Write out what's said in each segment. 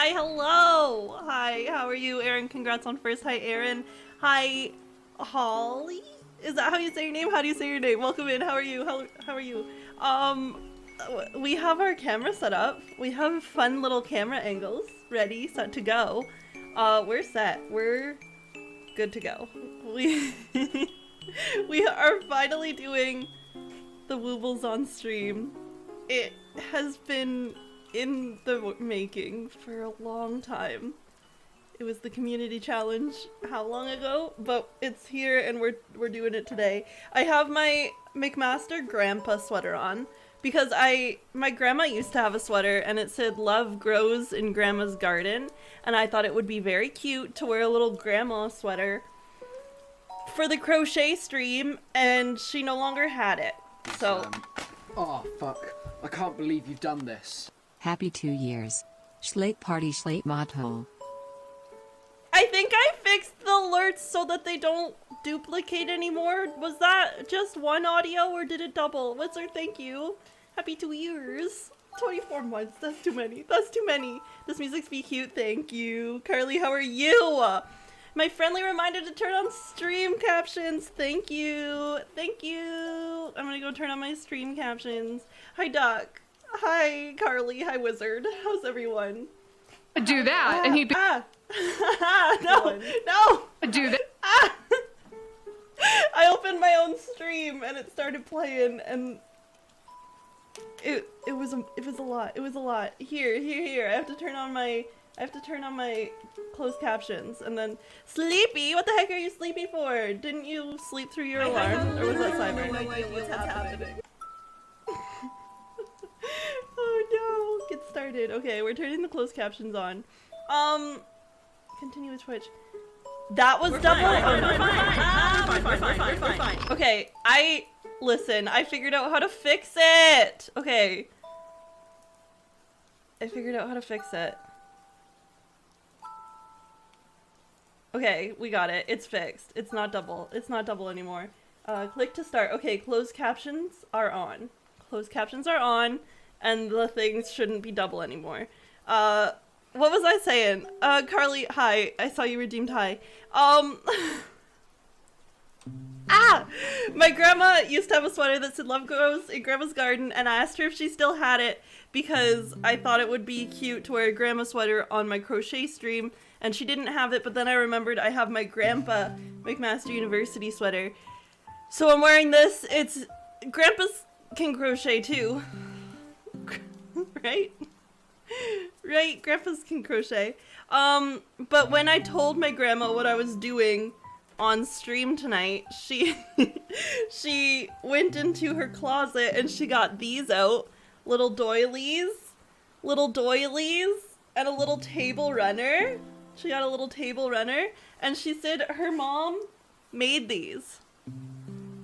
Hi, hello. Hi, how are you, Aaron? Congrats on first. Hi, Aaron. Hi, Holly. Is that how you say your name? How do you say your name? Welcome in. How are you? How are you? We have our camera set up. We have fun little camera angles ready, set to go. We're set. We're good to go. We we are finally doing the Woobles on stream. It has been in the making for a long time. It was the community challenge how long ago? But it's here and we're doing it today. I have my McMaster grandpa sweater on because my grandma used to have a sweater and it said love grows in grandma's garden, and I thought it would be very cute to wear a little grandma sweater for the crochet stream, and she no longer had it. So oh fuck. I can't believe you've done this. Happy 2 years. Schlate party schlate motto. I think I fixed the alerts so that they don't duplicate anymore. Was that just one audio or did it double? Wizard, thank you. Happy 2 years. 24 months. That's too many. That's too many. This music's be cute. Thank you. Carly, how are you? My friendly reminder to turn on stream captions. Thank you. Thank you. I'm gonna go turn on my stream captions. Hi, Doc. Hi, Carly. Hi, Wizard. How's everyone? Do that, and he'd be. No, no. Do that. I opened my own stream and it started playing, and it was a lot. It was a lot. Here. I have to turn on my closed captions, and then sleepy. What the heck are you sleepy for? Didn't you sleep through your alarm, or was that Cyber? No idea what's happening. Oh no! Get started. Okay, we're turning the closed captions on. Continue with Twitch. That was double. We're fine. Okay, listen. I figured out how to fix it. Okay. I figured out how to fix it. Okay, we got it. It's fixed. It's not double. It's not double anymore. Click to start. Okay, closed captions are on. Closed captions are on, and the things shouldn't be double anymore. What was I saying? Carly, hi. I saw you redeemed hi. My grandma used to have a sweater that said love grows in grandma's garden, and I asked her if she still had it because I thought it would be cute to wear a grandma sweater on my crochet stream, and she didn't have it, but then I remembered I have my grandpa McMaster University sweater. So I'm wearing this. It's grandpas can crochet too. Right? Right, grandpas can crochet. But when I told my grandma what I was doing on stream tonight, she went into her closet and she got these out. Little doilies, and a little table runner. She got a little table runner, and she said her mom made these.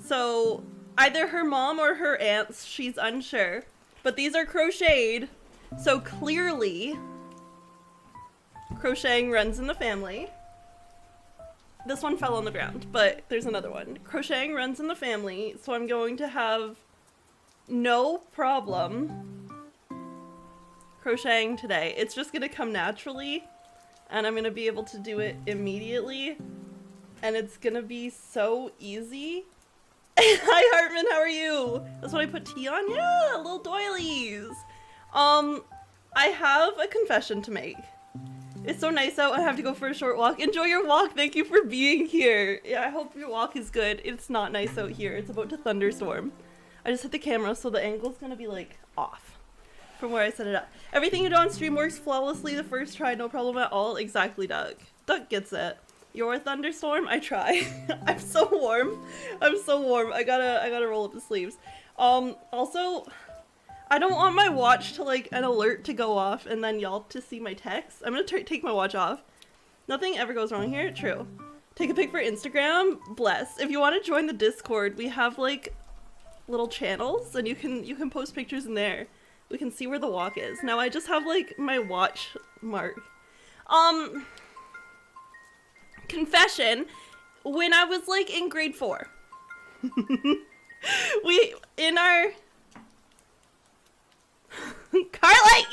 So either her mom or her aunts, she's unsure. But these are crocheted, so clearly crocheting runs in the family. This one fell on the ground, but there's another one. Crocheting runs in the family, so I'm going to have no problem crocheting today. It's just gonna come naturally, and I'm gonna be able to do it immediately, and it's gonna be so easy. Hi Hartman, how are you? That's what I put tea on? Yeah, little doilies. I have a confession to make. It's so nice out. I have to go for a short walk. Enjoy your walk. Thank you for being here. Yeah, I hope your walk is good. It's not nice out here. It's about to thunderstorm. I just hit the camera, so the angle's gonna be like off from where I set it up. Everything you do on stream works flawlessly the first try, no problem at all. Exactly, Doug. Doug gets it. Your thunderstorm? I try. I'm so warm. I'm so warm. I gotta roll up the sleeves. Also, I don't want my watch to like an alert to go off and then y'all to see my text. I'm gonna take my watch off. Nothing ever goes wrong here. True. Take a pic for Instagram. Bless. If you want to join the Discord, we have like little channels, and you can post pictures in there. We can see where the walk is. Now I just have like my watch mark. Confession, when I was like in grade 4, we in our Carly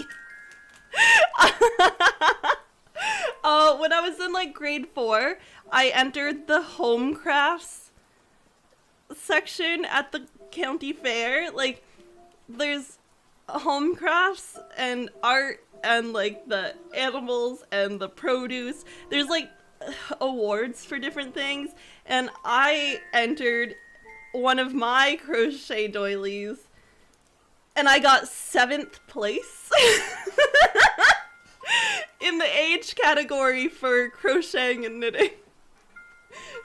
was in like grade 4, I entered the home crafts section at the county fair. Like, there's home crafts and art and like the animals and the produce. There's like awards for different things, and I entered one of my crochet doilies and I got 7th place in the age category for crocheting and knitting.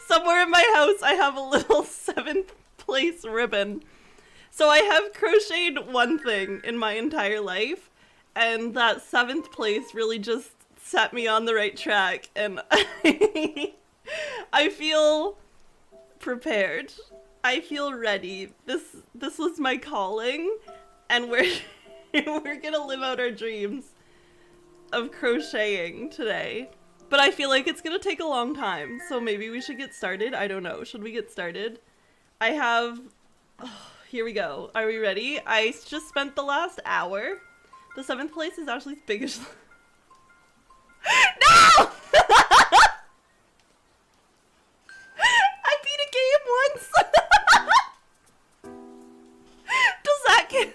Somewhere in my house I have a little 7th place ribbon. So I have crocheted one thing in my entire life, and that 7th place really just set me on the right track, and I feel prepared. I feel ready. This was my calling, and we're gonna live out our dreams of crocheting today. But I feel like it's gonna take a long time, so maybe we should get started. I don't know. Should we get started? I have... Oh, here we go. Are we ready? I just spent the last hour. The 7th place is actually as big as... No! I beat a game once! Does that count?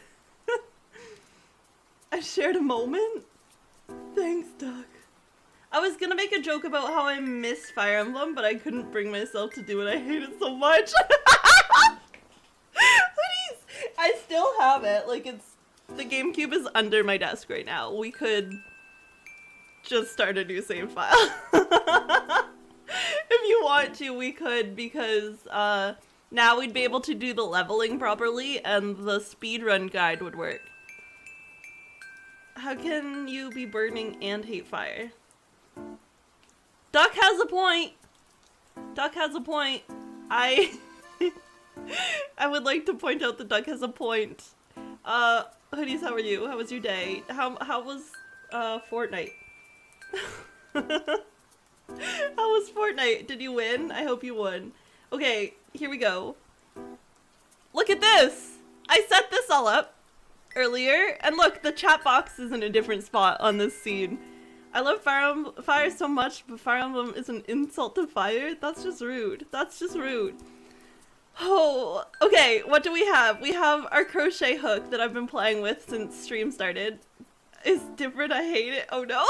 I shared a moment? Thanks, Doug. I was gonna make a joke about how I missed Fire Emblem, but I couldn't bring myself to do it. I hate it so much. Hoodies! I still have it. Like, the GameCube is under my desk right now. We could just start a new save file. If you want to, we could, because now we'd be able to do the leveling properly and the speedrun guide would work. How can you be burning and hate fire? Duck has a point. Duck has a point. I would like to point out that Duck has a point. Hoodies, how are you? How was your day? How was Fortnite? How was Fortnite? Did you win? I hope you won. Okay, here we go. Look at this! I set this all up earlier, and look, the chat box is in a different spot on this scene. I love fire so much, but Fire Emblem is an insult to fire? That's just rude. That's just rude. Oh, okay, what do we have? We have our crochet hook that I've been playing with since stream started. It's different, I hate it. Oh no.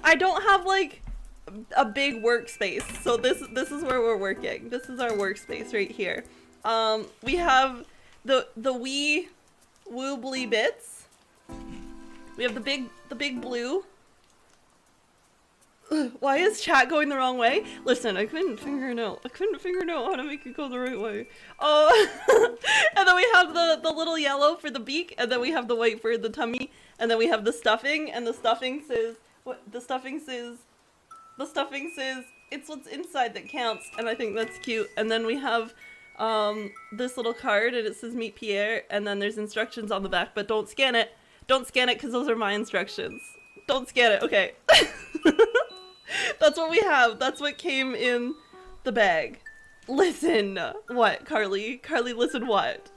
I don't have like a big workspace, so this is where we're working. This is our workspace right here. We have the wee woobly bits. We have the big blue. Why is chat going the wrong way? Listen, I couldn't figure it out. I couldn't figure out how to make it go the right way. Oh, and then we have the little yellow for the beak, and then we have the white for the tummy, and then we have the stuffing, and the stuffing says, what? The stuffing says, it's what's inside that counts, and I think that's cute. And then we have this little card, and it says Meet Pierre, and then there's instructions on the back, but don't scan it. Don't scan it, because those are my instructions. Don't scan it, okay. That's what we have. That's what came in the bag. Listen. What, Carly? Carly, listen what?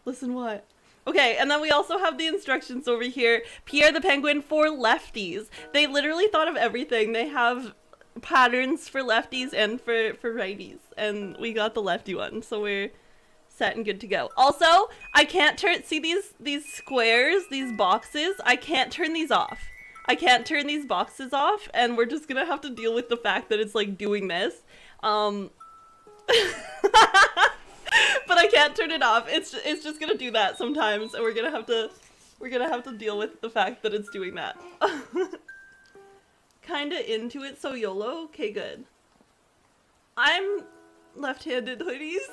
Listen what? Okay, and then we also have the instructions over here. Pierre the Penguin for lefties. They literally thought of everything. They have patterns for lefties and for righties. And we got the lefty one, so we're set and good to go. Also, I can't turn... See these squares, these boxes? I can't turn these off. I can't turn these boxes off, and we're just gonna have to deal with the fact that it's like doing this. But I can't turn it off. It's just gonna do that sometimes, and we're gonna have to deal with the fact that it's doing that. Kinda into it, so YOLO. Okay, good. I'm left-handed, hoodies.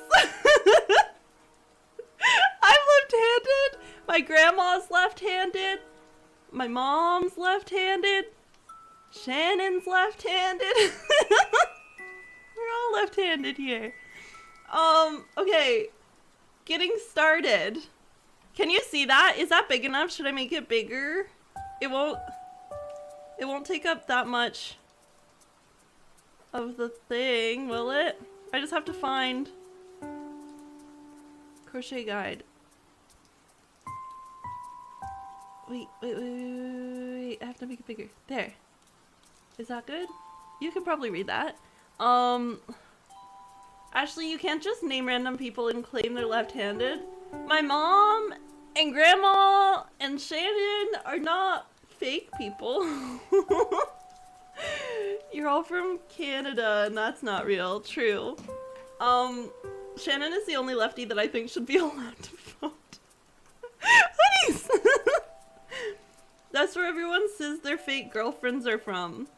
I'm left-handed. My grandma's left-handed. My mom's left-handed. Shannon's left-handed. We're all left-handed here. Okay. Getting started. Can you see that? Is that big enough? Should I make it bigger? It won't take up that much of the thing, will it? I just have to find crochet guide. Wait. wait, I have to make it bigger. There. Is that good? You can probably read that. Ashley, you can't just name random people and claim they're left-handed. My mom and grandma and Shannon are not fake people. You're all from Canada and that's not real. True. Shannon is the only lefty that I think should be allowed to vote. Hoodies! That's where everyone says their fake girlfriends are from.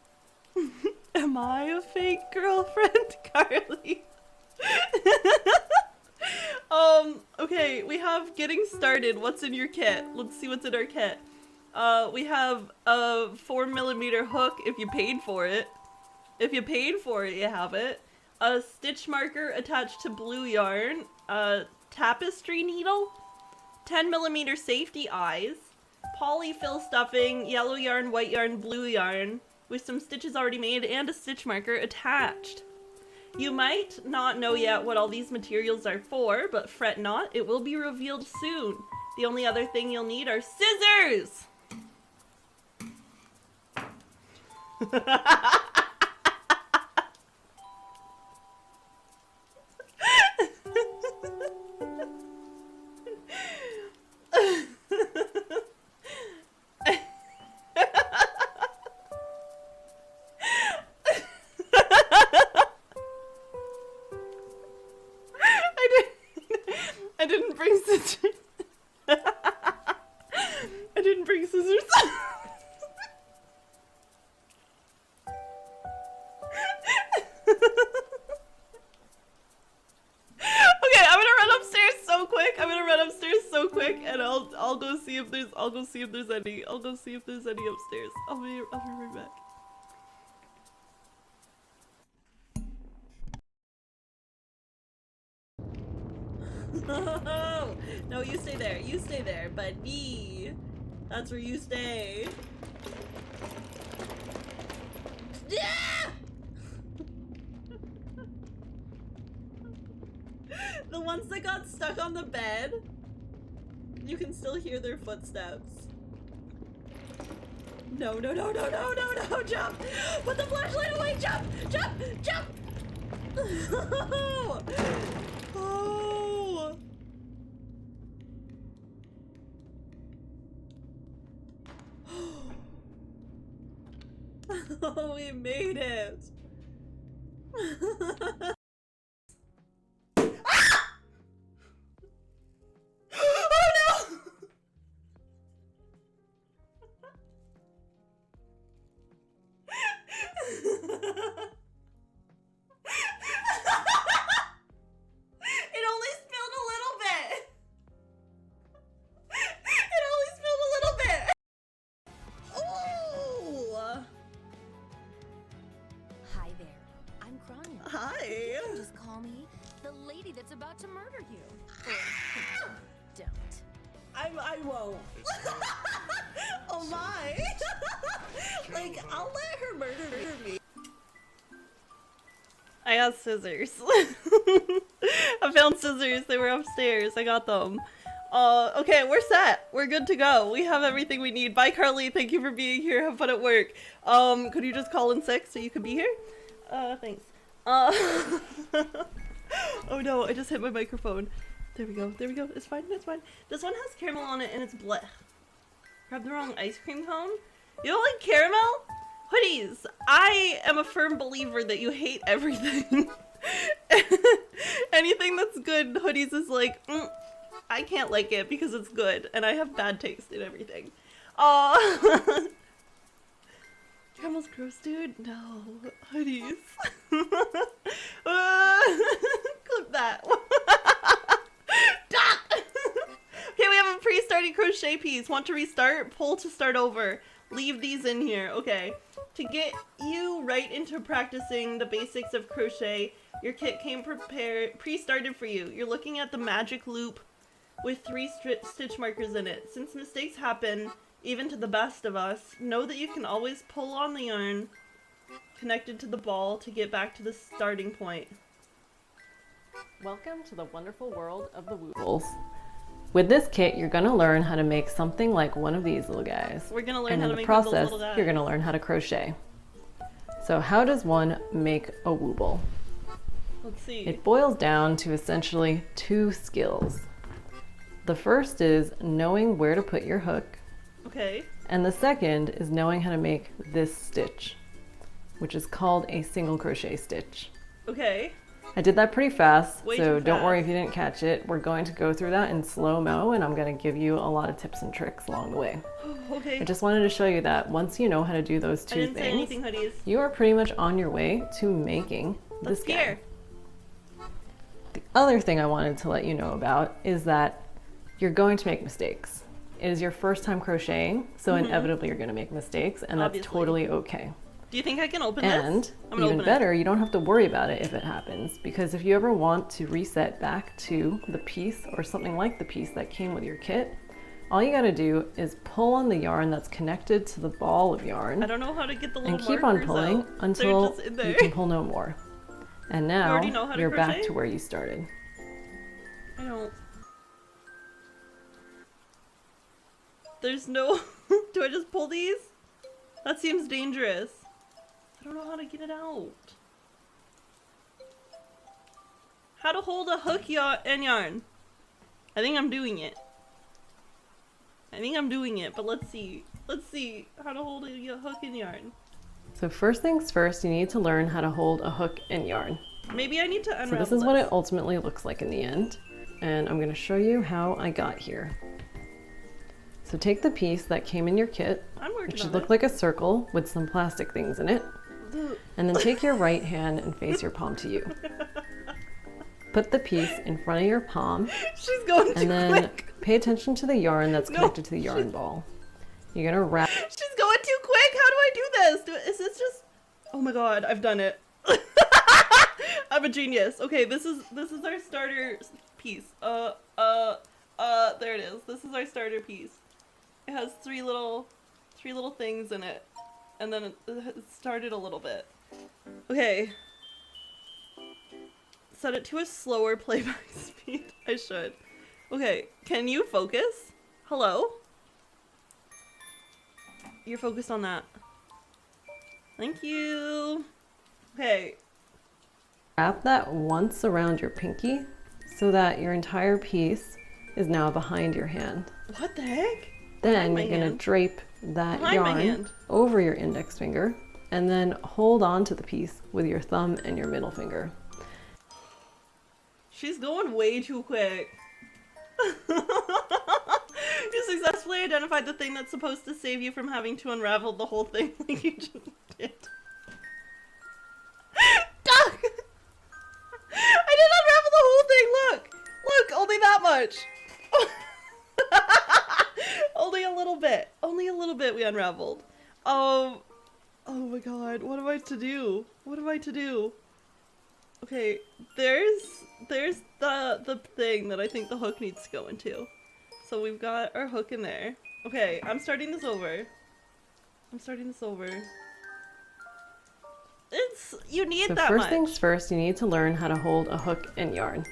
Am I a fake girlfriend, Carly? Okay, we have getting started. What's in your kit? Let's see what's in our kit. We have a 4mm hook if you paid for it. If you paid for it, you have it. A stitch marker attached to blue yarn. A tapestry needle. 10mm safety eyes. Polyfill stuffing, yellow yarn, white yarn, blue yarn, with some stitches already made and a stitch marker attached. You might not know yet what all these materials are for, but fret not, it will be revealed soon. The only other thing you'll need are scissors! I didn't bring scissors. I didn't bring scissors. Okay, I'm gonna run upstairs so quick. And I'll go see if there's any upstairs. I'll be right back. No, you stay there. You stay there, buddy. That's where you stay. Yeah! The ones that got stuck on the bed, you can still hear their footsteps. No, no, no, no, no, no, no, jump! Put the flashlight away, jump! Jump! Jump! Oh! Oh, we made it! Ah! Oh no! It only spilled a little bit! It only spilled a little bit! Oh! Hi there. I'm Grania. Hi! You can just call me the lady that's about to murder you. Or don't. I won't. Oh my! Like, I'll let her murder me. I got scissors. I found scissors. They were upstairs. I got them. Okay, we're set. We're good to go. We have everything we need. Bye, Carly. Thank you for being here. Have fun at work. Could you just call in sick so you could be here? Thanks. Oh no, I just hit my microphone. There we go. There we go. It's fine. It's fine. This one has caramel on it and it's blech. Grabbed the wrong ice cream cone. You don't like caramel? Hoodies, I am a firm believer that you hate everything. Anything that's good, Hoodies is like, I can't like it because it's good, and I have bad taste in everything. Caramel's gross, dude? No. Hoodies. Clip that. Okay, we have a pre-starting crochet piece. Want to restart? Pull to start over. Leave these in here. Okay. To get you right into practicing the basics of crochet, your kit came prepared, pre-started for you. You're looking at the magic loop with 3 stitch markers in it. Since mistakes happen, even to the best of us, know that you can always pull on the yarn connected to the ball to get back to the starting point. Welcome to the wonderful world of the Woobles. With this kit, you're gonna learn how to make something like one of these little guys. We're gonna learn And how in to the make one of those process, little guys. you're gonna learn how to crochet. So how does one make a wooble? Let's see. It boils down to essentially 2 skills. The first is knowing where to put your hook, Okay. and the second is knowing how to make this stitch, which is called a single crochet stitch. Okay. I did that pretty fast, Way so too don't worry fast. if you didn't catch it. We're going to go through that in slow-mo, and I'm going to give you a lot of tips and tricks along the way. Okay. I just wanted to show you that once you know how to do those I 2 didn't say things, anything, hoodies. you are pretty much on your way to making Let's this guy. gear. The other thing I wanted to let you know about is that you're going to make mistakes. It is your first time crocheting, so inevitably you're going to make mistakes, and that's Obviously. totally okay. Do you think I can open And this? I'm gonna even open better, you don't have to worry about it if it happens, because if you ever want to reset back to the piece or something like the piece that came with your kit, all you got to do is pull on the yarn that's connected to the ball of it. I yarn don't know how to get the little and keep on markers pulling out. until They're just in there. you can pull no more. And now already know how to you're back crochet? to where you started. I don't. There's no. Do I just pull these? That seems dangerous. I don't know how to get it out. How to hold a hook and yarn. I think I'm doing it. But let's see. Let's see how to hold a hook and yarn. So first things first, you need to learn how to hold a hook and yarn. Maybe I need to So unravel this is what it ultimately looks like in the end. And I'm going to show you how I got here. So take the piece that came in your kit, I'm working which should on look it. like a circle with some plastic things in it. And then take your right hand and face your palm to you. Put the piece in front of your palm, She's going too and then quick. pay attention to the yarn that's No, connected to the yarn ball. You're going to wrap She's going too quick. How do I do this? Is this just? Oh my god, I've done it. I'm a genius. Okay, this is our starter piece. There it is. This is our starter piece. It has three little things in it, and then it started a little bit. Okay. Set it to a slower playback speed. I should. Okay, can you focus? Hello? You're focused on that. Thank you. Okay. Wrap that once around your pinky so that your entire piece is now behind your hand. What the heck? Then Behind my you're going to hand. drape that Behind my yarn hand. over your index finger and then hold on to the piece with your thumb and your middle finger. She's going way too quick. You successfully identified the thing that's supposed to save you from having to unravel the whole thing like you just did. Duck! I didn't unravel the whole thing, look! Look, only that much! Only a little bit. Only a little bit we unraveled. Oh my god, what am I to do? What am I to do? Okay, there's the thing that I think the hook needs to go into. So we've got our hook in there. Okay, I'm starting this over. You need So that first much. things first, you need to learn how to hold a hook and yarn.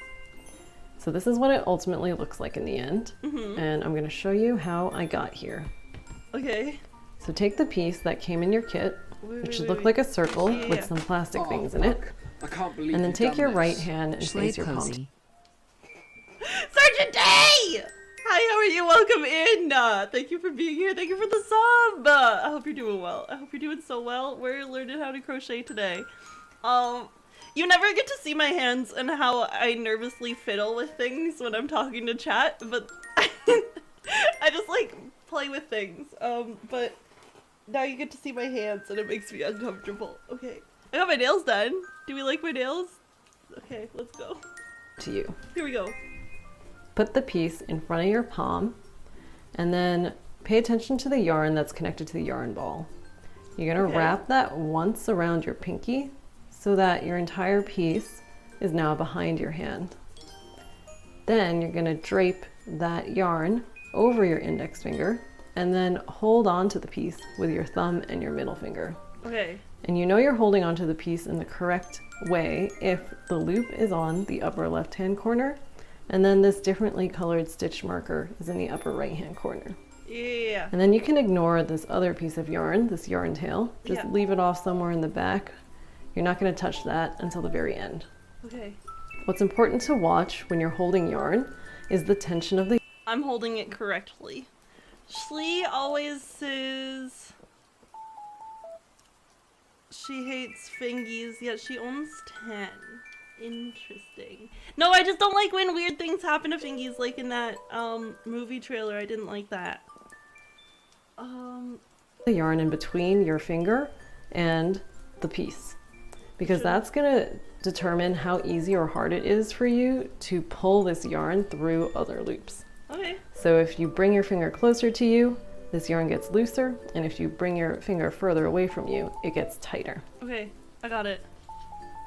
So this is what it ultimately looks like in the end. And I'm going to show you how I got here. Okay. So take the piece that came in your kit, Wait, which wait, should wait, look wait. like a circle Yeah. with some plastic Oh, things in it. fuck. I can't believe And then you've take done your this. right hand and Schley face your palm. cozy. Sergeant Day! Hi, how are you? Welcome in! Thank you for being here. Thank you for the sub! I hope you're doing well. I hope you're doing so well. We're learning how to crochet today. You never get to see my hands and how I nervously fiddle with things when I'm talking to chat, but I just like play with things. But now you get to see my hands and it makes me uncomfortable. Okay. I got my nails done. Do we like my nails? Okay, let's go. To you. Here we go. Put the piece in front of your palm and then pay attention to the yarn that's connected to the yarn ball. You're going to Okay. wrap that once around your pinky so that your entire piece is now behind your hand. Then you're going to drape that yarn over your index finger and then hold on to the piece with your thumb and your middle finger. Okay. And you know you're holding onto the piece in the correct way if the loop is on the upper left-hand corner And then this differently colored stitch marker is in the upper right hand corner. Yeah. And then you can ignore this other piece of yarn, this yarn tail. Just Yeah. leave it off somewhere in the back. You're not going to touch that until the very end. Okay. What's important to watch when you're holding yarn is the tension of the I'm holding it correctly. Shlee always says she hates fingies, yet she owns 10. Interesting. No, I just don't like when weird things happen to fingies, like in that movie trailer. I didn't like that. yarn in between your finger and the piece, because that's going to determine how easy or hard it is for you to pull this yarn through other loops. Okay. So if you bring your finger closer to you, this yarn gets looser, and if you bring your finger further away from you, it gets tighter. Okay, I got it.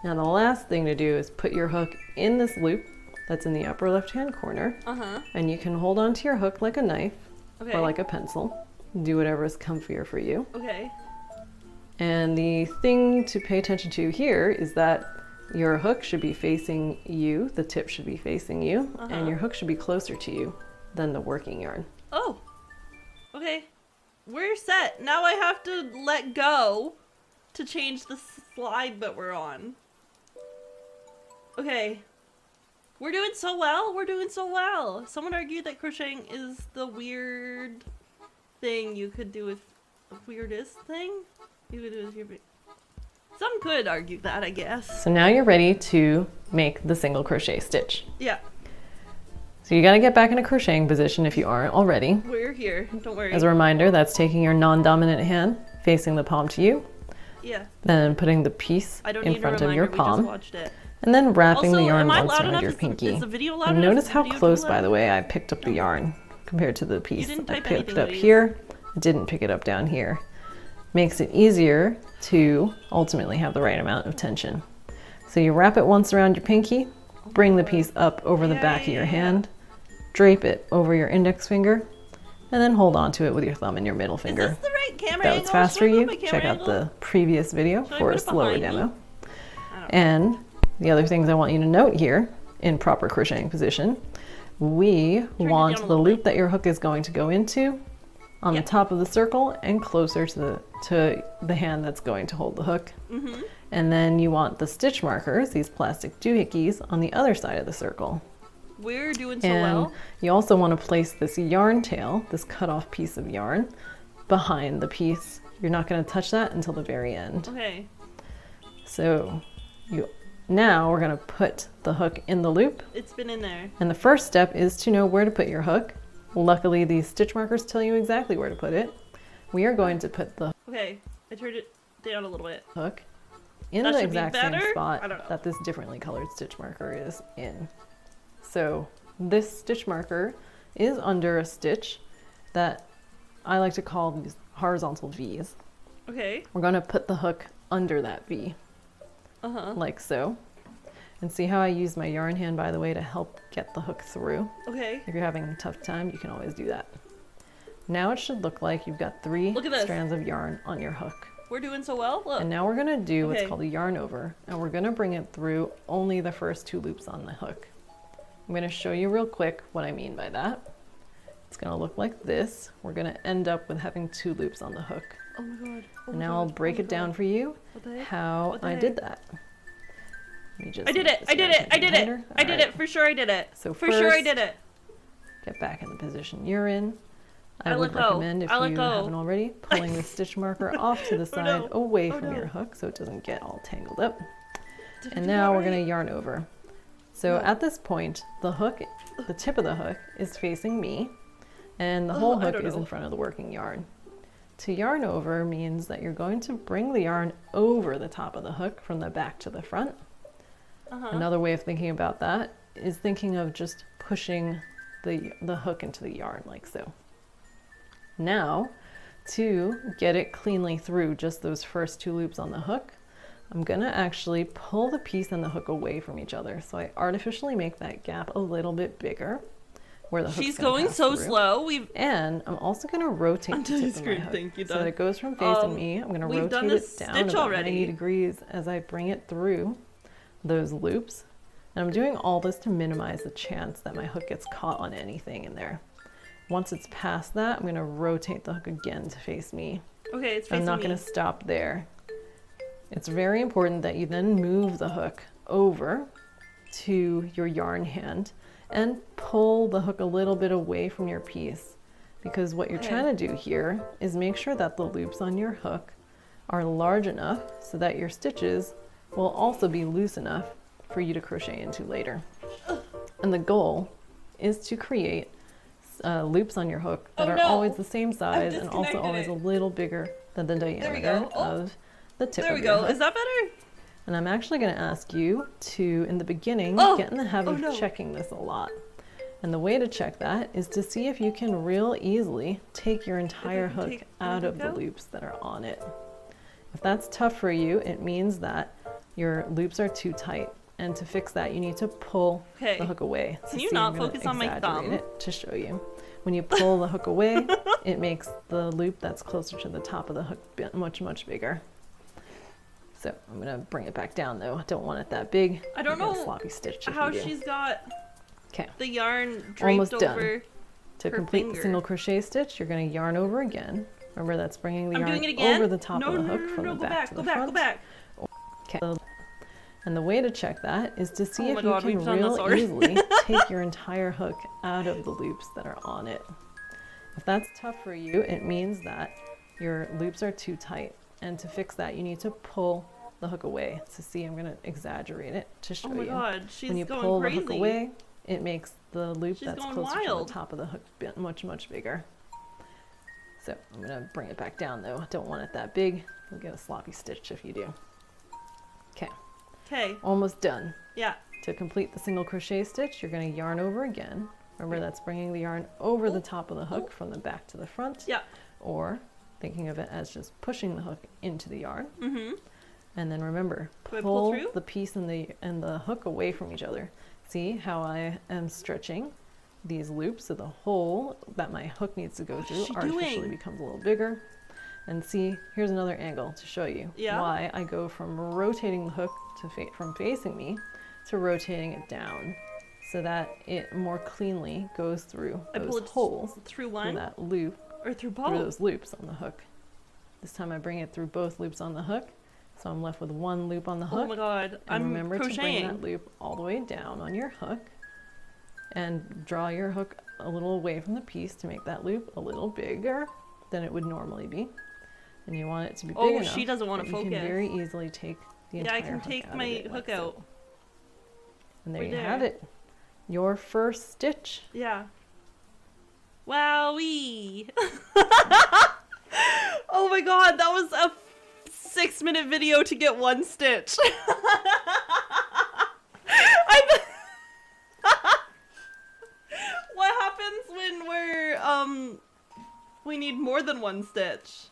Now the last thing to do is put your hook in this loop that's in the upper left-hand corner, and you can hold onto your hook like a knife Okay. or like a pencil. Do whatever is comfier for you. Okay. And the thing to pay attention to here is that your hook should be facing you, the tip should be facing you, and your hook should be closer to you than the working yarn. Oh. Okay. We're set. Now I have to let go to change the slide that we're on. Okay. We're doing so well. We're doing so well. Someone argued that crocheting is the weird thing you could do with the weirdest thing you could do with your. Some could argue that, I guess. So now you're ready to make the single crochet stitch. Yeah. So you gotta get back in a crocheting position if you aren't already. We're here. Don't worry. As a reminder, that's taking your non-dominant hand, facing the palm to you, Yeah. then putting the piece I don't in need front a of reminder. your We palm, just watched it. and then wrapping Also, the yarn am I once loud around enough? your Is the- pinky. is the video loud enough? Notice Is the how video too close, by loud? the way, I picked up the yarn compared to the piece. didn't I type picked anything, up Louise. here, I didn't pick it up down here. Makes it easier to ultimately have the right amount of tension. So you wrap it once around your pinky, bring the piece up over the back of your hand, drape it over your index finger, and then hold on to it with your thumb and your middle Is finger. this the right camera That angle? was fast Should for I move you. my camera Check out angle? the previous video Should I for put a it slower behind me? demo. I don't know. And the other things I want you to note here, in proper crocheting position, we it want down a the little loop that your hook is going to go into on Yep. the top of the circle and closer to the hand that's going to hold the hook. And then you want the stitch markers, these plastic doohickeys, on the other side of the circle. We're doing so And well. you also want to place this yarn tail, this cut off piece of yarn, behind the piece. You're not going to touch that until the very end. Okay. So now we're going to put the hook in the loop. It's been in there. And the first step is to know where to put your hook. Luckily, these stitch markers tell you exactly where to put it. We are going to put the Okay. I turned it down a little bit. hook in That the should be exact same better? spot I don't know. that this differently colored stitch marker is in. So this stitch marker is under a stitch that I like to call these horizontal V's. Okay. We're going to put the hook under that V, like so. And see how I use my yarn hand, by the way, to help get the hook through. Okay. If you're having a tough time, you can always do that. Now it should look like you've got 3 Look at this. strands of yarn on your hook. We're doing so well. Look. And now we're going to do what's Okay. called a yarn over, and we're going to bring it through only the first 2 loops on the hook. I'm going to show you real quick what I mean by that. It's going to look like this. We're going to end up with having 2 loops on the hook. Oh my god. Oh And my now I'll god. break Oh my it down god. for you What the heck? how What the I did heck? that. Let me just I did make it. this I did yarn it. take I did lighter. it. I did Alright. it. For sure I did it. So For sure I first- did it. Get back in the position you're in. I I would let go. recommend, if I let you go. haven't already, pulling the stitch marker off to the side, no. away Oh from no. your hook so it doesn't get all tangled up. Did I And do now that we're going right? to yarn over. So at this point, the hook, the tip of the hook is facing me, and the whole I hook don't is in know. front of the working yarn. To yarn over means that you're going to bring the yarn over the top of the hook from the back to the front. Another way of thinking about that is thinking of just pushing the hook into the yarn like so. Now, to get it cleanly through just those first 2 loops on the hook, I'm gonna actually pull the piece and the hook away from each other. So I artificially make that gap a little bit bigger where the hook's She's gonna going pass so through. slow. We've And I'm also gonna rotate Onto the the tip of my screen. hook. Thank you, so Doug. that it goes from facing me. I'm gonna we've done rotate this it down stitch about already. 90 degrees as I bring it through those loops. And I'm doing all this to minimize the chance that my hook gets caught on anything in there. Once it's past that, I'm gonna rotate the hook again to face me. Okay, it's facing I'm not me. gonna stop there. It's very important that you then move the hook over to your yarn hand and pull the hook a little bit away from your piece, because what you're trying to do here is make sure that the loops on your hook are large enough so that your stitches will also be loose enough for you to crochet into later. And the goal is to create loops on your hook that are always the same size and also always a little bigger than the diameter of the tip There of we your go. hook. Is that better? And I'm actually going to ask you to, in the beginning, get in the habit of checking this a lot. And the way to check that is to see if you can real easily take your entire hook out of the loops that are on it. If that's tough for you, it means that your loops are too tight. And to fix that, you need to pull the hook away. Can you not focus on my thumb? It to show you. When you pull the hook away, it makes the loop that's closer to the top of the hook much, much bigger. So I'm gonna bring it back down though. I don't want it that big. I don't You'll know get a sloppy stitch if how you do. she's got Okay. the yarn draped Almost over done. To her complete finger. the single crochet stitch, you're going to yarn over again. Remember, that's bringing the I'm yarn doing it again? over the top No, of the no, hook no, from no, the go back back, to go the back, front. go back. Okay. And the way to check that is to see Oh if my you God, can we've done this real already. easily take your entire hook out of the loops that are on it. If that's tough for you, it means that your loops are too tight. And to fix that, you need to pull the hook away. So see, I'm going to exaggerate it to show you. Oh my God, she's When you going pull crazy. the hook away, it makes the loop She's that's going closer to wild. the top of the hook much, much bigger. So I'm going to bring it back down though. I don't want it that big. You'll get a sloppy stitch if you do. Okay, Okay, almost done. yeah. To complete the single crochet stitch, you're going to yarn over again. Remember, that's bringing the yarn over the top of the hook from the back to the front. Yeah. Or thinking of it as just pushing the hook into the yarn. Mm-hmm. And then remember, Do I pull pull through? the piece and the hook away from each other. See how I am stretching these loops, so the hole that my hook needs to go through she artificially doing? becomes a little bigger. And see, here's another angle to show you why I go from rotating the hook to from facing me to rotating it down, so that it more cleanly goes through those holes through one that loop or through through both. those loops on the hook. This time I bring it through both loops on the hook, so I'm left with one loop on the hook. Oh my God, And I'm remember to bring crocheting. that loop all the way down on your hook and draw your hook a little away from the piece to make that loop a little bigger than it would normally be. And you want it to be big Oh, enough she doesn't want that to you focus. can very easily take the Yeah, entire I can hook take out of my it hook like so. out. And there Right you there. have it. Your first stitch. Yeah. Wowee. Oh my God, that was a 6-minute video to get one stitch. What happens when we need more than one stitch?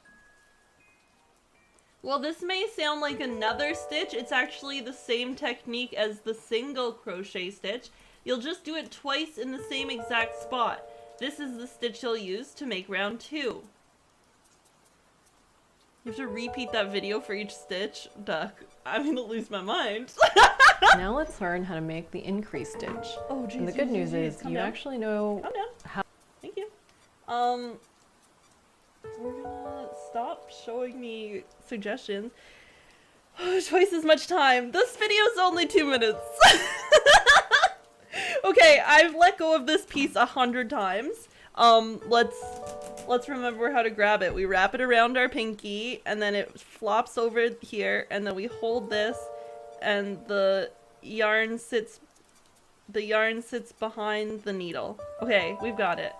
Well, this may sound like another stitch. It's actually the same technique as the single crochet stitch. You'll just do it twice in the same exact spot. This is the stitch you'll use to make round 2. You have to repeat that video for each stitch. Duck, I'm gonna lose my mind. Now let's learn how to make the increase stitch. Oh, geez, And the good geez, news geez, is calm you down. actually know Calm down. how. Thank you. We're gonna stop showing me suggestions. Twice as much time. This video's only 2 minutes. Okay, I've let go of this piece 100 times. Let's remember how to grab it. We wrap it around our pinky, and then it flops over here, and then we hold this, and the yarn sits behind the needle. Okay, we've got it.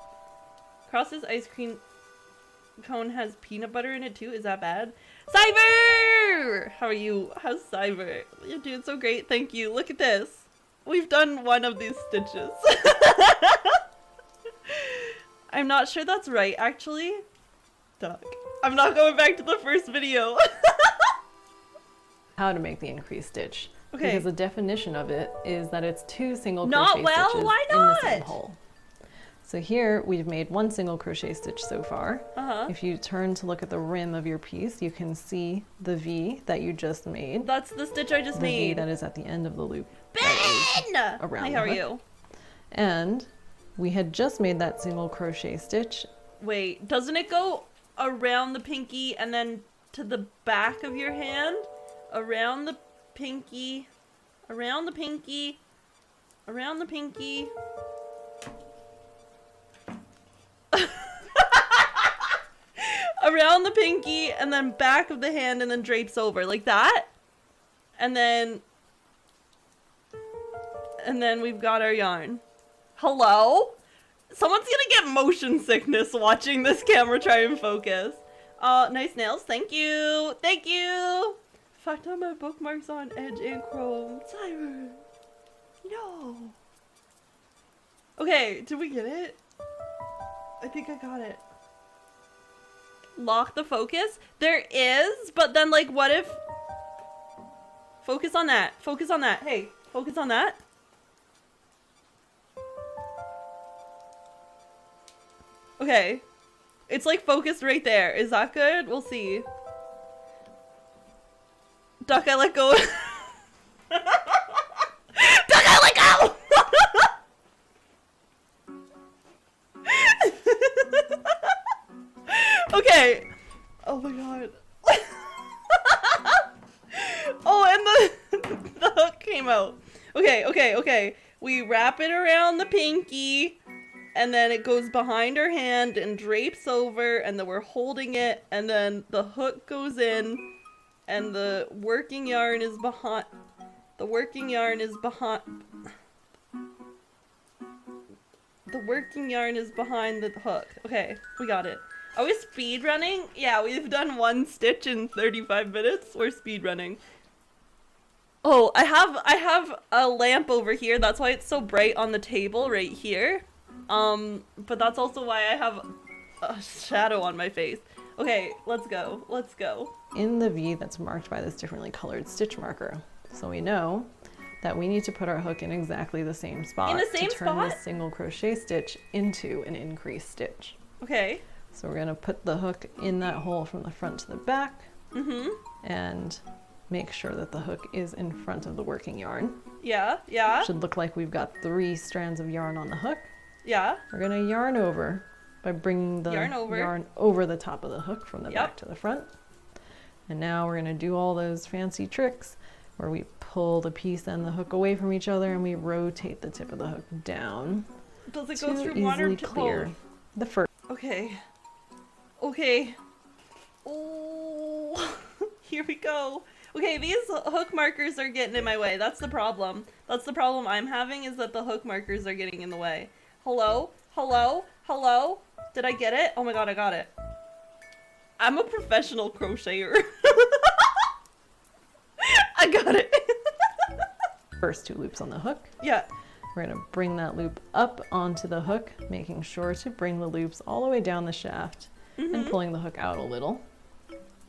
Cross's ice cream cone has peanut butter in it too. Is that bad? Cyber! How are you? How's Cyber? You're doing so great. Thank you. Look at this. We've done one of these stitches. I'm not sure that's right, actually. Duck. I'm not going back to the first video. how to make the increase stitch. Okay. Because the definition of it is that it's 2 single Not crochet well? stitches Why in the same not? hole. So here we've made 1 single crochet stitch so far. Uh-huh. If you turn to look at the rim of your piece, you can see the V that you just made. That's the stitch I just The V made. that is at the end of the loop. Bang! that goes around Hi, the how are hook. you? And we had just made that single crochet stitch. Wait, doesn't it go around the pinky and then to the back of your hand? Around the pinky, around the pinky, around the pinky. Around the pinky and then back of the hand and then drapes over like that. And then we've got our yarn. Hello? Someone's gonna get motion sickness watching this camera try and focus. Nice nails. Thank you. Thank you. Fucked up my bookmarks on Edge and Chrome. Siren. No. Okay, did we get it? I think I got it. Lock the focus? There is, but then like what if... Focus on that. Focus on that. Hey, focus on that. Okay. It's like focused right there. Is that good? We'll see. Duck, I let go. Duck, I let go! Okay. Oh my god. Oh, and the hook came out. Okay. We wrap it around the pinky, and then it goes behind our hand and drapes over, and then we're holding it, and then the hook goes in, and the working yarn is behind. The working yarn is behind. The working yarn is behind the hook. Okay, we got it. Are we speed running? Yeah, we've done one stitch in 35 minutes. We're speed running. Oh, I have a lamp over here. That's why it's so bright on the table right here. But that's also why I have a shadow on my face. Okay, let's go. Let's go. In the V that's marked by this differently colored stitch marker. So we know that we need to put our hook in exactly the same spot In the same to turn spot? this single crochet stitch into an increased stitch. Okay. So we're gonna put the hook in that hole from the front to the back, and make sure that the hook is in front of the working yarn. Yeah. Should look like we've got 3 strands of yarn on the hook. Yeah. We're gonna yarn over by bringing the yarn over the top of the hook from the back to the front. And now we're gonna do all those fancy tricks where we pull the piece and the hook away from each other and we rotate the tip of the hook down. Does it to go through one or easily clear both? the first. Okay. Oh, here we go. Okay, these hook markers are getting in my way. That's the problem. That's the problem I'm having, is that the hook markers are getting in the way. Hello? Did I get it? Oh my god, I got it. I'm a professional crocheter. I got it. First 2 loops on the hook. Yeah. We're gonna bring that loop up onto the hook, making sure to bring the loops all the way down the shaft and pulling the hook out a little,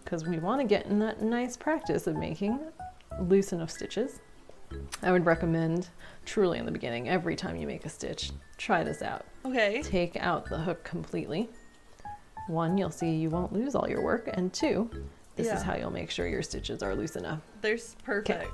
because we want to get in that nice practice of making loose enough stitches. I would recommend, truly in the beginning, every time you make a stitch, try this out. Okay. Take out the hook completely. 1, you'll see you won't lose all your work, and 2, this is how you'll make sure your stitches are loose enough. They're perfect.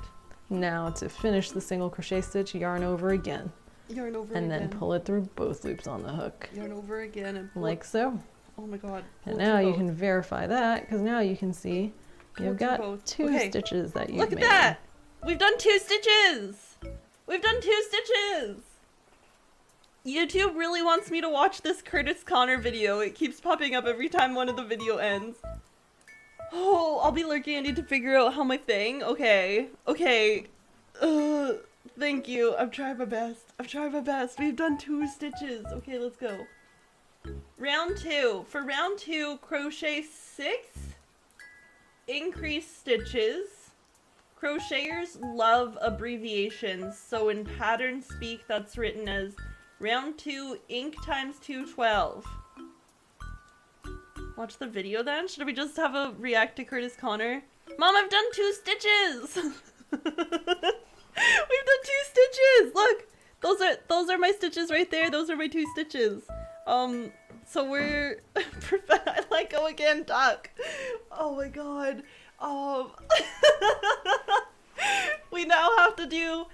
Now to finish the single crochet stitch, yarn over again. Yarn over and again. then pull it through both loops on the hook. Yarn over again and pull Like so. Oh my god. And now you can verify that, because now you can see you've got 2 stitches that you've made. Look at that! We've done 2 stitches! We've done 2 stitches! YouTube really wants me to watch this Curtis Connor video. It keeps popping up every time one of the video ends. Oh, I'll be lurking. I need to figure out how my thing. Okay. Thank you. I'm trying my best. We've done 2 stitches. Okay, let's go. Round 2. For round 2, crochet 6 increased stitches. Crocheters love abbreviations, so in pattern speak that's written as round 2 ink times 212. Watch the video then? Should we just have a react to Curtis Connor? Mom, I've done 2 stitches! We've done 2 stitches! Look! Those are my stitches right there. Those are my 2 stitches. So we're I like go again, Duck. Oh my god. We now have to do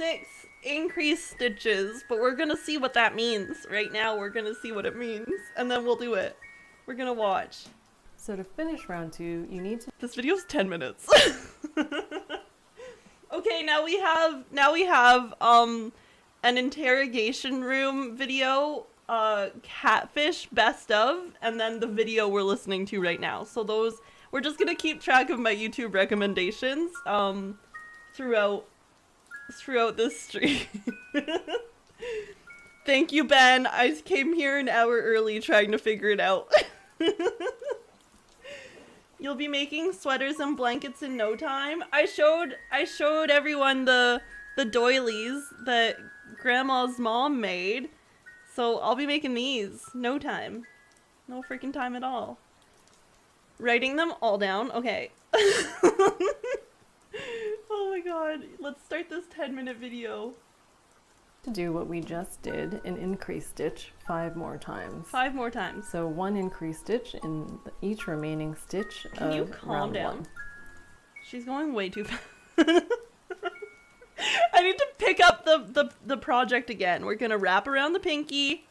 6 increased stitches, but we're gonna see what that means. Right now, we're gonna see what it means, and then we'll do it. We're gonna watch. So to finish round 2, you need to... This video's 10 minutes. Okay, now we have an interrogation room video, catfish best of, and then the video we're listening to right now. So those, we're just gonna keep track of my YouTube recommendations throughout this stream. Thank you, Ben. I came here an hour early trying to figure it out. You'll be making sweaters and blankets in no time. I showed everyone the doilies that Grandma's mom made. So I'll be making these. No time. No freaking time at all. Writing them all down. Okay. Oh my god. Let's start this 10-minute video. to do what we just did, an increase stitch 5 more times. 5 more times. So 1 increase stitch in each remaining stitch Can you of calm round down? 1. She's going way too fast. I need to pick up the project again. We're gonna wrap around the pinky,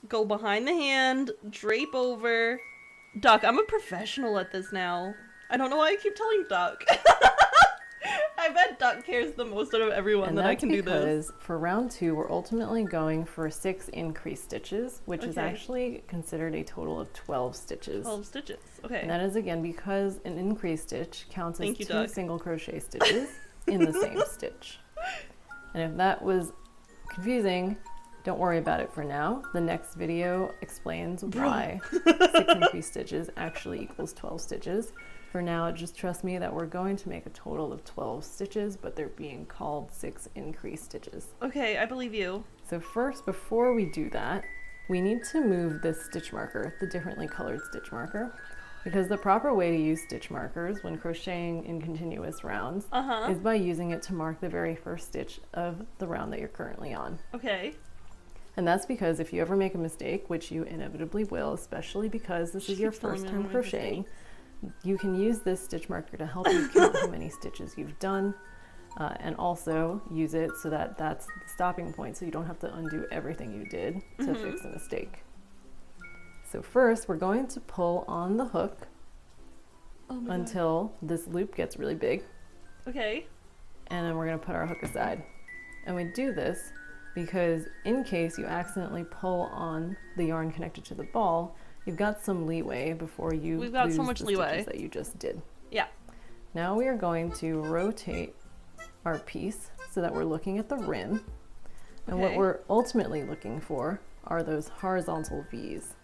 go behind the hand, drape over. Duck, I'm a professional at this now. I don't know why I keep telling Duck. I bet Duck cares the most out of everyone And that I can do that's this. because for round 2, we're ultimately going for 6 increase stitches, which is Okay. actually considered a total of 12 stitches. 12 stitches. Okay. And that is again because an increase stitch counts as Thank you, 2 Doug. single crochet stitches in the same stitch. And if that was confusing, don't worry about it for now. The next video explains why 6 increase stitches actually equals 12 stitches. For now, just trust me that we're going to make a total of 12 stitches, but they're being called 6 increase stitches. Okay, I believe you. So first, before we do that, we need to move this stitch marker, the differently colored stitch marker, because the proper way to use stitch markers when crocheting in continuous rounds is by using it to mark the very first stitch of the round that you're currently on. Okay. And that's because if you ever make a mistake, which you inevitably will, especially because this is your keeps telling first me I'm time gonna make crocheting, you can use this stitch marker to help you count how many stitches you've done, and also use it so that that's the stopping point, so you don't have to undo everything you did to fix a mistake. So first, we're going to pull on the hook until this loop gets really big, Okay. and then we're going to put our hook aside. And we do this because in case you accidentally pull on the yarn connected to the ball, you've got some leeway before you We've got lose so much the leeway. stitches that you just did. Yeah. Now we are going to rotate our piece so that we're looking at the rim. And what Okay. we're ultimately looking for are those horizontal V's.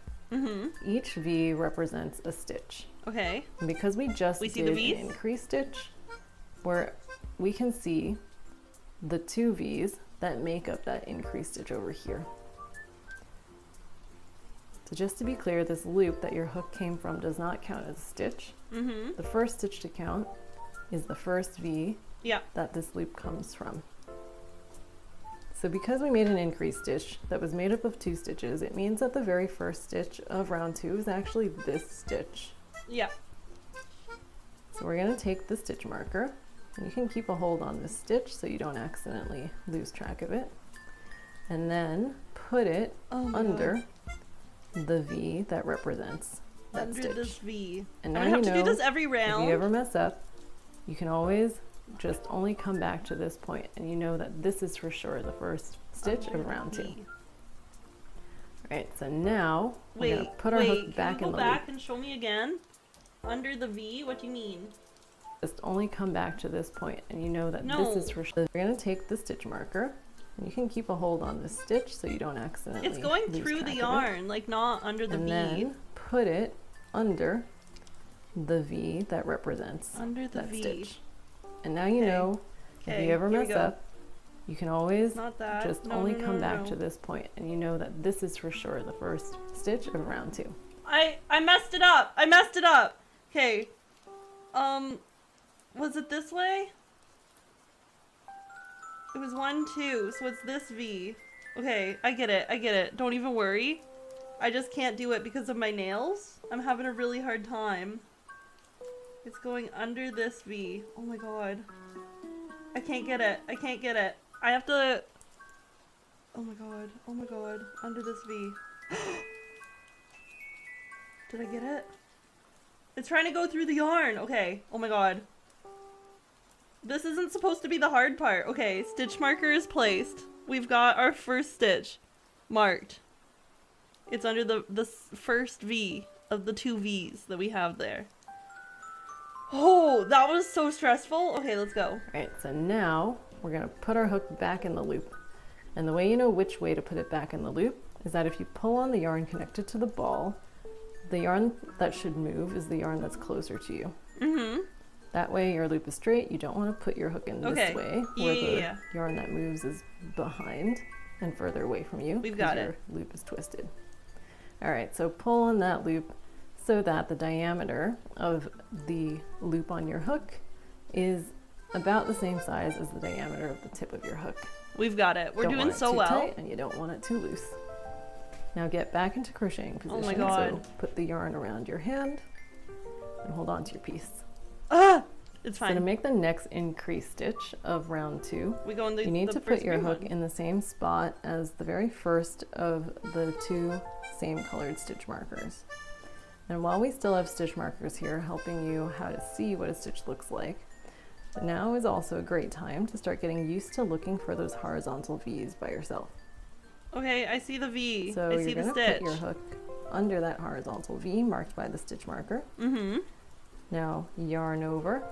Each V represents a stitch. Okay. And because we just We see the did V's? an increase stitch, where we can see the 2 V's that make up that increase stitch over here. So just to be clear, this loop that your hook came from does not count as a stitch. The first stitch to count is the first V Yeah. that this loop comes from. So because we made an increase stitch that was made up of 2 stitches, it means that the very first stitch of round 2 is actually this stitch. Yeah. So we're going to take the stitch marker, and you can keep a hold on this stitch so you don't accidentally lose track of it, and then put it under the V that represents that Under stitch. this V. And I'm now gonna you have to do know this every round. If you ever mess up, you can always just only come back to this point, and you know that this is for sure the first stitch Under of round the 2. V. Alright, so now we're going to put our wait, hook back can in you the go loop. back and show me again? Under the V? What do you mean? Just only come back to this point, and you know that No. this is for sure. We're going to take the stitch marker, and you can keep a hold on this stitch so you don't accidentally It's going lose through track the of it. yarn, like not under the And V. then put it under the V that represents Under the that V. stitch. And now you Okay. know, if Okay, you ever here we mess go. up, you can always Not that. just No, only no, no, come no, back no. to this point, and you know that this is for sure the first stitch of round 2. I messed it up. I messed it up. Okay. Was it this way? It was 1, 2, so it's this V. Okay, I get it. I get it. Don't even worry. I just can't do it because of my nails. I'm having a really hard time. It's going under this V. Oh my god. I can't get it. I can't get it. I have to... Oh my god, under this V. Did I get it? It's trying to go through the yarn. Okay, oh my god. This isn't supposed to be the hard part. Okay, stitch marker is placed. We've got our first stitch marked. It's under the first V of the 2 V's that we have there. Oh, that was so stressful. Okay, let's go. Alright, so now we're gonna put our hook back in the loop. And the way you know which way to put it back in the loop is that if you pull on the yarn connected to the ball, the yarn that should move is the yarn that's closer to you. Mm-hmm. That way your loop is straight. You don't want to put your hook in this way where the yarn that moves is behind and further away from you. We've got your it. loop is twisted. Alright, so pull on that loop so that the diameter of the loop on your hook is about the same size as the diameter of the tip of your hook. We've got it. We're Don't doing want it so too well. tight and you don't want it too loose. Now get back into crocheting position. Oh my god. So put the yarn around your hand and hold on to your piece. Ah! It's So fine. to make the next increase stitch of round 2, We go in the you need the to first put your green hook one. in the same spot as the very first of the 2 same colored stitch markers. And while we still have stitch markers here helping you how to see what a stitch looks like, now is also a great time to start getting used to looking for those horizontal V's by yourself. Okay, I see the V. So I see you're the going to stitch. put your hook under that horizontal V marked by the stitch marker. Mm-hmm. Now yarn over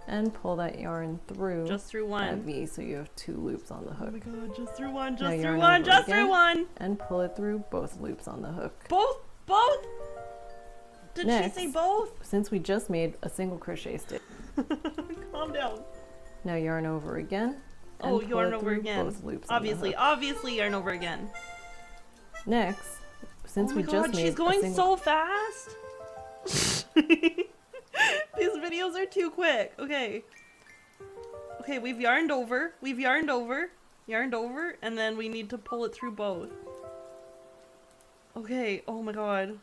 and pull that yarn through Just through that one. V so you have 2 loops on the Oh hook. my god, just through one, Now just through yarn one, over just again. through one! And pull it through both loops on the hook. Both? Both? Did Next. she say both? Since we just made a single crochet stitch, Calm down. now yarn over again. and Oh, pull yarn it over through again. Both loops on the Obviously, hook. obviously yarn over again. Next, since Oh we my just god, made she's going a single so fast! These videos are too quick. Okay. Okay, we've yarned over, yarned over, and then we need to pull it through both. Okay, oh my god.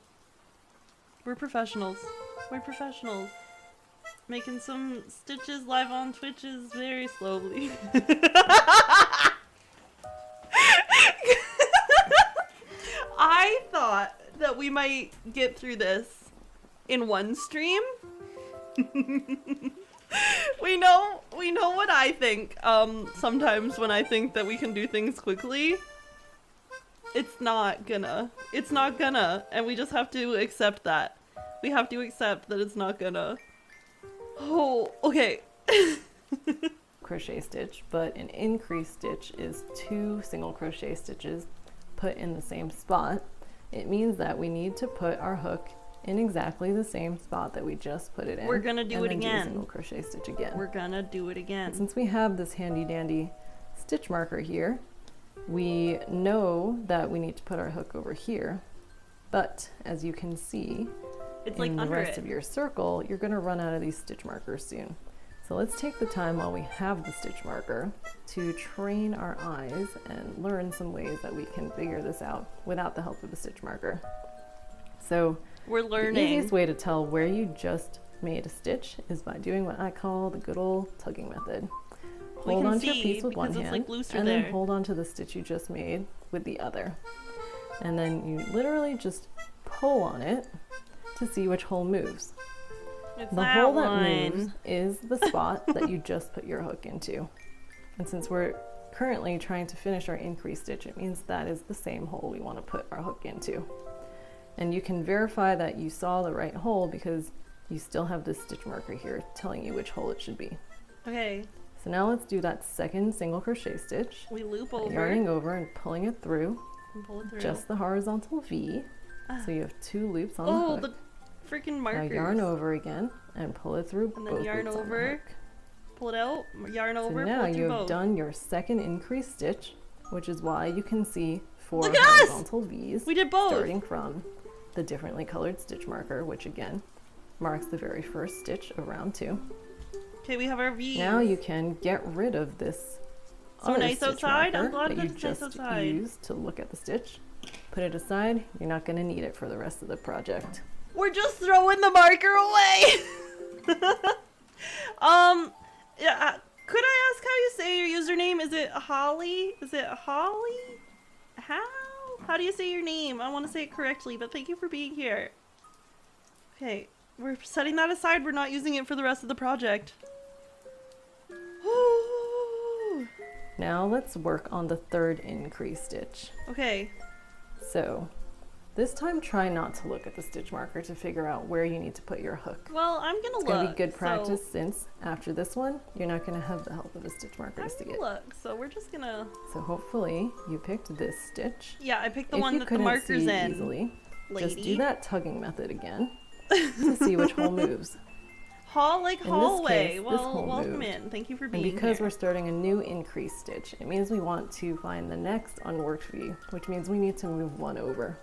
We're professionals. We're professionals. Making some stitches live on Twitches very slowly. I thought that we might get through this in one stream. We know what I think. Sometimes when I think that we can do things quickly, it's not gonna, and we just have to accept that. We have to accept that it's not gonna. Oh, okay. crochet stitch, but an increase stitch is 2 single crochet stitches put in the same spot. It means that we need to put our hook in exactly the same spot that we just put it in. We're gonna do and it then again. Do a single crochet stitch again. We're gonna do it again. Since we have this handy dandy stitch marker here, we know that we need to put our hook over here, but as you can see, It's in like the under rest it. of your circle, you're going to run out of these stitch markers soon. So let's take the time while we have the stitch marker to train our eyes and learn some ways that we can figure this out without the help of a stitch marker. So We're the learning. easiest way to tell where you just made a stitch is by doing what I call the good old tugging method. We Hold can onto your see piece with one because it's, hand like, looser and there. then hold onto the stitch you just made with the other. And then you literally just pull on it to see which hole moves. It's The that hole that one. moves is the spot that you just put your hook into. And since we're currently trying to finish our increase stitch, it means that is the same hole we want to put our hook into. And you can verify that you saw the right hole because you still have this stitch marker here telling you which hole it should be. Okay, So now let's do that second single crochet stitch, we loop over yarning over and pulling it through, and pull it through. just the horizontal V. So you have 2 loops on Oh, the hook. the freaking Now markers. yarn over again and pull it through And then both yarn loops on the over, hook. pull it out, yarn So over, now pull it you through have both. done your second increase stitch, which is why you can see 4 Look at us! horizontal V's We did both! starting from the differently colored stitch marker, which again marks the very first stitch of round 2. Okay, we have our V. Now you can get rid of this So other nice stitch outside? I'm marker glad that that you it's nice just outside. used to look at the stitch. Put it aside. You're not going to need it for the rest of the project. We're just throwing the marker away! Yeah, Could I ask how you say your username? Is it Holly? Is it Holly? How do you say your name? I want to say it correctly, but thank you for being here. Okay, we're setting that aside. We're not using it for the rest of the project. Now let's work on the third increase stitch. Okay. So this time try not to look at the stitch marker to figure out where you need to put your hook. Well, I'm gonna It's look. gonna be good practice so since after this one, you're not gonna have the help of a stitch marker I'm to see gonna it. look. So we're just gonna. So hopefully you picked this stitch. Yeah, I picked the If one you that the couldn't marker's see in. easily, Lady. just do that tugging method again to see which hole moves. Hall like In this hallway. case, this Well, hole welcome moved. in. Thank you for And being because here. we're starting a new increase stitch, it means we want to find the next unworked V, which means we need to move one over.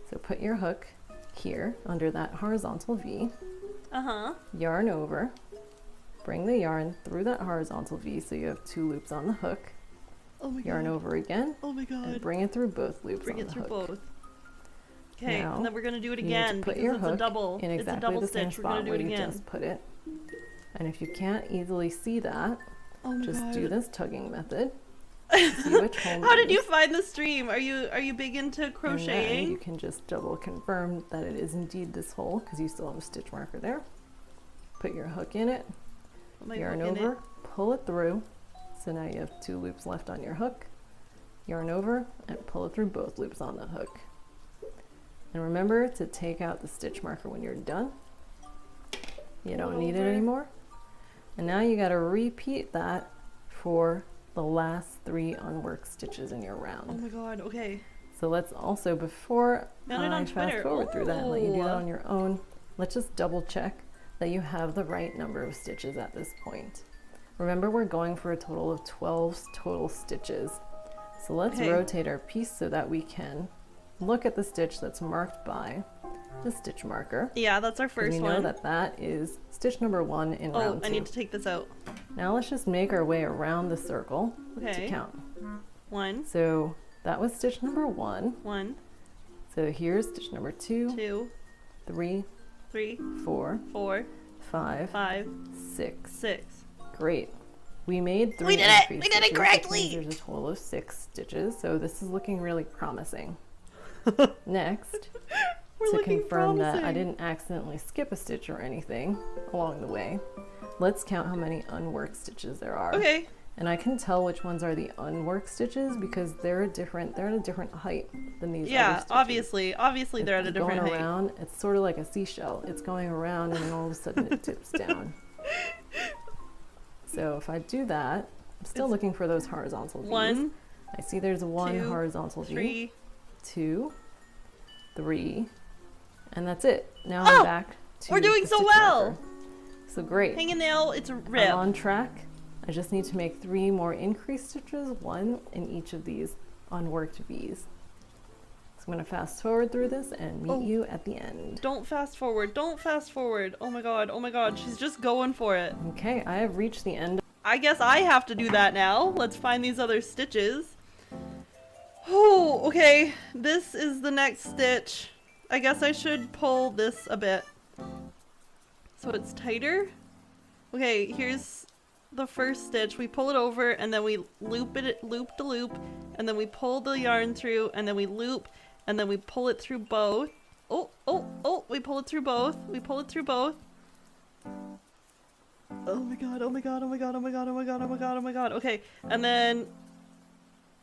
So put your hook here under that horizontal V, yarn over, bring the yarn through that horizontal V so you have 2 loops on the hook, Oh my yarn god. over again, Oh my and god. bring it through both loops Bring on it the through hook. both. Okay, Now, and then we're gonna do it You need to again put because your it's a hook double. in It's a exactly double the same stitch. We're gonna spot do where it you again. just put it. And if you can't easily see that, Oh my just god. do this tugging method. See which hole How did you moves. find the stream? Are you big into And then crocheting? you can just double confirm that it is indeed this hole because you still have a stitch marker there. Put your hook in it, Put my yarn hook in over, it. pull it through. So now you have 2 loops left on your hook. Yarn over and pull it through both loops on the hook. And remember to take out the stitch marker when you're done. You don't need it over. anymore. And now you got to repeat that for the last 3 unworked stitches in your Oh round. my god. Okay. So let's also, before Found it I on fast Twitter. forward through that and let you do that Oh. on your own, let's just double check that you have the right number of stitches at this point. Remember, we're going for a total of 12 total stitches. So let's Okay. rotate our piece so that we can look at the stitch that's marked by the stitch marker. Yeah, that's our 'Cause first we know one. that that is stitch number 1 in Oh, round 2. I need to take this out. Now let's just make our way around the circle Okay. to count. 1, So that was stitch number 1. 1, So here's stitch number 2, 2, 3, 3, 4, 4, 5, 5, 6. 6. Great. We made 3 We did it! increase We did it stitches, which correctly! means there's a total of 6 stitches, so this is looking really promising. Next, We're to looking confirm that I promising. didn't accidentally skip a stitch or anything along the way, let's count how many unworked stitches there are. Okay. And I can tell which ones are the unworked stitches because they're at a different height than these other Yeah, stitches. obviously they're at a It's different going height. around, it's sort of like a seashell. It's going around and then all of a sudden it tips down. So if I do that, I'm still It's looking for those horizontal V's. 1, I see there's 1 2, horizontal V, 3. 2, 3, and that's it. Now Oh, I'm back to we're doing the so stitch well. marker. So great. Hang a nail, it's a I'm rip. on track. I just need to make 3 more increase stitches, 1 in each of these unworked V's. So I'm going to fast forward through this and meet Oh. you at the end. Don't fast forward. Don't fast forward. Oh my god. She's just going for it. Okay, I have reached the end. I guess I have to do that now. Let's find these other stitches. Oh, okay. This is the next stitch. I guess I should pull this a bit so it's tighter. Okay, here's the first stitch. We pull it over and then we loop the loop, and then we pull the yarn through and then we loop and then we pull it through both. Oh, we pull it through both. We pull it through both. Oh my god. Okay, and then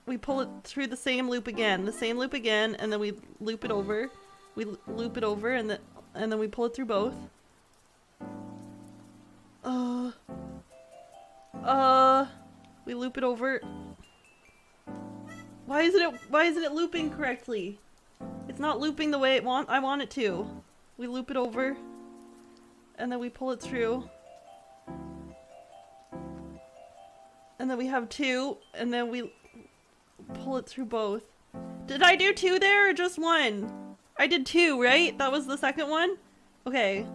we pull it through the same loop again, and then we loop it over. We loop it over and then we pull it through both. We loop it over. Why isn't it looping correctly? It's not looping the way I want it to. We loop it over and then we pull it through. And then we have 2 and then we pull it through both. Did I do 2 there or just 1? I did 2, right? That was the second one? Okay.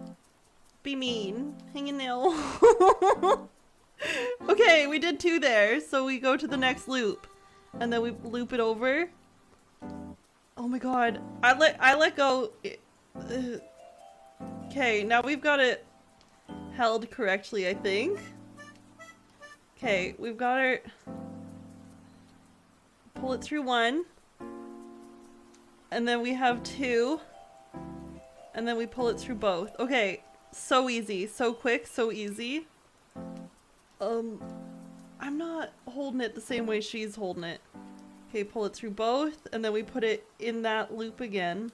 Be mean. Hang a nail. Okay, we did 2 there, so we go to the next loop. And then we loop it over. Oh my god. I let go. Okay, now we've got it held correctly, I think. Okay, we've got our... Pull it through one. And then we have two. And then we pull it through both. Okay, so easy. So quick, so easy. I'm not holding it the same way she's holding it. Okay, pull it through both. And then we put it in that loop again.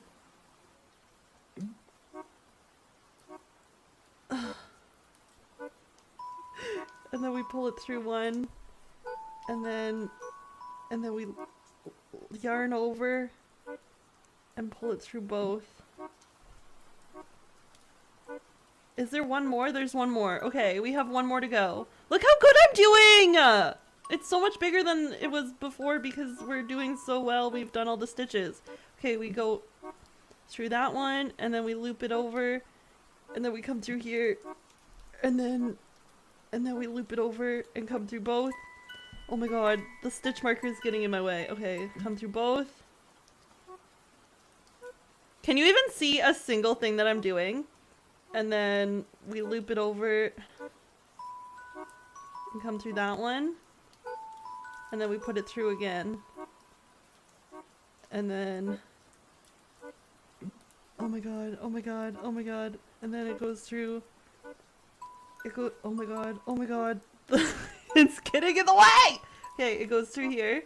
And then we pull it through one, and then we yarn over and pull it through both. Is there one more? There's one more. Okay, we have one more to go. Look how good I'm doing! It's so much bigger than it was before because we're doing so well. We've done all the stitches. Okay, we go through that one, and then we loop it over, and then we come through here, and then we loop it over and come through both. Oh my god, the stitch marker is getting in my way. Okay, come through both. Can you even see a single thing that I'm doing? And then we loop it over and come through that one. And then we put it through again. And then... Oh my god, oh my god, oh my god. And then it goes through... oh my god, oh my god. It's getting in the way! Okay, it goes through here.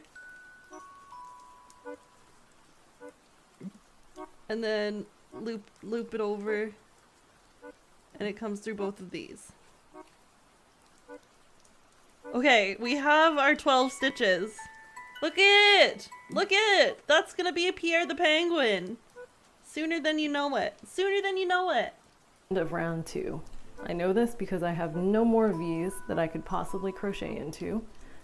And then loop it over. And it comes through both of these. Okay, we have our 12 stitches. Look it! Look it! That's gonna be a Pierre the Penguin. Sooner than you know it. Sooner than you know it. End of round 2. I know this because I have no more V's that I could possibly crochet into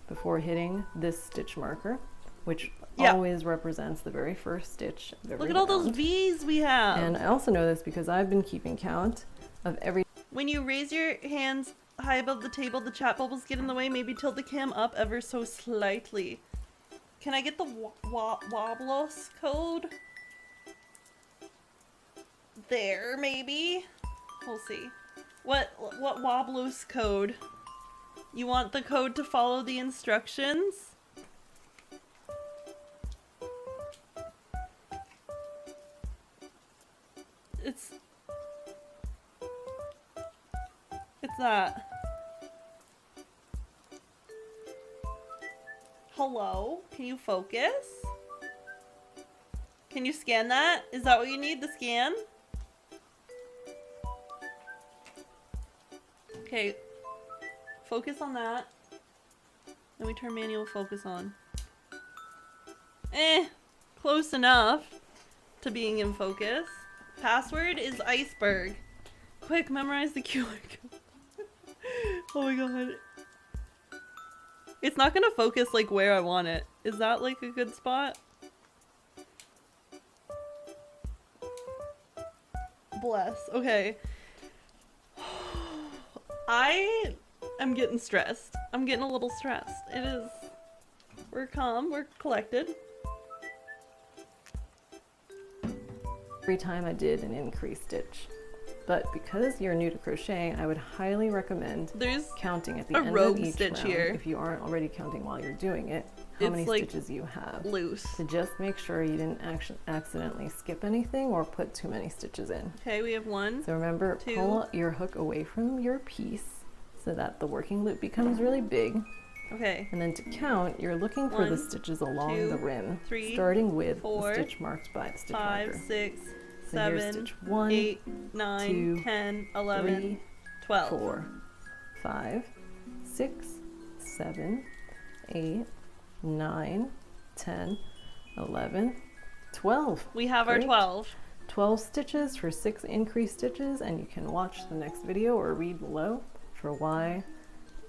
before hitting this stitch marker, which always represents the very first stitch of every Look at all those round. V's we have. And I also know this because I've been keeping count of every... When you raise your hands high above the table, the chat bubbles get in the way. Maybe tilt the cam up ever so slightly. Can I get the Woobles code? There, maybe? We'll see. What Woobles code? You want the code to follow the instructions? It's that. Hello? Can you focus? Can you scan that? Is that what you need, the scan? Okay. Focus on that. Then we turn manual focus on. Close enough to being in focus. Password is iceberg. Quick, memorize the QR code. Oh my god. It's not gonna focus like where I want it. Is that like a good spot? Bless. Okay. I am getting stressed. I'm getting a little stressed. It is... We're calm. We're collected. Every time I did an increased stitch. But because you're new to crocheting, I would highly recommend There's counting at the a end rogue of each stitch round, here. if you aren't already counting while you're doing it, how It's many like stitches you have. loose. To just make sure you didn't accidentally skip anything or put too many stitches in. Okay, we have one. So remember, Two. pull your hook away from your piece so that the working loop becomes really big. Okay. And then to count, you're looking for the One, stitches along two, the rim, three, starting with four, the stitch marked by the stitch 5, marker. 6, So here's 7, stitch 1, 8, 9, 2, 10, 11, 3, 12. 4, 5, 6, 7, 8, 9, 10, 11, 12. We have our Great. 12. 12 stitches for 6 increased stitches, and you can watch the next video or read below for why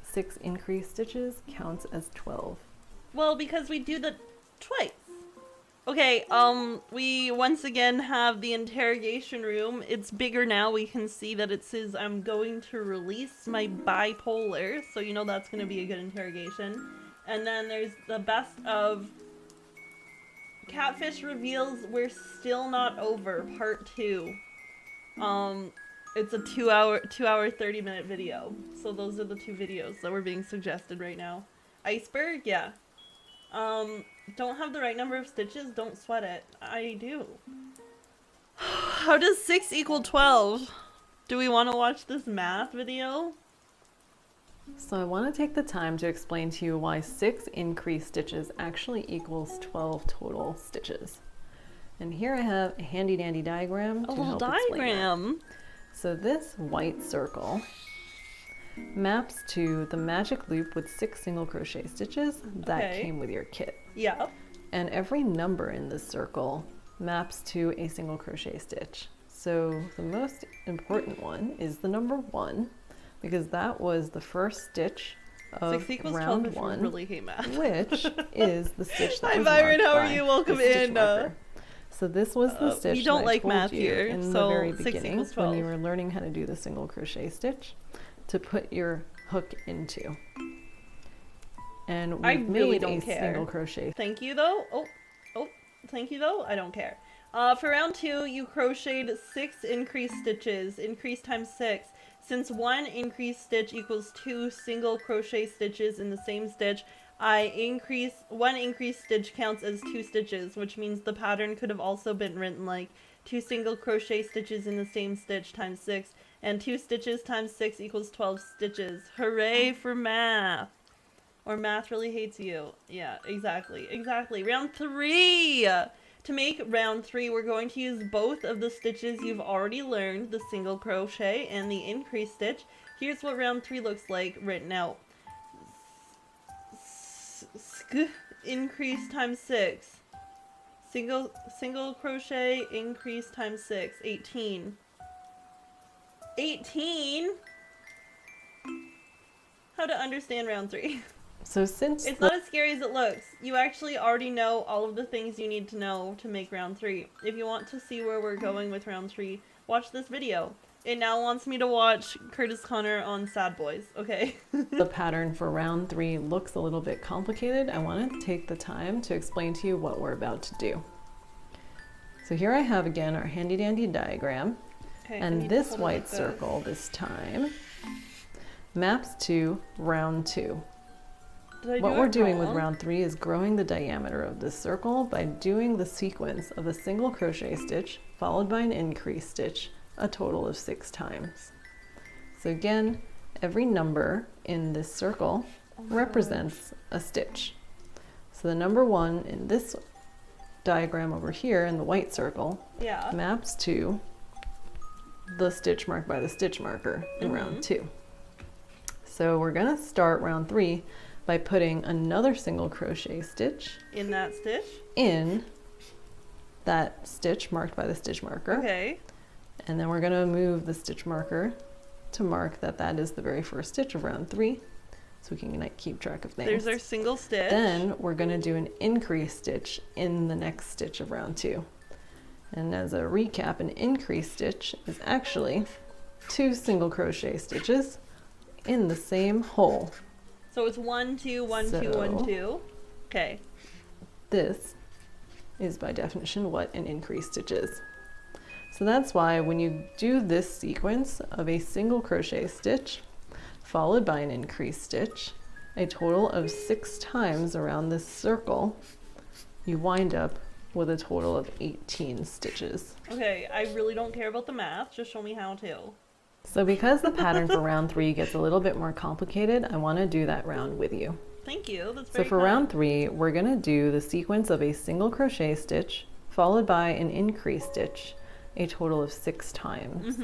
6 increased stitches counts as 12. Well, because we do the twice. Okay, we once again have the interrogation room. It's bigger now. We can see that it says I'm going to release my bipolar, so you know that's going to be a good interrogation. And then there's the best of Catfish reveals we're still not over, part 2. It's a 2-hour 30-minute video. So those are the 2 videos that were being suggested right now. Iceberg, yeah. Don't have the right number of stitches, don't sweat it. I do. How does 6 equal 12? Do we want to watch this math video? So I want to take the time to explain to you why 6 increased stitches actually equals 12 total stitches. And here I have a handy dandy diagram A to little help explain that. diagram. So this white circle maps to the magic loop with 6 single crochet stitches that Okay. came with your kit. Yeah. And every number in this circle maps to a single crochet stitch. So the most important one is the number 1, because that was the first stitch of 6 equals 12 round if you 1, really hate math. which is the stitch that Hi, was Byron, marked how are by you? Welcome the stitch in. marker. So this was the stitch we don't that I like told math you here, in so the very 6 beginning equals when 12. you were learning how to do the single crochet stitch to put your hook into. And I we've really made don't a care. single crochet. Thank you though. Oh, thank you though. I don't care. For round 2, you crocheted 6 increased stitches. Increase times 6. Since 1 increased stitch equals 2 single crochet stitches in the same stitch, 1 increased stitch counts as 2 stitches, which means the pattern could have also been written like 2 single crochet stitches in the same stitch times 6, and 2 stitches times 6 equals 12 stitches. Hooray for math! Or math really hates you. Yeah, exactly. Exactly. Round 3! To make round 3, we're going to use both of the stitches you've already learned, the single crochet and the increased stitch. Here's what round 3 looks like written out. Increase times 6. Single crochet, increase times 6. 18. 18? How to understand round 3. So since It's not as scary as it looks. You actually already know all of the things you need to know to make round 3. If you want to see where we're going with round 3, watch this video. It now wants me to watch Curtis Connor on Sad Boys, okay? the pattern for round 3 looks a little bit complicated, I want to take the time to explain to you what we're about to do. So here I have again our handy dandy diagram, Okay, I and need to this hold it white like this. circle this time maps to round 2. Did I do What we're it doing with wrong? round 3 is growing the diameter of this circle by doing the sequence of a single crochet stitch followed by an increased stitch a total of 6 times. So again, every number in this circle represents a stitch. So the number 1 in this diagram over here in the white circle Yeah. maps to the stitch marked by the stitch marker in round 2. So we're going to start round 3 by putting another single crochet stitch In that stitch? in that stitch marked by the stitch marker. Okay. And then we're going to move the stitch marker to mark that that is the very first stitch of round 3, so we can like keep track of things. There's our single stitch. Then we're going to do an increased stitch in the next stitch of round 2. And as a recap, an increased stitch is actually 2 single crochet stitches in the same hole. So it's 1, 2, 1, 2, 1, So- 2. Okay. This is by definition what an increased stitch is. So that's why when you do this sequence of a single crochet stitch followed by an increased stitch a total of 6 times around this circle, you wind up with a total of 18 stitches. Okay, I really don't care about the math. Just show me how to. So because the pattern for round 3 gets a little bit more complicated, I want to do that round with you. Thank you. That's So very for kind. round 3, we're going to do the sequence of a single crochet stitch followed by an increased stitch a total of 6 times.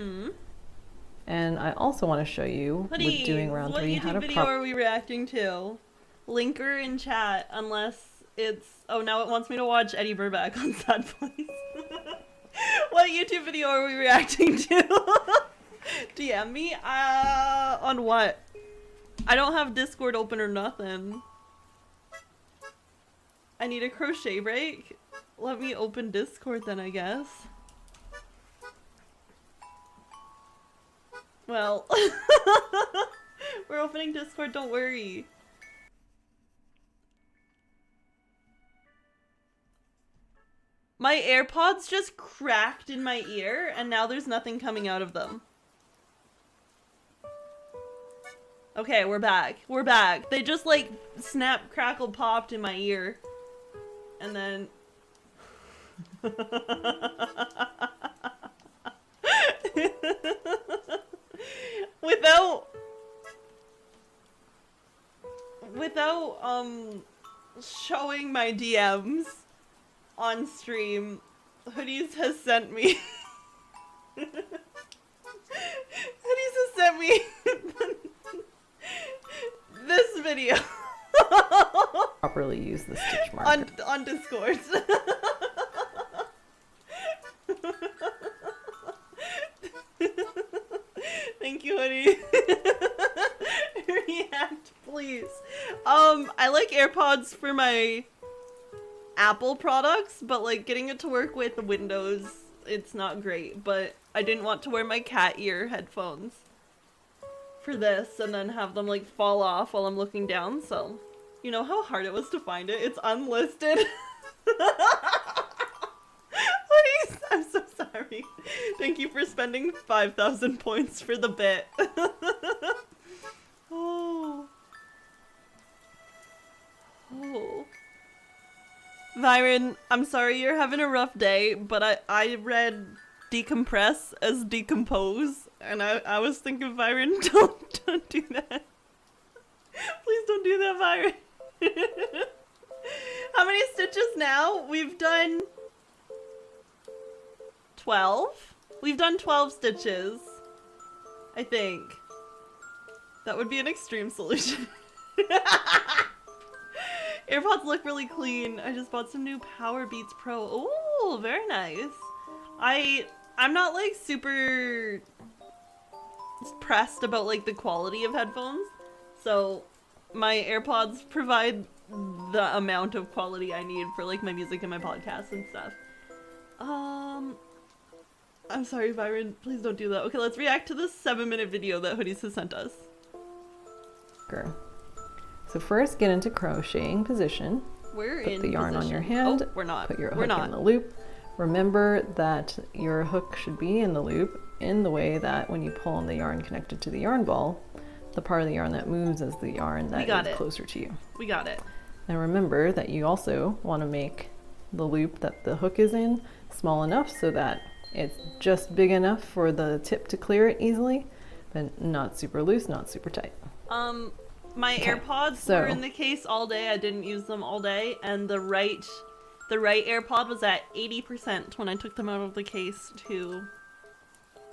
And I also want to show you with Please, doing round what 3 YouTube how to video are we reacting to? Linker in chat, unless it's... Oh, now it wants me to watch Eddie Burback on Sad Boys. What YouTube video are we reacting to? DM me? On what? I don't have Discord open or nothing. I need a crochet break? Let me open Discord then, I guess. Well, we're opening Discord, don't worry. My AirPods just cracked in my ear, and now there's nothing coming out of them. Okay, we're back. We're back. They just like snap, crackle, popped in my ear. And then... Without showing my DMs on stream, Hoodies has sent me this video Properly use the stitch marker. on Discord. Thank you, Hoodie. React, please. I like AirPods for my Apple products, but like getting it to work with Windows, it's not great. But I didn't want to wear my cat ear headphones for this and then have them like fall off while I'm looking down, so you know how hard it was to find it? It's unlisted. Please, I'm so sorry. Thank you for spending 5,000 points for the bit. Oh. Oh. Byron, I'm sorry you're having a rough day, but I read decompress as decompose, and I was thinking, Byron, don't do that. Please don't do that, Byron. How many stitches now? We've done 12? We've done 12 stitches, I think. That would be an extreme solution. AirPods look really clean. I just bought some new Power Beats Pro. Ooh, very nice. I'm not like super pressed about like the quality of headphones, so my AirPods provide the amount of quality I need for like my music and my podcasts and stuff. I'm sorry, Byron. Please don't do that. Okay, let's react to this 7-minute video that Hoodies has sent us. So first, get into crocheting position. We're Put in the yarn position. on your hand. Oh, we're not. Put your We're hook not. in the loop. Remember that your hook should be in the loop in the way that when you pull on the yarn connected to the yarn ball, the part of the yarn that moves is the yarn that is closer to you. We got it. And remember that you also want to make the loop that the hook is in small enough so that it's just big enough for the tip to clear it easily, but not super loose, not super tight. My AirPods were in the case all day. I didn't use them all day, and the right AirPod was at 80% when I took them out of the case to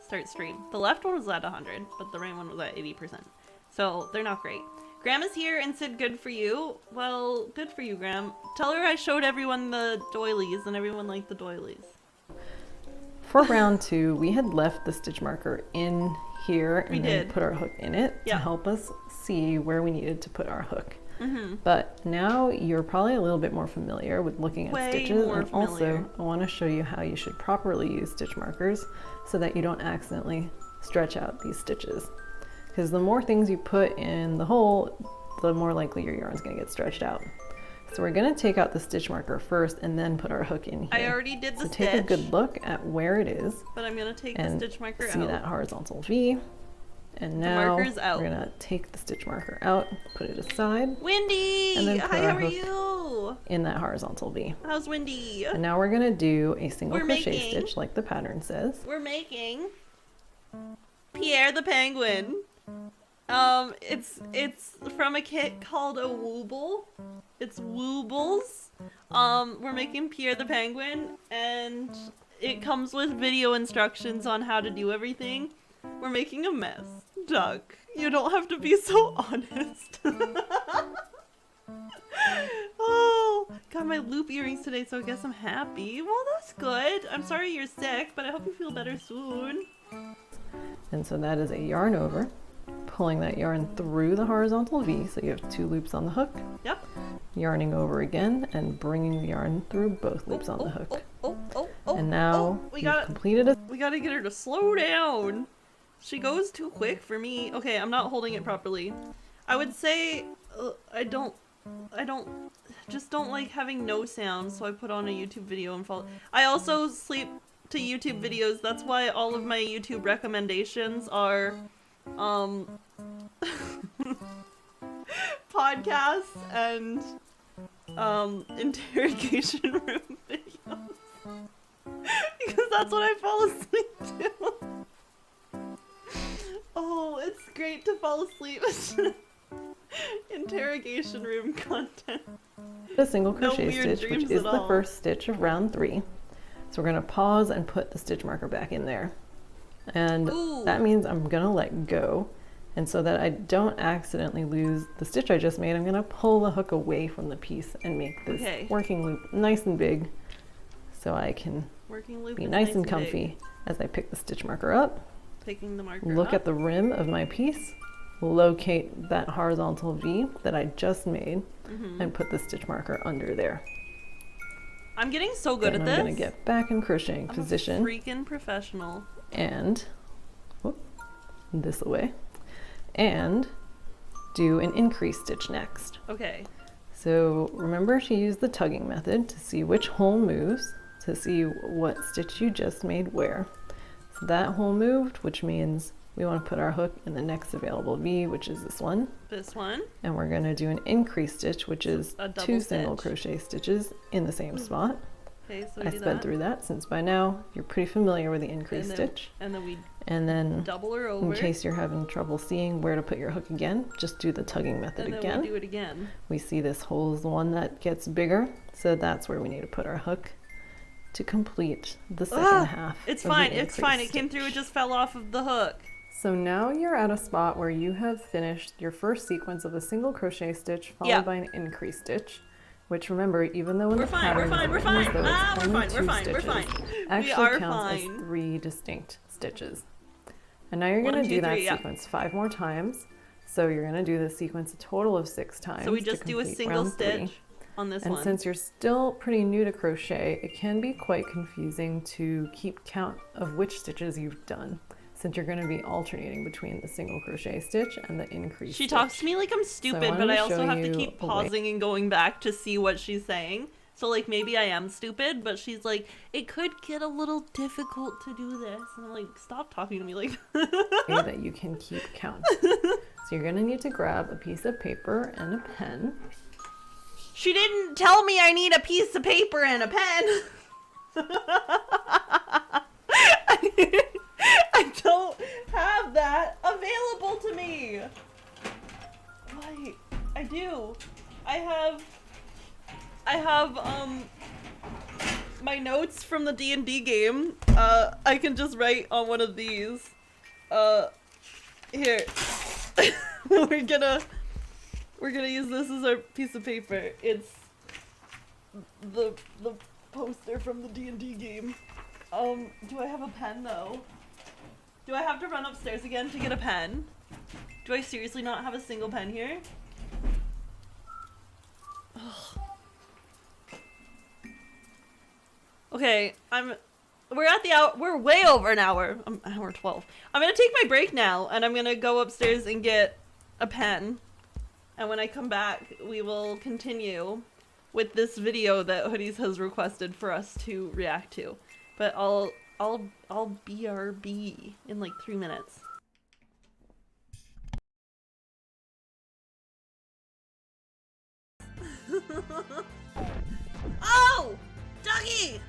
start stream. The left one was at 100, but the right one was at 80%. So they're not great. Graham is here and said good for you. Well, good for you, Graham. Tell her I showed everyone the doilies and everyone liked the doilies. For round 2, we had left the stitch marker in here and then put our hook in it to help us see where we needed to put our hook. But now you're probably a little bit more familiar with looking at stitches, and also I want to show you how you should properly use stitch markers so that you don't accidentally stretch out these stitches. Because the more things you put in the hole, the more likely your yarn's going to get stretched out. So we're going to take out the stitch marker first and then put our hook in here. I already did the so stitch. take a good look at where it is. But I'm going to take the stitch marker out. See that horizontal V. And now we're going to take the stitch marker out, put it aside. Wendy! And then put Hi, our how are hook you? in that horizontal V. How's Wendy? And now we're going to do a single crochet stitch like the pattern says. We're making Pierre the Penguin. It's from a kit called a Wooble. It's Woobles. We're making Pierre the Penguin, and it comes with video instructions on how to do everything. We're making a mess. Duck, you don't have to be so honest. Oh, got my loop earrings today, so I guess I'm happy. Well, that's good. I'm sorry you're sick, but I hope you feel better soon. And so that is a yarn over, pulling that yarn through the horizontal V, so you have 2 loops on the hook. Yep. Yarning over again and bringing the yarn through both loops on the hook. And now you've completed it. We gotta get her to slow down. She goes too quick for me. Okay, I'm not holding it properly. I would say I don't like having no sound, so I put on a YouTube video and follow. I also sleep to YouTube videos. That's why all of my YouTube recommendations are podcasts and interrogation room videos because that's what I fall asleep to. Oh, it's great to fall asleep to interrogation room content. A single No crochet weird stitch, which dreams is at the all. first stitch of round 3. So we're going to pause and put the stitch marker back in there. And Ooh. that means I'm going to let go. And so that I don't accidentally lose the stitch I just made, I'm going to pull the hook away from the piece and make this Okay. working loop nice and big so I can Working loop be is nice and big. comfy as I pick the stitch marker up. Picking the marker Look up. at the rim of my piece, locate that horizontal V that I just made, and put the stitch marker under there. I'm getting so good Then at I'm this. going to get back in crocheting I'm position a freaking professional. and whoop, this away, and do an increase stitch next. Okay. So remember to use the tugging method to see which hole moves, to see what stitch you just made where. So that hole moved, which means we want to put our hook in the next available V, which is this one. This one. And we're going to do an increase stitch, which is A double 2 single stitch. crochet stitches in the same spot. Okay, so we I do sped that. through that since by now you're pretty familiar with the increase and then, stitch. And then we And then double her over. in case you're having trouble seeing where to put your hook again, just do the tugging method and then again. we do it again. We see this hole is the one that gets bigger, so that's where we need to put our hook to complete the second half. It's of the fine. It's fine. It increase came through. It stitch. just fell off of the hook. So now you're at a spot where you have finished your first sequence of a single crochet stitch followed Yeah. by an increase stitch, which remember, even though in We're the fine. pattern We're fine. is We're written as fine. though it's Ah, we're only fine. We're 2 fine. We're stitches, fine. We actually are counts as fine. 3 distinct stitches. And now you're 1, going to 2, do that 3, yeah. sequence 5 more times. So you're going to do the sequence a total of 6 times. So we to just do a complete single round 3. stitch on this And one. since you're still pretty new to crochet, it can be quite confusing to keep count of which stitches you've done, since you're going to be alternating between the single crochet stitch and the increase She stitch. talks to me like I'm stupid, wanted but to I also show have to you keep a way. pausing and going back to see what she's saying. So like maybe I am stupid, but she's like, it could get a little difficult to do this. And I'm like, stop talking to me like Way that you can keep count. So you're going to need to grab a piece of paper and a pen. She didn't tell me I need a piece of paper and a pen. I don't have that available to me. Wait, I do. I have my notes from the D&D game. I can just write on one of these. Here. We're gonna use this as our piece of paper. It's the poster from the D&D game. Do I have a pen though? Do I have to run upstairs again to get a pen? Do I seriously not have a single pen here? Ugh. Okay, we're at the hour, we're way over an hour. Hour 12. I'm gonna take my break now, and I'm gonna go upstairs and get a pen. And when I come back, we will continue with this video that Hoodies has requested for us to react to. But I'll BRB in like 3 minutes. Oh! Dougie!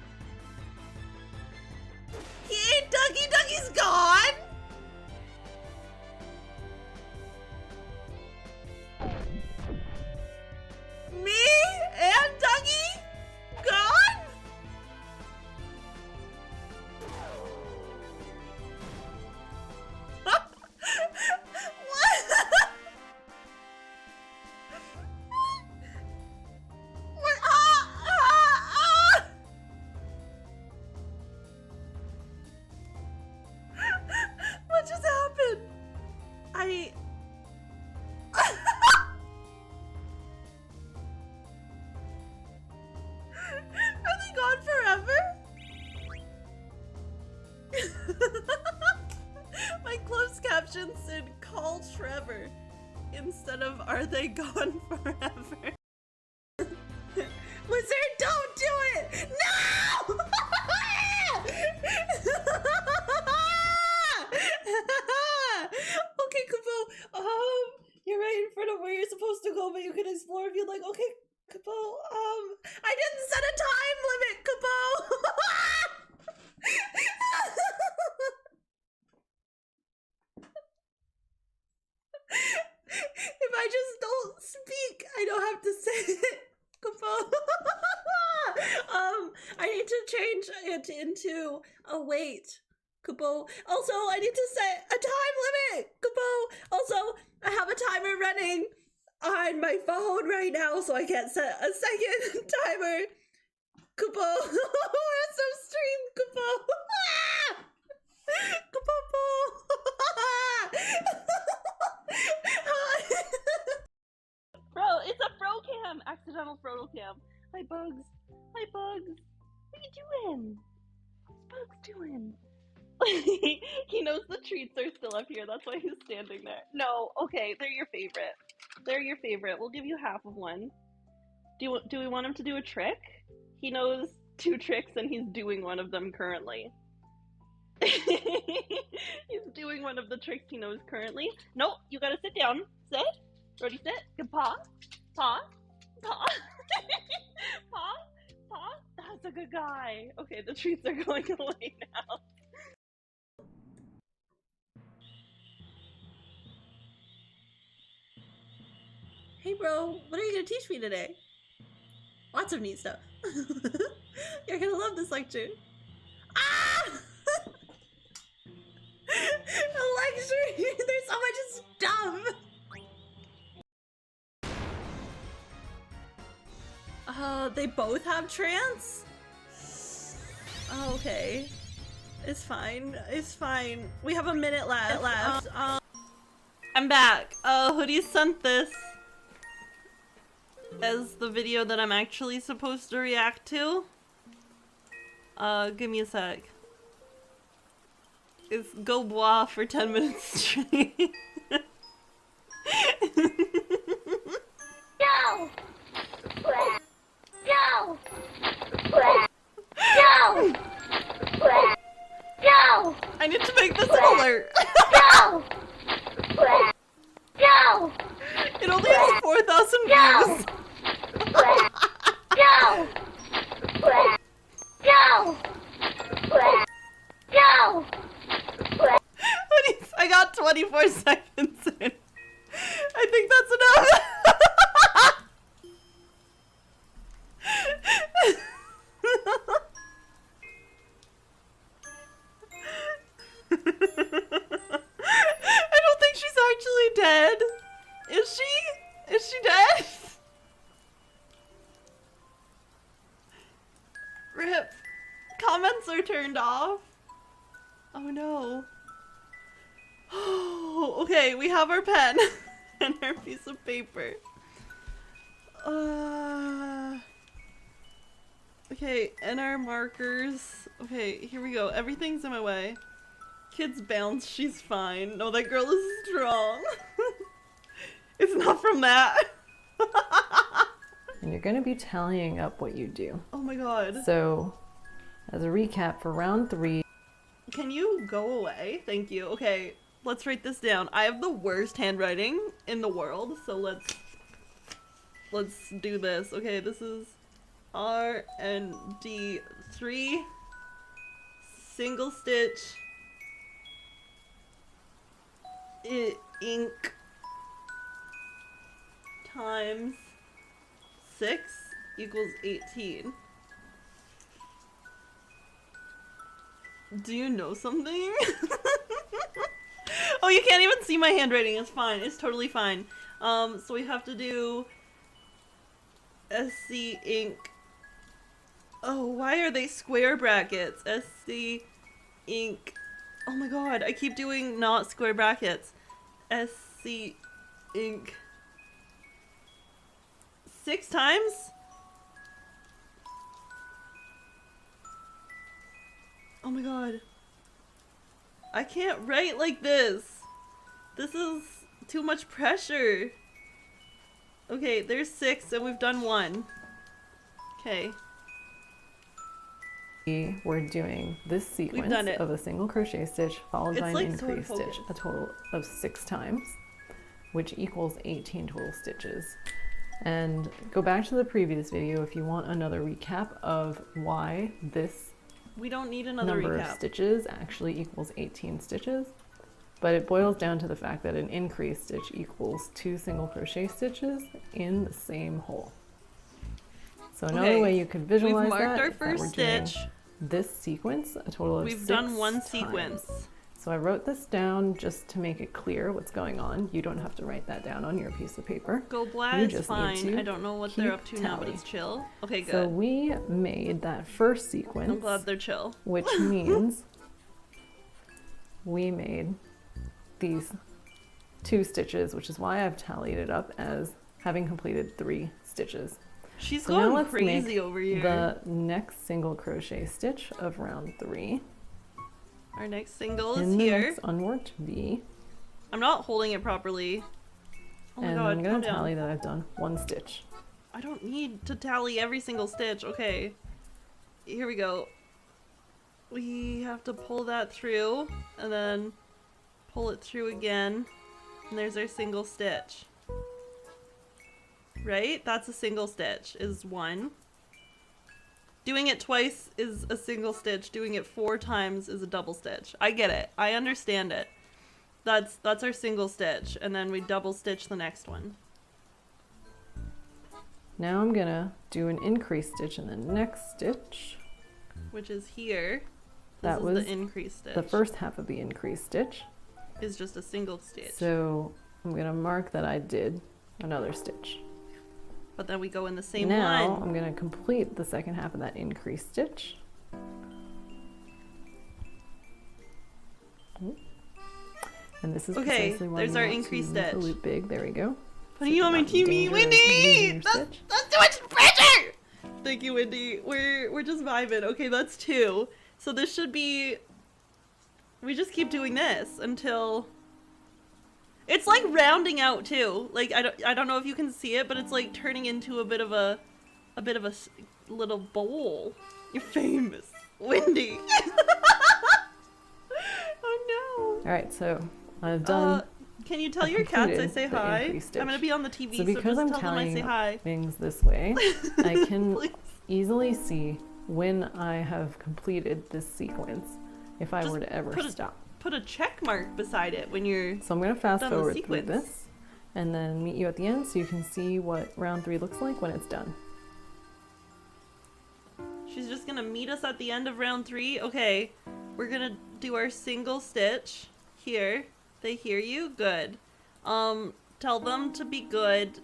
He ate Dougie! Dougie's gone! Me and Dougie? Gone? What? What just happened? Are they gone forever? My closed caption said call Trevor instead of are they gone forever? Wizard, don't do it! No! Okay, Kupo, you're right in front of where you're supposed to go, but you If I just don't speak, I don't have to say it. Kupo. I need to change it into a wait. Kupo. Also, I need to set a time limit. Kupo. Also, I have a timer running on my phone right now, so I can't set a second timer. Kupo. It's so stream. Kupo. Bro, it's a fro cam! Accidental frodo cam. Hi, Bugs. Hi, Bugs. What are you doing? What's Bugs doing? He knows the treats are still up here. That's why he's standing there. No, okay, they're your favorite. They're your favorite. We'll give you half of one. Do we want him to do a trick? He knows 2 tricks and he's doing one of them currently. He's doing one of the tricks he knows currently. Nope, you gotta sit down. Sit. Ready, sit. Good paw. Paw. Paw. Paw. Paw. That's a good guy. Okay, the treats are going away now. Hey bro, what are you gonna teach me today? Lots of neat stuff. You're gonna love this lecture. Ah! A lecture! There's so much stuff! They both have trance? Oh, okay. It's fine. It's fine. We have a minute left. I'm back. Hoodie sent this as the video that I'm actually supposed to react to. Give me a sec. It's Go Bois for 10 minutes straight. No! No! No! No! I need to make this an alert. No! No! It only has 4,000 views. No! No! No! I got 24 seconds in. I think that's enough. I don't think she's actually dead. Is she? Is she dead? Rip. Comments are turned off. Oh no. Okay, we have our pen and our piece of paper. Okay, and our markers. Okay, here we go. Everything's in my way. Kids bounce, she's fine. No, that girl is strong. It's not from that. And you're going to be tallying up what you do. Oh my god. So, as a recap for round 3. Can you go away? Thank you. Okay, let's write this down. I have the worst handwriting in the world, so let's do this. Okay, this is R and D 3 single stitch ink times 6 equals 18. Do you know something? Oh, you can't even see my handwriting. It's fine. It's totally fine. So we have to do SC ink. Oh, why are they square brackets? SC ink. Oh my god, I keep doing not square brackets. SC ink. 6 times? Oh my god. I can't write like this. This is too much pressure. Okay, there's 6 and we've done 1. Okay. We're doing this sequence done it. of a single crochet stitch followed It's by an like so increase stitch, focused. a total of 6 times, which equals 18 total stitches. And go back to the previous video if you want another recap of why this We don't need another number recap. of stitches actually equals 18 stitches. but it boils down to the fact that an increase stitch equals 2 single crochet stitches in the same hole. So another Okay, way you could visualize we've marked that our is that we're first doing stitch. this sequence a total of We've 6 done one times. sequence. So I wrote this down just to make it clear what's going on. You don't have to write that down on your piece of paper. Go You Blaz, just need fine. to I don't know what they're keep up to now, but tally. it's chill. Okay, good. So we made that first sequence, I'm glad they're chill. which means we made these 2 stitches, which is why I've tallied it up as having completed 3 stitches. She's So now going let's crazy make over here. the next single crochet stitch of round 3 Our next single is in the here. next unworked V, I'm not holding it properly. Oh my and god, I'm calm gonna down. tally that I've done 1 stitch. I don't need to tally every single stitch. Okay. Here we go. We have to pull that through and then pull it through again. And there's our single stitch. Right? That's a single stitch is 1. Doing it twice is a single stitch. Doing it 4 times is a double stitch. I get it. I understand it. That's our single stitch, and then we double stitch the next one. Now I'm gonna do an increase stitch in the next stitch. Which is here. That This was is the increase stitch. the first half of the increase stitch. Is just a single stitch. So I'm gonna mark that I did another stitch. But then we go in the same Now one. I'm gonna complete the second half of that increase stitch. And this is Okay, precisely why there's we our want increase to make the stitch. loop big. There we go. Putting you on my you're not TV, in danger of losing Wendy! your That's stitch. too much pressure! Thank you, Wendy. We're just vibing. Okay, that's 2. So this should be... We just keep doing this until... It's like rounding out too. Like I don't know if you can see it, but it's like turning into a bit of a little bowl. You're famous, Wendy. Oh All right, so I've done. no. Can you tell I've your cats I completed say the hi? increase stitch. I'm gonna be on the TV, So so, because just I'm tell them I say tallying hi. things this way, I can Please. easily see when I have completed this sequence if I Just were to ever put a- stop. Put a check mark beside it when you're... So I'm going to fast done the forward through sequence. this and then meet you at the end so you can see what round 3 looks like when it's done. She's just gonna meet us at the end of round 3. Okay, we're gonna do our single stitch here. They hear you? Good. Tell them to be good.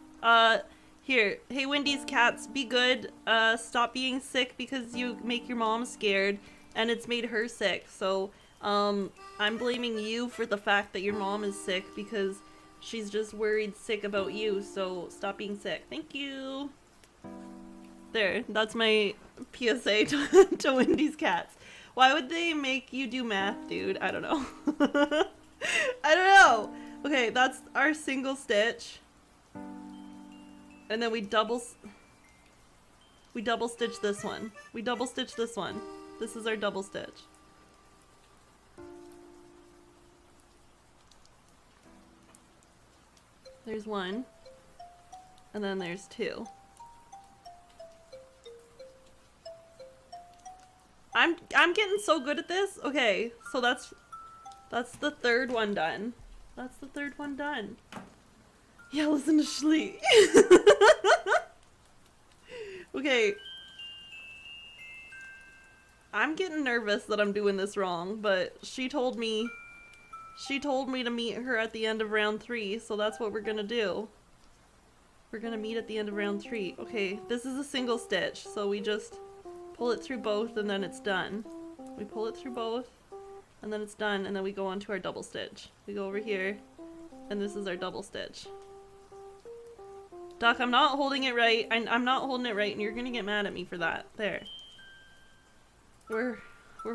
Here. Hey, Wendy's cats, be good. Stop being sick because you make your mom scared and it's made her sick. So, I'm blaming you for the fact that your mom is sick because she's just worried sick about you. So, stop being sick. Thank you. There, that's my PSA to Wendy's cats. Why would they make you do math, dude? I don't know. I don't know. Okay, that's our single stitch. And then we double stitch this one. We double stitch this one. This is our double stitch. There's 1. And then there's 2. I'm getting so good at this. Okay, so that's the 3rd one done. That's the 3rd one done. Yeah, listen to Shlee. Okay. I'm getting nervous that I'm doing this wrong, but she told me to meet her at the end of round 3, so that's what we're gonna do. We're gonna meet at the end of round 3. Okay, this is a single stitch, so we just pull it through both and then it's done. We pull it through both and then it's done, and then we go on to our double stitch. We go over here and this is our double stitch. Doc, I'm not holding it right. I'm not holding it right and you're gonna get mad at me for that. There. We're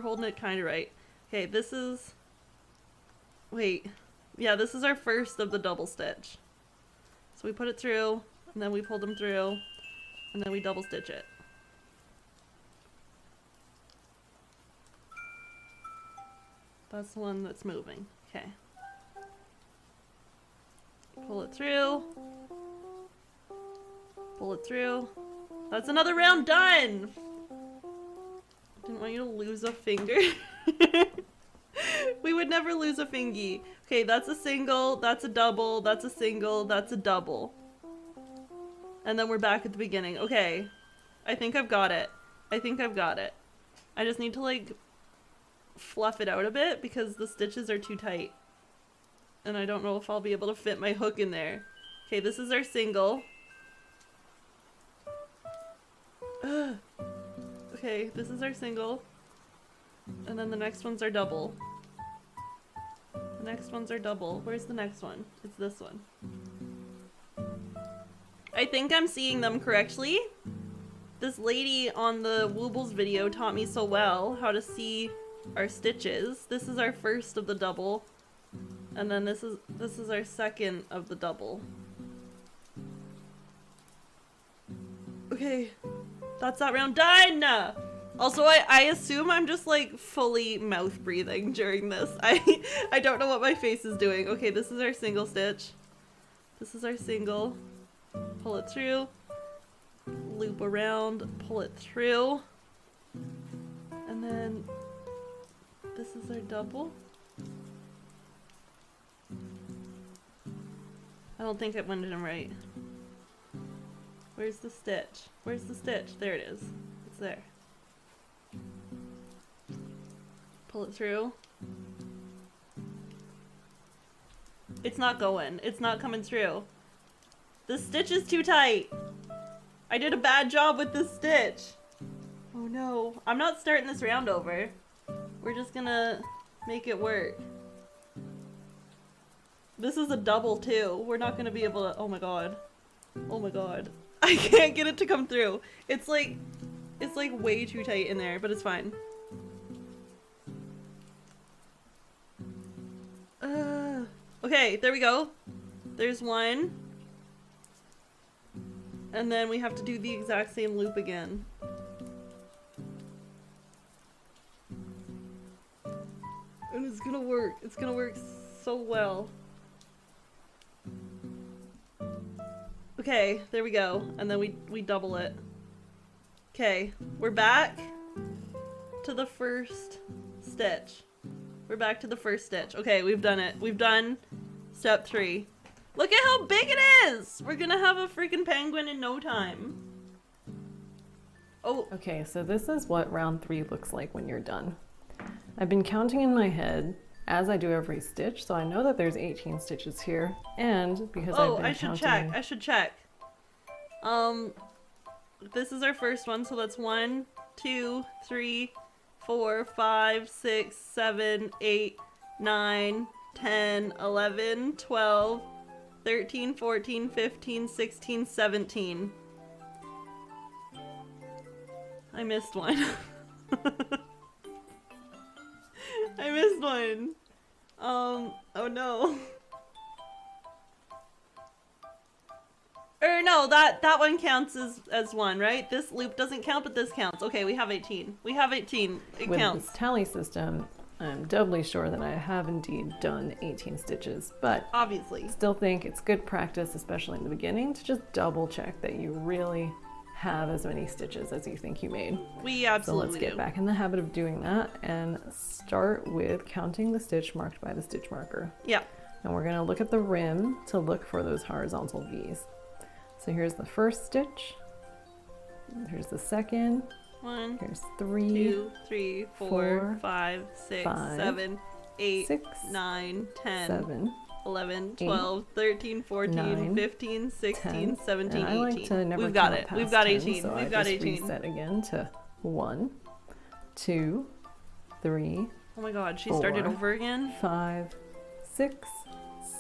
holding it kinda right. Okay, this is... Wait. Yeah, this is our first of the double stitch. So we put it through, and then we pull them through, and then we double stitch it. That's the one that's moving. Okay. Pull it through. Pull it through. That's another round done! Didn't want you to lose a finger. We would never lose a fingy. Okay, that's a single, that's a double, that's a single, that's a double. And then we're back at the beginning. Okay. I think I've got it. I think I've got it. I just need to like fluff it out a bit because the stitches are too tight. And I don't know if I'll be able to fit my hook in there. Okay, this is our single. Ugh. Okay, this is our single. And then the next one's our double. The next one's our double. Where's the next one? It's this one. I think I'm seeing them correctly. This lady on the Woobles video taught me so well how to see our stitches. This is our first of the double. And then this is our second of the double. Okay. That's that round done! Also, I assume I'm just like fully mouth breathing during this. I don't know what my face is doing. Okay, this is our single stitch. This is our single. Pull it through. Loop around. Pull it through. And then this is our double. I don't think it went in right. Where's the stitch? Where's the stitch? There it is. It's there. Pull it through. It's not going. It's not coming through. The stitch is too tight. I did a bad job with this stitch. Oh no. I'm not starting this round over. We're just gonna make it work. This is a double too. We're not gonna be able to. Oh my god. Oh my god. I can't get it to come through. It's like way too tight in there, but it's fine. Okay, there we go. There's one. And then we have to do the exact same loop again. And it's gonna work. It's gonna work so well. Okay, there we go. And then we double it. Okay, we're back to the first stitch. We're back to the first stitch. Okay, we've done it. We've done step 3. Look at how big it is! We're gonna have a freaking penguin in no time. Oh. Okay, so this is what round 3 looks like when you're done. I've been counting in my head as I do every stitch, so I know that there's 18 stitches here. And because I've been counting... I should check. This is our first one, so that's 1, 2, 3, 4, 5, 6, 7, 8, 9, 10, 11, 12, 13, 14, 15, 16, 17. I missed one. I missed one. Oh no. Or no, that one counts as one, right? This loop doesn't count, but this counts. Okay, we have 18. We have 18. It counts. With this tally system, I'm doubly sure that I have indeed done 18 stitches, but obviously still think it's good practice, especially in the beginning, to just double check that you really have as many stitches as you think you made. We absolutely So let's get back in the habit of doing that and start with counting the stitch marked by the stitch marker. Yeah. And we're gonna look at the rim to look for those horizontal V's. So here's the first stitch. Here's the second. 1, here's 3, 2, 3, 4, 5, 6, 7, 8, 6, 9, 10, 7, 11, 12, 13, 14, 9, 15, 16, 10, 17, and I like 18. to never We've got count it. past We've got 10, 18. so We've got I 18. just reset again to 1, 2, 3, Oh my god, she 4, started over again? 5, 6,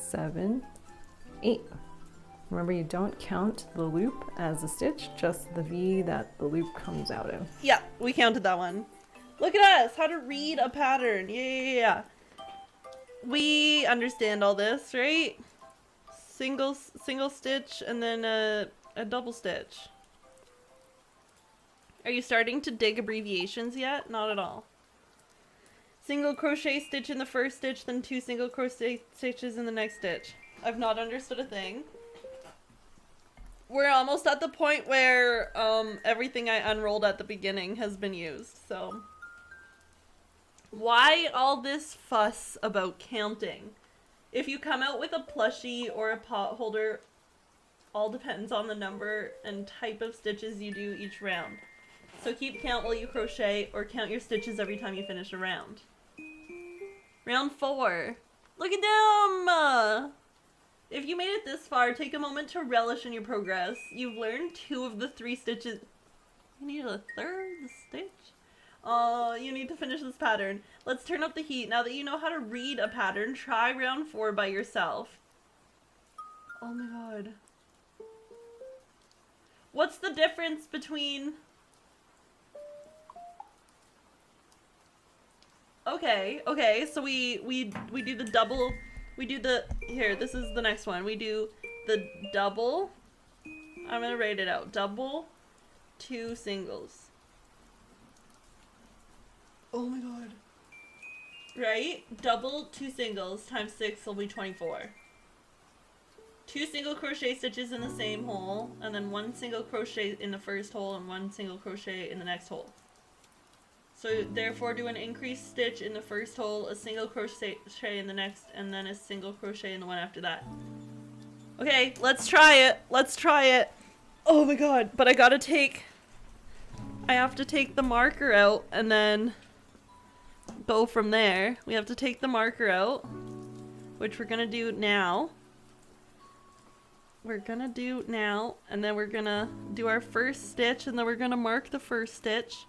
7, 8. Remember, you don't count the loop as a stitch, just the V that the loop comes out of. Yeah, we counted that one. Look at us, how to read a pattern. Yeah. We understand all this, right? Single stitch and then a double stitch. Are you starting to dig abbreviations yet? Not at all. Single crochet stitch in the first stitch, then 2 single crochet stitches in the next stitch. I've not understood a thing. We're almost at the point where everything I unrolled at the beginning has been used, so Why all this fuss about counting? If you come out with a plushie or a pot holder, all depends on the number and type of stitches you do each round. So keep count while you crochet, or count your stitches every time you finish a round. Round 4. Look at them! If you made it this far, take a moment to relish in your progress. You've learned 2 of the 3 stitches. You need a 3rd stitch? You need to finish this pattern. Let's turn up the heat. Now that you know how to read a pattern, try round 4 by yourself. Oh my god. What's the difference between... Okay, so we do the double, we do the, here, this is the next one. We do the double, I'm gonna write it out, double, 2 singles. Oh my god. Right? Double, 2 singles, times 6 will be 24. 2 single crochet stitches in the same hole, and then 1 single crochet in the first hole and 1 single crochet in the next hole. So therefore do an increased stitch in the first hole, a single crochet in the next, and then a single crochet in the one after that. Okay, let's try it. Let's try it. Oh my god, but I have to take the marker out and then go from there. We have to take the marker out, which we're gonna do now. We're gonna do now, and then we're gonna do our first stitch, and then we're gonna mark the first stitch.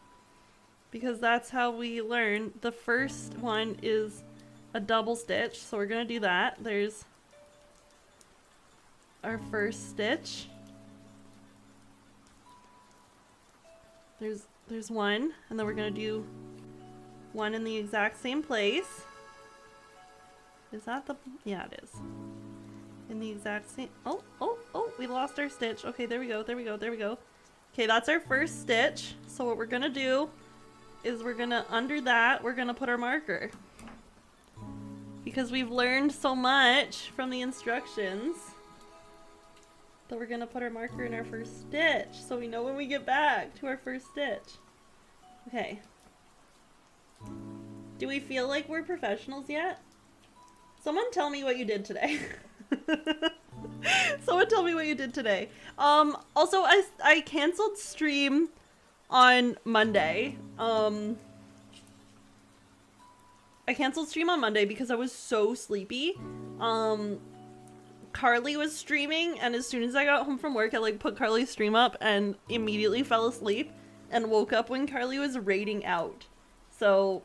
Because that's how we learn. The first one is a double stitch, so we're gonna do that. There's our first stitch. There's one, and then we're gonna do one in the exact same place. Is that the, yeah it is. In the exact same, oh, we lost our stitch. Okay, there we go. Okay, that's our first stitch. So what we're gonna do is we're gonna, under that, we're gonna put our marker. Because we've learned so much from the instructions that we're gonna put our marker in our first stitch so we know when we get back to our first stitch. Okay. Do we feel like we're professionals yet? Someone tell me what you did today. Someone tell me what you did today. Also, I canceled stream on Monday. I canceled stream on Monday because I was so sleepy. Carly was streaming, and as soon as I got home from work, I like put Carly's stream up and immediately fell asleep and woke up when Carly was raiding out. So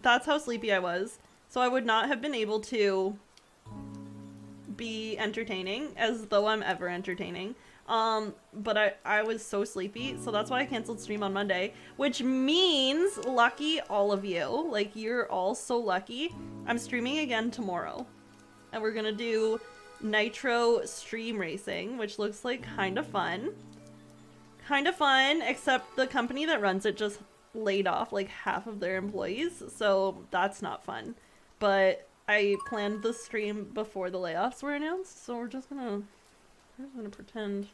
that's how sleepy I was. So I would not have been able to be entertaining, as though I'm ever entertaining. But I was so sleepy, so that's why I canceled stream on Monday, which means lucky all of you. Like, you're all so lucky. I'm streaming again tomorrow, and we're gonna do Nitro stream racing, which looks like kind of fun. Kind of fun, except the company that runs it just laid off like half of their employees, so that's not fun. But I planned the stream before the layoffs were announced, so we're just gonna pretend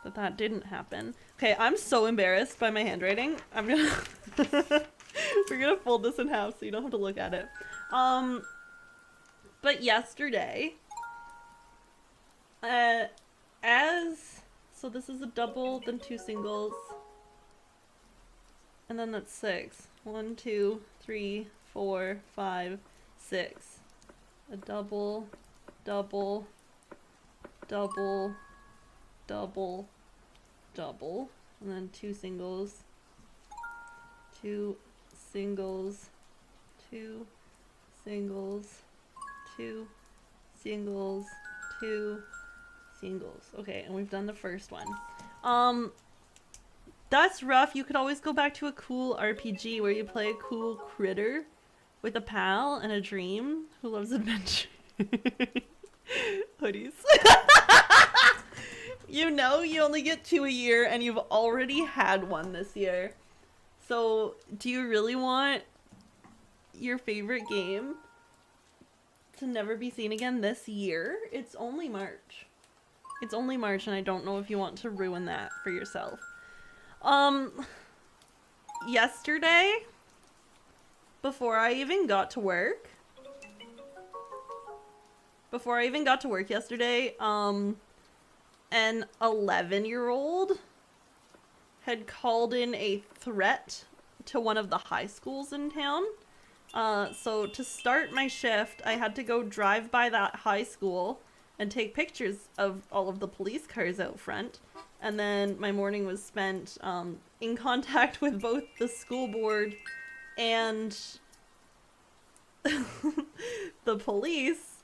that that didn't happen. Okay, I'm so embarrassed by my handwriting. I'm gonna we're gonna fold this in half so you don't have to look at it. But yesterday, so this is a double, then 2 singles, and then that's 6. 1, 2, 3, 4, 5, 6. A double, double, double, double, double, and then 2 singles, 2 singles, 2 singles, 2 singles, 2 singles. Okay, and we've done the first one. That's rough. You could always go back to a cool RPG where you play a cool critter with a pal and a dream who loves adventure. Hoodies. You know, you only get 2 a year, and you've already had one this year. So, do you really want your favorite game to never be seen again this year? It's only March. It's only March, and I don't know if you want to ruin that for yourself. yesterday, before I even got to work, yesterday, an 11-year-old had called in a threat to one of the high schools in town. So to start my shift, I had to go drive by that high school and take pictures of all of the police cars out front. And then my morning was spent in contact with both the school board and the police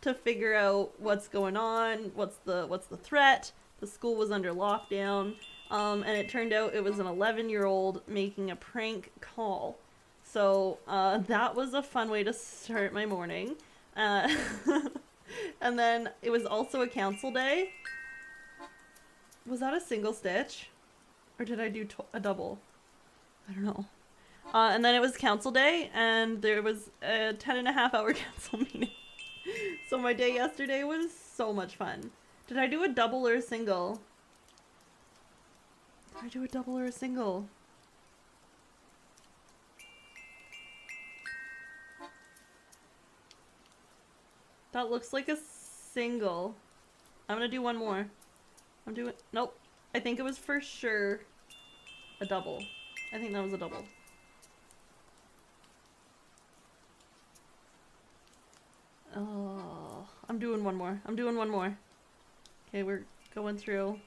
to figure out what's going on, what's the threat. The school was under lockdown, and it turned out it was an 11-year-old making a prank call. So that was a fun way to start my morning. And then it was also a council day. Was that a single stitch? Or did I do a double? I don't know. And then it was council day, and there was a 10.5-hour council meeting. So my day yesterday was so much fun. Did I do a double or a single? Did I do a double or a single? That looks like a single. I'm gonna do one more. Nope. I think it was for sure a double. I think that was a double. Oh, I'm doing one more. Okay, we're going through.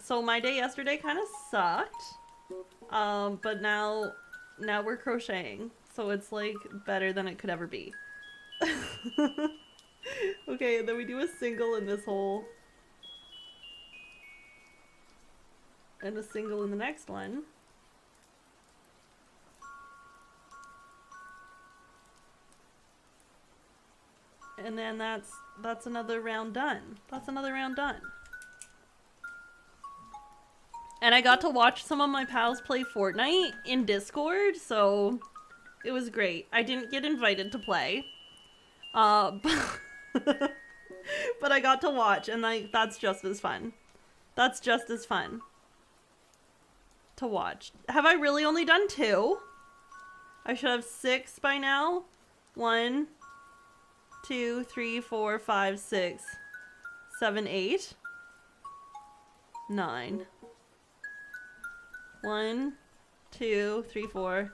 So my day yesterday kind of sucked. But now we're crocheting. So it's like better than it could ever be. Okay, and then we do a single in this hole. And a single in the next one. And then that's another round done. And I got to watch some of my pals play Fortnite in Discord, so it was great. I didn't get invited to play. But I got to watch, and that's just as fun. To watch. Have I really only done 2? I should have 6 by now. 1, 2, 3, 4, 5, 6, 7, 8, 9. 1, 2, 3, 4,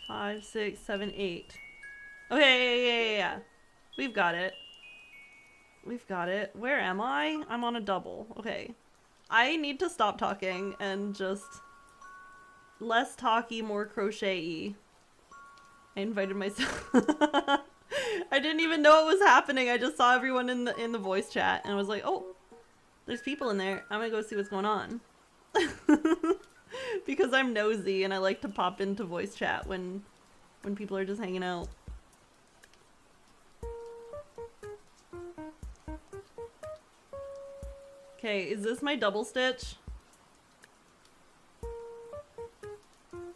5, 6, 7, 8. Okay, yeah. We've got it. Where am I? I'm on a double. Okay. I need to stop talking and just less talky, more crochet-y. I invited myself. I didn't even know it was happening. I just saw everyone in the voice chat and I was like, oh, there's people in there. I'm gonna go see what's going on. Because I'm nosy and I like to pop into voice chat when people are just hanging out. Okay, is this my double stitch?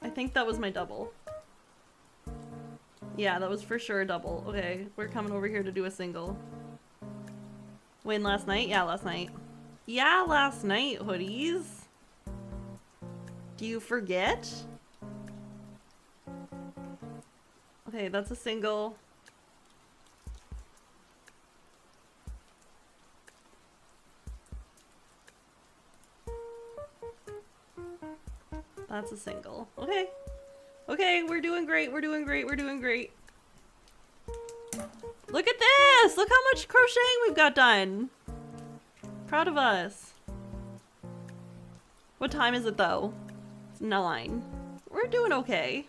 I think that was my double. Yeah, that was for sure a double. Okay, we're coming over here to do a single. Win last night? Yeah, last night. Yeah, last night, hoodies. Do you forget? Okay, that's a single. That's a single. Okay. Okay, we're doing great. Look at this! Look how much crocheting we've got done. Proud of us. What time is it though? It's 9. We're doing okay.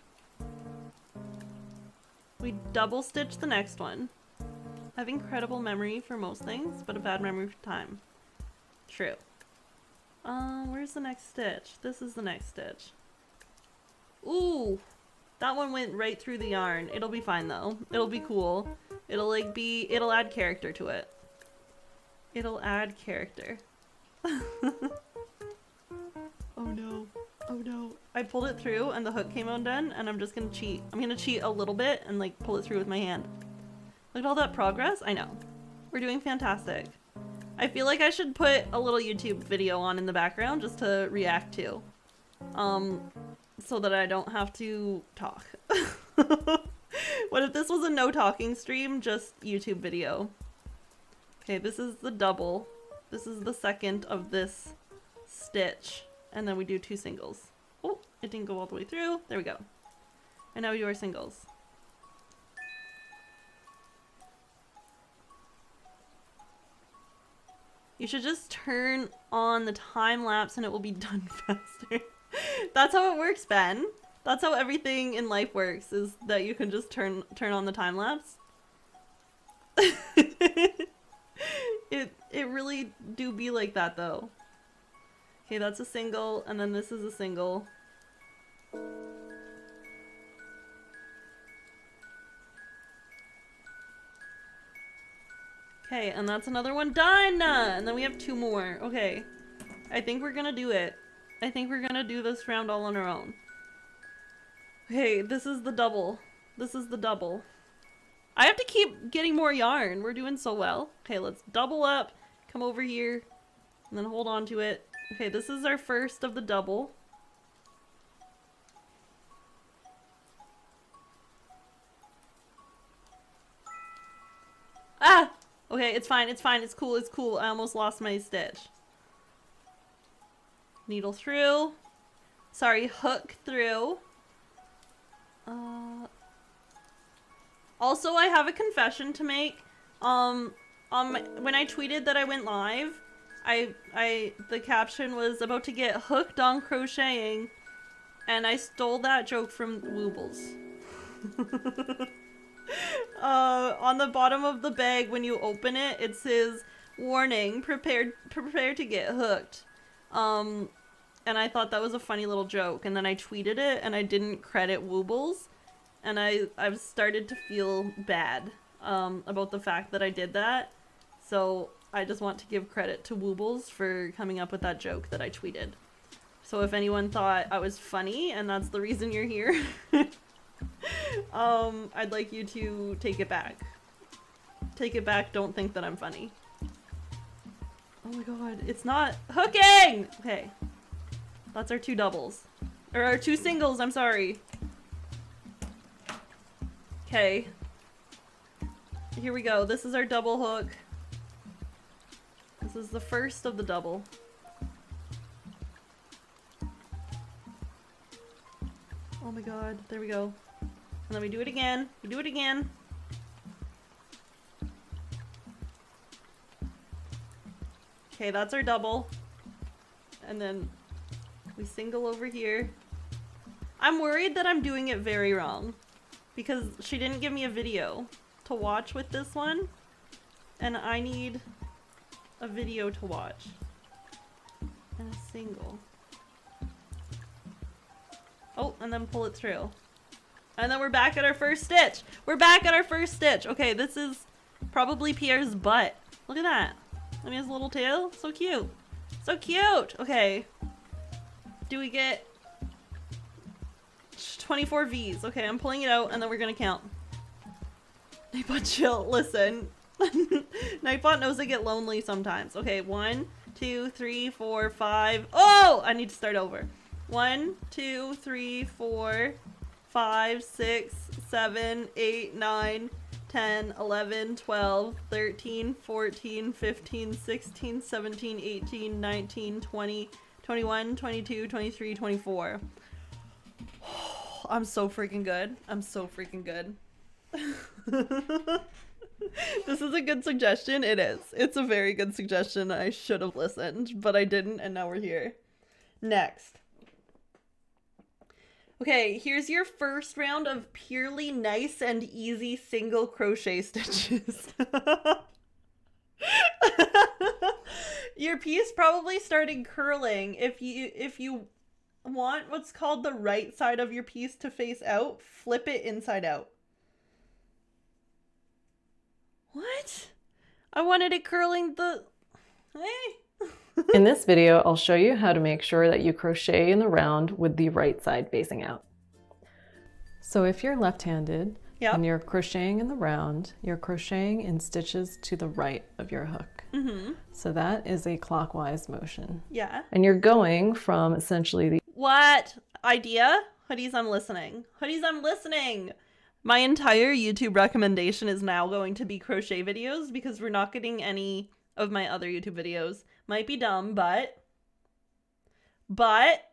We double stitch the next one. I have incredible memory for most things, but a bad memory for time. True. Where's the next stitch? This is the next stitch. Ooh, that one went right through the yarn. It'll be fine though. It'll be cool. It'll add character to it. It'll add character. Oh no. Oh no. I pulled it through and the hook came undone and I'm just gonna cheat. I'm gonna cheat a little bit and like pull it through with my hand. Look at all that progress. I know. We're doing fantastic. I feel like I should put a little YouTube video on in the background just to react to. So that I don't have to talk. What if this was a no talking stream, just YouTube video? Okay, this is the double. This is the second of this stitch. And then we do 2 singles. Oh, it didn't go all the way through. There we go. And now we do our singles. You should just turn on the time lapse and it will be done faster. That's how it works, Ben. That's how everything in life works, is that you can just turn on the time lapse. It really do be like that though. Okay, that's a single, and then this is a single. Okay, and that's another one done! And then we have 2 more. Okay. I think we're gonna do it. I think we're gonna do this round all on our own. Okay, this is the double. This is the double. I have to keep getting more yarn. We're doing so well. Okay, let's double up. Come over here. And then hold on to it. Okay, this is our first of the double. Ah! Okay, it's fine, it's fine, it's cool, it's cool. I almost lost my stitch. Needle through. Sorry, hook through. Also, I have a confession to make. When I tweeted that I went live, the caption was about to get hooked on crocheting, and I stole that joke from Woobles. On the bottom of the bag, when you open it, it says, "Warning, prepare to get hooked." And I thought that was a funny little joke, and then I tweeted it, and I didn't credit Woobles, and I've started to feel bad about the fact that I did that. So I just want to give credit to Woobles for coming up with that joke that I tweeted. So if anyone thought I was funny and that's the reason you're here, I'd like you to take it back. Take it back, don't think that I'm funny. Oh my god, it's not hooking! Okay. That's our 2 doubles. Or our 2 singles, I'm sorry. Okay. Here we go. This is our double hook. This is the first of the double. Oh my god, there we go. And then we do it again. We do it again. Okay, that's our double. And then we single over here. I'm worried that I'm doing it very wrong, because she didn't give me a video to watch with this one, and I need a video to watch. And a single. Oh, and then pull it through. And then we're back at our first stitch. We're back at our first stitch. Okay, this is probably Pierre's butt. Look at that. I mean, his little tail. So cute. So cute. Okay. Do we get 24 V's? Okay, I'm pulling it out and then we're gonna count. Nightbot, chill. Listen. Nightbot knows I get lonely sometimes. Okay, 1, 2, 3, 4, 5. Oh! I need to start over. 1, 2, 3, 4, 5, 6, 7, 8, 9, 10, 11, 12, 13, 14, 15, 16, 17, 18, 19, 20, 21, 22, 23, 24. I'm so freaking good. I'm so freaking good. This is a good suggestion. It is. It's a very good suggestion. I should have listened, but I didn't, and now we're here. Next. Okay, here's your first round of purely nice and easy single crochet stitches. Your piece probably started curling. If you want what's called the right side of your piece to face out, flip it inside out. What? I wanted it curling the... Hey. In this video, I'll show you how to make sure that you crochet in the round with the right side facing out. So if you're left-handed and you're crocheting in the round, you're crocheting in stitches to the right of your hook. So that is a clockwise motion. Yeah. And you're going from essentially the What? Idea? Hoodies, I'm listening. Hoodies, I'm listening. My entire YouTube recommendation is now going to be crochet videos because we're not getting any of my other YouTube videos. Might be dumb, but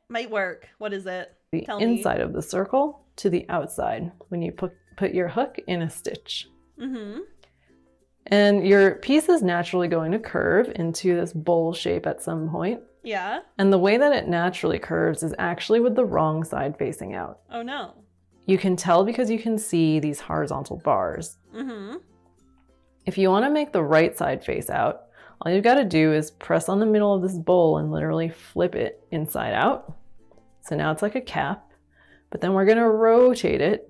might work. What is it? Tell me. inside of the circle to the outside when you put your hook in a stitch. And your piece is naturally going to curve into this bowl shape at some point. Yeah. And the way that it naturally curves is actually with the wrong side facing out. Oh no. You can tell because you can see these horizontal bars. If you want to make the right side face out, all you've got to do is press on the middle of this bowl and literally flip it inside out. So now it's like a cap, but then we're going to rotate it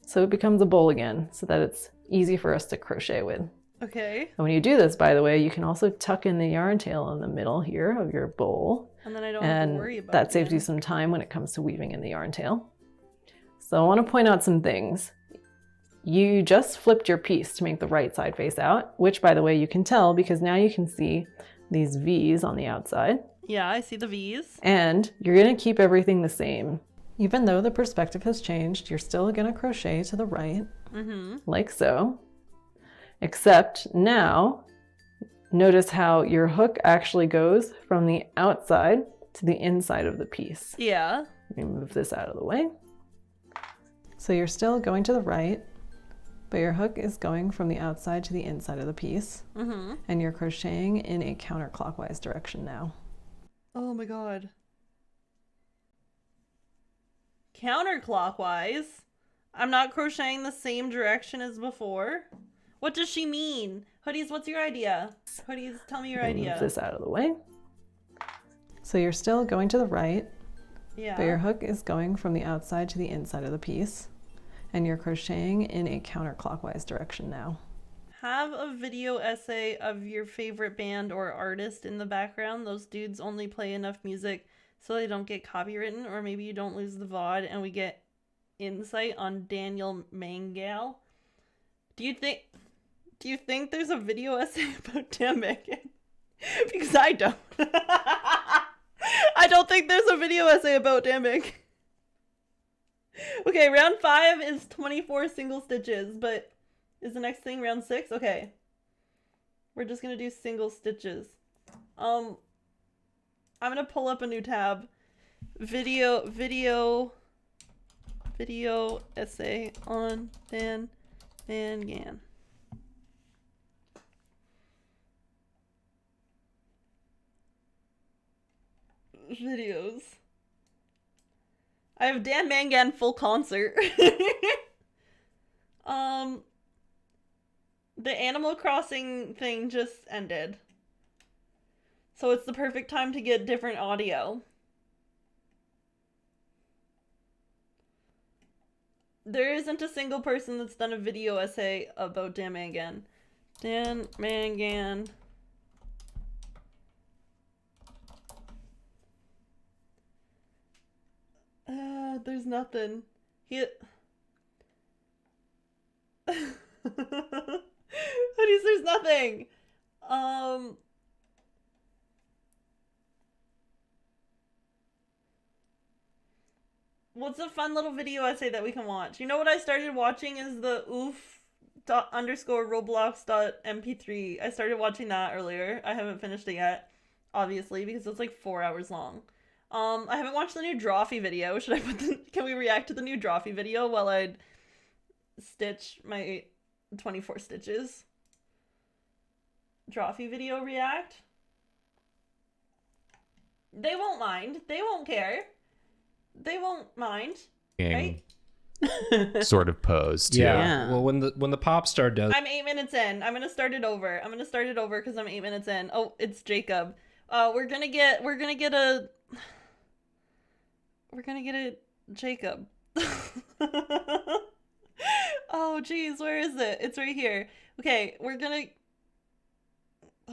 so it becomes a bowl again so that it's easy for us to crochet with. Okay. And when you do this, by the way, you can also tuck in the yarn tail in the middle here of your bowl. And then I don't have to worry about that saves it. you some time when it comes to weaving in the yarn tail. So I want to point out some things. You just flipped your piece to make the right side face out, which by the way, you can tell because now you can see these V's on the outside. Yeah, I see the V's. And you're going to keep everything the same. Even though the perspective has changed, you're still going to crochet to the right, like so. Except now, notice how your hook actually goes from the outside to the inside of the piece. Yeah. Let me move this out of the way. So you're still going to the right, but your hook is going from the outside to the inside of the piece. And you're crocheting in a counterclockwise direction now. Oh my god. Counterclockwise? I'm not crocheting the same direction as before? What does she mean? Hoodies, what's your idea? Hoodies, tell me your idea. Move this out of the way. So you're still going to the right, Yeah. but your hook is going from the outside to the inside of the piece. And you're crocheting in a counterclockwise direction now. Have a video essay of your favorite band or artist in the background. Those dudes only play enough music so they don't get copywritten, or maybe you don't lose the VOD and we get insight on Daniel Mangal. Do you think there's a video essay about Dan Mangan? Because I don't. I don't think there's a video essay about Dan Mangan. Okay, round 5 is 24 single stitches, but is the next thing round 6? Okay. We're just gonna do single stitches. I'm gonna pull up a new tab. Video essay on Dan Mangan. Videos. I have Dan Mangan full concert. The Animal Crossing thing just ended. So it's the perfect time to get different audio. There isn't a single person that's done a video essay about Dan Mangan. Dan Mangan. There's nothing. Hoodies, there's nothing. What's a fun little video essay that we can watch? You know what I started watching is the oof._roblox.mp3. I started watching that earlier. I haven't finished it yet, obviously, because it's like 4 hours long. I haven't watched the new Drawfee video. Should I can we react to the new Drawfee video while I stitch my 24 stitches? Drawfee video react? They won't mind. They won't care. They won't mind. Right? Sort of pose too. Yeah. Well, when the pop star does, I'm 8 minutes in. I'm gonna start it over. Because I'm 8 minutes in. Oh, it's Jacob. We're gonna get a Jacob. Oh geez, where is it? It's right here. Okay, oh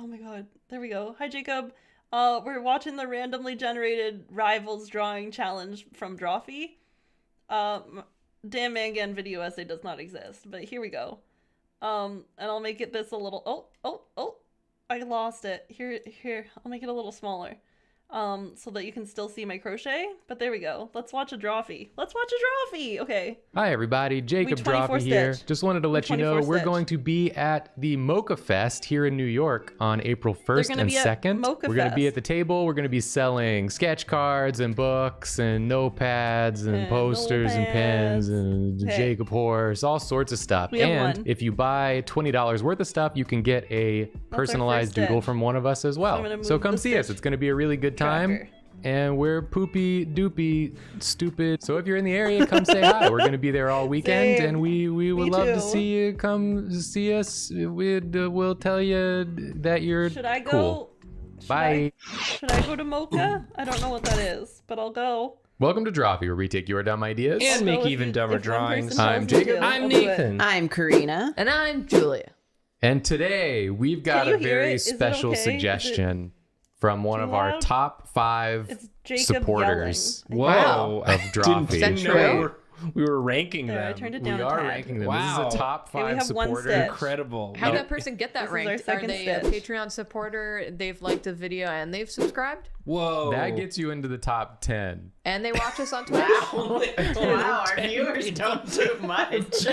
my god, there we go. Hi Jacob. We're watching the randomly generated rivals drawing challenge from Drawfee. Dan Mangan video essay does not exist, but here we go. And I'll make it this a little, I lost it. Here. I'll make it a little smaller. So that you can still see my crochet. But there we go. Let's watch a drawfee. Okay. Hi everybody, Jacob 24 Droppy here. stitch. Just wanted to let you know 24 we're stitch. going to be at the Mocha Fest here in New York on April 1st gonna and be at 2nd. Mocha We're going to be Fest. at the table. We're going to be selling sketch cards and books and notepads and posters and pens and Okay. Jacob horse, all sorts of stuff. We have And one. if you buy $20 worth of stuff, you can get a personalized first doodle stitch. from one of us as I'm well. gonna So move come the see us. stitch It's going to be a really good time. tracker. And we're poopy doopy stupid. So if you're in the area, come say hi. We're gonna be there all weekend, Same. and we would Me love to too. see you. Come see us. We'll tell you that you're Should I go? cool. Bye. Should I go to Mocha? I don't know what that is, but I'll go. Welcome to Droppy, where we take your dumb ideas. And I'll make go if even you- dumber if one person drawings. tells I'm me Jacob. to. I'm I'll do it. Nathan. I'm Karina. And I'm Julia. And today we've got Can a you hear very it? Is it special okay? Is it suggestion from one too of our loud? top 5 It's Jacob supporters yelling. Whoa. of Droppy. Didn't know true? we were ranking There, I them. turned it We down a are tad. ranking them. Wow. This is a top Okay, we 5 have one supporter. stitch. Incredible. How did No. that person get that This is our ranked? Are second they a stitch. Patreon supporter? They've liked the video and they've subscribed? Whoa. That gets you into the top 10. And they watch us on Twitch? Wow, our viewers don't do much.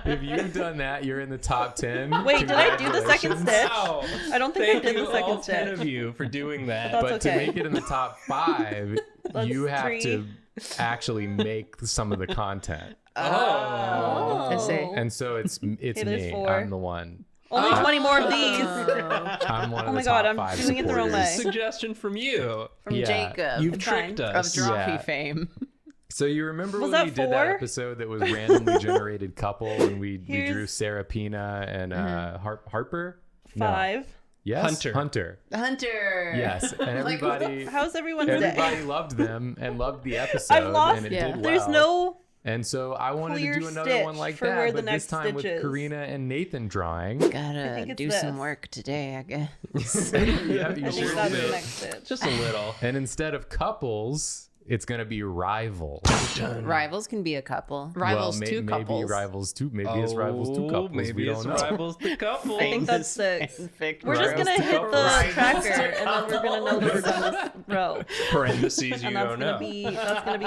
If you've done that, you're in the top 10. Wait, did I do the second stitch? Wow. I don't think Thank I did you the second all 10 stitch. of you for doing that. That's But to okay. make it in the top 5, That's you have 3. to actually make some of the content. Oh. I see. And so it's there's me. 4. I'm the one. Only 20 more of these. I'm one of Oh the my top God, I'm 5 doing it the wrong supporters. way. Suggestion from you. From Yeah. Jacob You've It's tricked fine. of us. Droppy Yeah. fame. So you remember Was when that we did that 4? episode that was randomly generated couple and we Here's- drew Sarah Pina and Harper? No. 5. Yes. Hunter. Hunter. Yes. And everybody How's everyone's day? everybody loved them and loved the episode. I've lost. and it Yeah. did well. There's no. And so I wanted clear to do another one stitch like for that, where the but this next time with stitch is. Karina and Nathan drawing. Gotta think it's do this. some work today, I guess. Yeah, you I think sure that's do. the next stitch. Just a little. And instead of couples, it's gonna be rivals. Rivals can be a couple. Rivals well, two maybe couples. rivals two. Maybe it's rivals two couples. Maybe we it's don't know. rivals the couples. I think that's 6. We're just Rivals gonna to hit the couples. tracker, and then we're gonna know that we're done this row. Parentheses, you And that's don't gonna know. be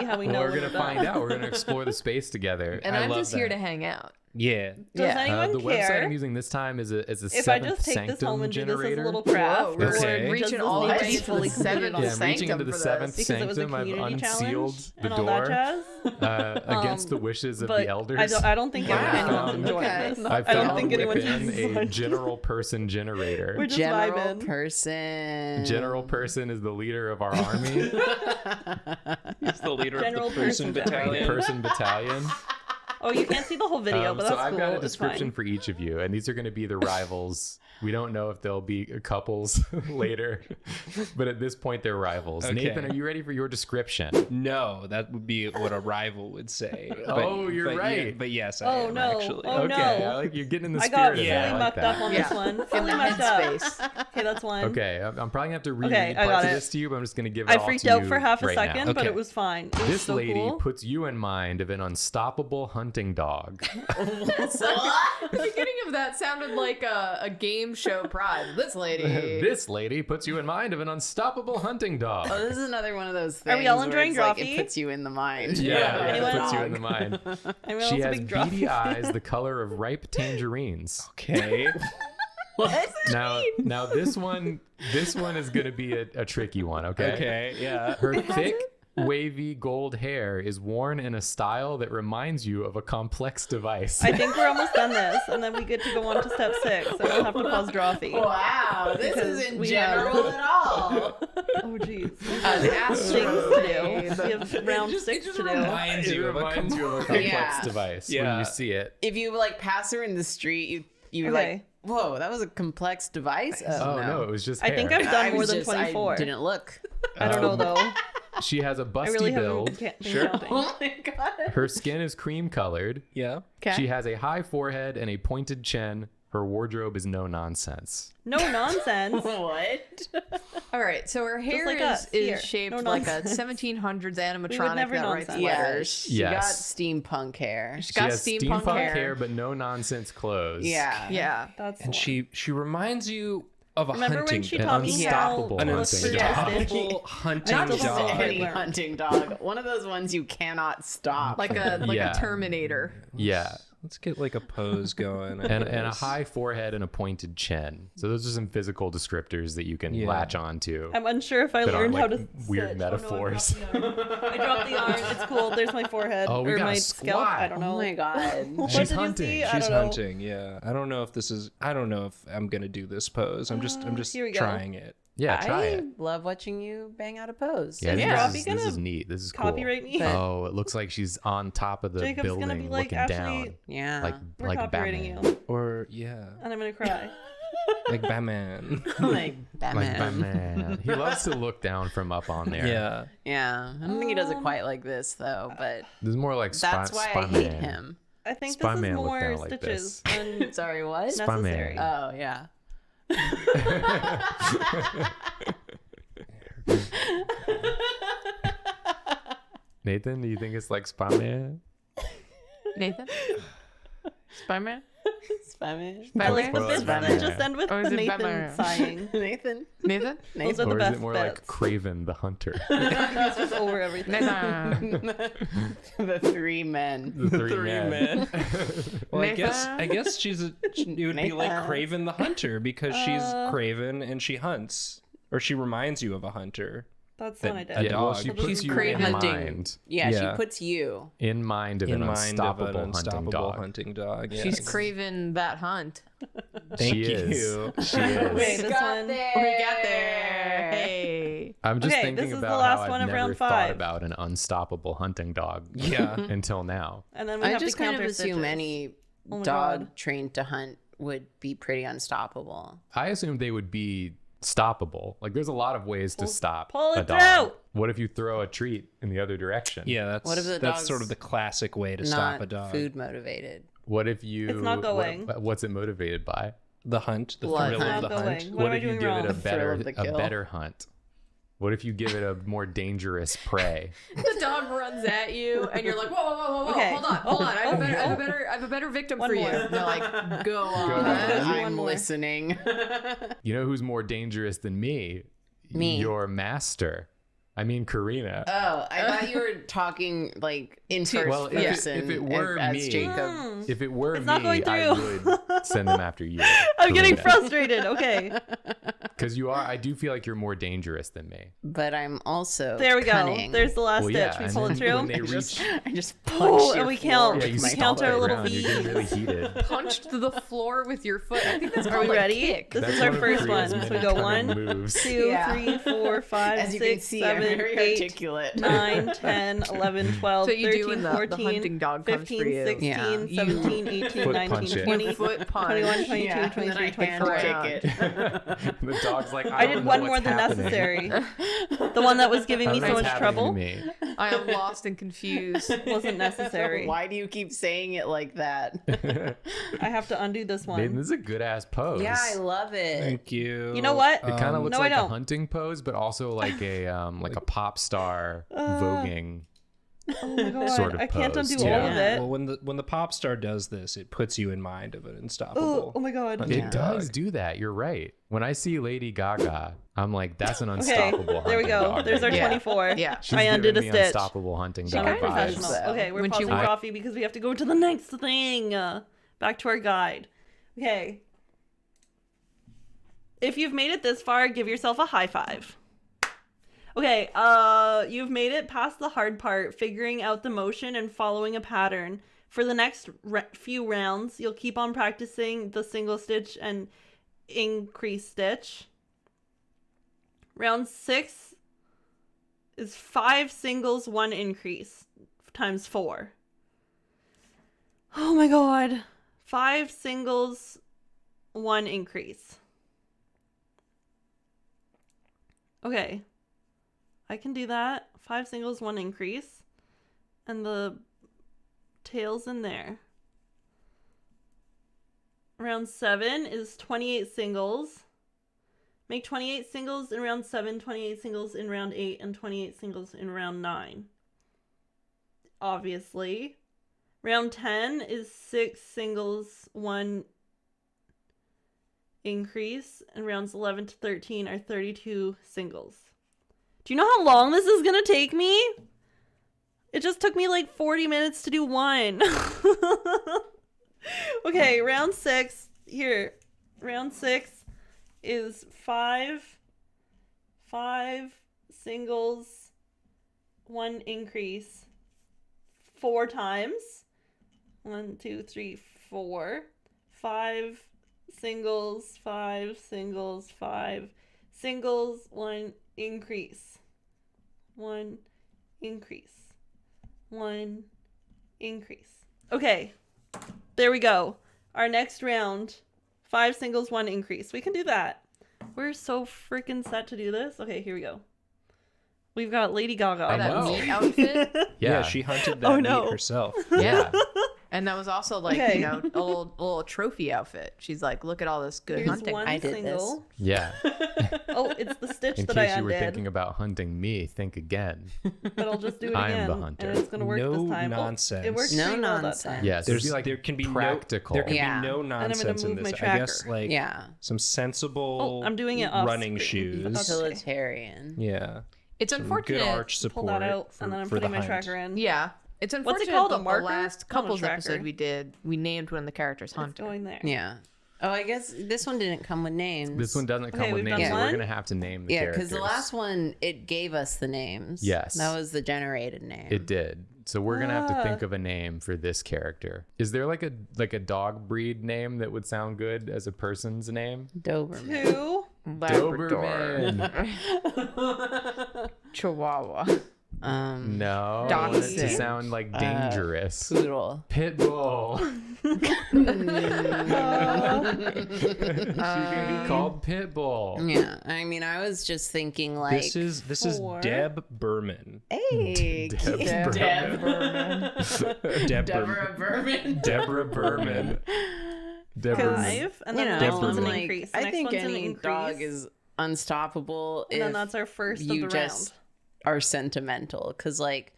how we know Well, we're that gonna done. find out. We're gonna explore the space together. And I I'm love just here that. to hang out. Yeah. Does anyone the website care I'm using this time is a if I seventh just take this sanctum home and do this as a generator. little craft? Whoa, or Okay. does Reaching this all need the to way be to the fully seventh completed? Yeah, I'm reaching sanctum into the for seventh Because it was a sanctum. I've community unsealed challenge the and all that door jazz. against the wishes of But the elders. I don't think Wow. anyone's enjoying Okay. this. I I don't found think anyone's within a enjoying general person generator. We're just General vibing. person. General person is the leader of our army. He's the leader General of the person person battalion. Person battalion. Oh, you can't see the whole video, but so that's I've cool. got a It's description fine. for each of you, and these are going to be the rivals. We don't know if they'll be couples later, but at this point they're rivals. Okay. Nathan, are you ready for your description? No, that would be what a rival would say. Oh, you're but right. Yeah, but yes, I Oh, am no. actually. Oh, Okay, no. I like you're getting in the I spirit got of fully that. I like mucked that. up on this one. In Fully the mucked up. headspace. Okay, that's one. Okay, I'm probably gonna have to read Okay, I parts got of it. this to you, but I'm just gonna give it I all freaked to out you for half a right now. second, but Okay. it was fine. It was This so lady cool. puts you in mind of an unstoppable hunting dog. The beginning of that sounded like a game show prize. This lady. This lady puts you in mind of an unstoppable hunting dog. Oh, this is another one of those Are things we all where enjoying it's like Drawfee? it puts you in the mind. Yeah, Anyone? it puts you in the mind. Everyone She else a has big drop. beady eyes the color of ripe tangerines. Okay. Now this one is gonna be a tricky one. Okay. Okay. Yeah. Her thick, wavy gold hair is worn in a style that reminds you of a complex device. I think we're almost done this, and then we get to go on to step 6, and we'll have to pause Drawfee. Wow, this Because isn't we general have- at all. Oh, jeez. An Things asteroid. to do. We have round 6 to do. Reminds It you of a reminds you of a complex Yeah. device when Yeah. you see it. If you like pass her in the street, you Okay. like, whoa, that was a complex device. Oh no, it was just I hair. think I've done I more was than just- 24. I didn't look. I don't know, though. She has a I busty really build. haven't been Sure. counting. Oh my god. Her skin is cream colored. Yeah. Okay. She has a high forehead and a pointed chin. Her wardrobe is no nonsense. No nonsense. What? All right, so her hair like us, here. is shaped No like a nonsense. 1700s animatronic never that writes nonsense. Yeah, letters. she got Yes. steampunk hair. She's She got has steampunk, hair. but no nonsense clothes. Yeah. Yeah. That's the And one. she reminds you of a Remember hunting when she An taught me how unstoppable an to look hunting for dog. stitch? unstoppable hunting Not just dog. any- Any hunting dog. One of those ones you cannot stop. Like a Yeah. Terminator. Yeah. Let's get like a pose going. And a high forehead and a pointed chin. So those are some physical descriptors that you can Yeah. latch onto. I'm unsure if I That aren't, learned how like, to weird stitch. metaphors. Oh, no, I dropped the yarn. It's cool. There's my forehead Oh, we or got a my scalp. squat. I don't know. Oh my god. What She's did you hunting. see? I She's don't know. hunting, yeah. I don't know if I'm gonna do this pose. I'm just here we go. trying it. Yeah, try I it. love watching you bang out a pose. Yeah, Yeah. this, Robbie is gonna neat. This is cool. Copyright me? Oh, it looks like she's on top of the Jacob's building gonna be like, looking Ashley, down. Yeah. Like We're like copywriting Batman. you, Or yeah, and I'm gonna cry. like Batman. like Like Batman. Batman. He loves to look down from up on there. Yeah. Yeah. I don't think he does it quite like this though, but This is more like that's why I hate him. I think Spy-Man this is looked more down like stitches this. than Sorry, what? Spy-Man. necessary. Oh yeah. Nathan, do you think it's like Spy-Man? Nathan? Spider-Man? Spider-Man. I like the Or bits like that just Batman. end with Or is it Nathan Batman? sighing. Nathan. Nathan? Those are the Or is best it more bits. like Craven the Hunter? It's just over everything. Nathan. The three men. The three men. Well, Nathan? I guess it would be like Nathan. Craven the Hunter because she's Craven and she hunts, or she reminds you of a hunter. That's the one I A did. Yeah, well, dog. she She's puts you in Craven. mind. Yeah, Yeah. she puts you. In mind of In an mind of unstoppable an hunting unstoppable dog. hunting dog. Yes. She's craving that hunt. Thank She you. is. She is. Okay, this one. We got there. Hey. I'm just Okay, thinking this is the about last how one I've of never round thought 5. about an unstoppable hunting dog Yeah. until now. And then we I have just to kind counter of assume stitches. any Oh my dog God. trained to hunt would be pretty unstoppable. I assumed they would be stoppable. Like there's a lot of ways to stop pull a it dog. through. What if you throw a treat in the other direction? Yeah, that's What if the that's sort dog's of the classic way to Not stop a dog. food motivated. What if you It's not going. what's it motivated by? The hunt, the Blood thrill hunt. of the Not hunt. going. What am I if you doing give wrong? it a The thrill better of the kill. hunt? What if you give it a more dangerous prey? The dog runs at you, and you're like, whoa, whoa, whoa, whoa, whoa, Okay. hold on. I have a better victim One for more. you. And they're like, go on. One I'm more. listening. You know who's more dangerous than me? Me. Your master. I mean Karina. Oh, I thought you were talking like in first Well, if it- person if it were as me- Jacob. If it were It's me, not going I through. would send them after you. I'm getting frustrated. Okay. Because I do feel like you're more dangerous than me. But I'm also There we cunning. go. There's the last Well, stitch. yeah, We and pull it then through. when they reach, I just Oh, punch and your we floor count. with yeah, you my count stomp our the little ground. You're getting really heated. Punched the floor with your foot. I think that's Are called we a ready? kick. This That's is our one of first Karina's one. So we many go cunning 1, moves. 2, Yeah. 3, 4, 5, As you can 6, see, I'm 7, very 8, articulate. 9, 10, 11, 12, So you do 13, when the 14, hunting dog comes 15, for you. 16, Yeah. 17, 18, Foot 19, punch it. 20, You foot punch. 21, 22, Yeah, and then 23, I hand 24. kick it. The dog's like, I don't did know one what's more than happening. necessary. The one that was giving I me don't so know much what's happening trouble to me. I am lost and confused. wasn't necessary. Why do you keep saying it like that? I have to undo this Nathan, one. this is a good ass pose. Yeah, I love it. Thank you. You know what? It kind of looks no, I like a don't. hunting pose, but also like a pop star voguing. Oh my god, sort of I can't pose, undo too. all of it. Well, when the pop star does this, it puts you in mind of an Oh, unstoppable. oh my god. hunting It does dog. do that. You're right. When I see Lady Gaga, I'm like, that's an Okay, unstoppable there we hunting go. dog. There's our right Yeah. 24. Yeah. She's I undid a giving me stitch. unstoppable hunting She dog got vibes. professional. so. Okay, we're When she pausing wa- coffee because we have to go to the next thing. Back to our guide. Okay. If you've made it this far, give yourself a high five. Okay, you've made it past the hard part, figuring out the motion and following a pattern. For the next few rounds, you'll keep on practicing the single stitch and increase stitch. Round 6 is 5 singles, 1 increase times 4. Oh my god. 5 singles, 1 increase. Okay. I can do that. 5 singles, 1 increase. And the tail's in there. Round 7 is 28 singles. Make 28 singles in round 7, 28 singles in round 8, and 28 singles in round 9. Obviously. Round 10 is 6 singles, 1 increase, and rounds 11 to 13 are 32 singles. Do you know how long this is gonna take me? It just took me like 40 minutes to do one. Okay, round 6. Here. Round 6 is 5 singles, 1 increase, 4 times. 1, 2, 3, 4. 5 singles, 5 singles, 5 singles, 1 increase. 1 increase. 1 increase. Okay. There we go. Our next round. 5 singles, 1 increase. We can do that. We're so freaking set to do this. Okay, here we go. We've got Lady Gaga. I That know. meat outfit. Yeah, she hunted that Oh, meat no. herself. Yeah. And that was also like, Okay. you know, a little trophy outfit. She's like, look at all this good Here's hunting. one I did single. Yeah. Oh, it's the stitch In that I case you were undid. thinking about hunting me, think again. But I'll just do it I again. am the hunter. And it's gonna work No this time. Oh, nonsense. it worked No pretty well that nonsense. time. Yes, There can be practical. there can Yeah. be no I'm gonna nonsense in move this. my I guess tracker. like Yeah. some sensible Oh, I'm doing it off running screen. shoes. That's okay. Utilitarian. Yeah. It's Some unfortunate. good arch Pull support that out, for, and then I'm for the putting my hunt. tracker in. Yeah. It's What's unfortunate it called? A that marker? the last Not a couples tracker. episode we did, we named one of the characters It's Hunter. going there. Yeah. Oh, I guess this one didn't come with names. This one doesn't come Okay, with we've done names, so we're one? gonna have to name the Yeah, characters. because the last one, it gave us the names. Yes. That was the generated name. It did. So we're gonna have to Ah. think of a name for this character. Is there like a dog breed name that would sound good as a person's name? Doberman. 2. Doberman. Chihuahua. No, I want it to Dachshund. sound like dangerous. Poodle. Pitbull. She can be called Pitbull. Yeah. I mean, I was just thinking like, This is 4. Deb Berman. hey, Deb Deb Berman. Deb Deborah Berman. Deborah Berman. Deborah. 5. And you then know, the next one's an like, increase. The I next think one's an any increase. dog is unstoppable And then if that's our first you of the just round. are sentimental. Because like,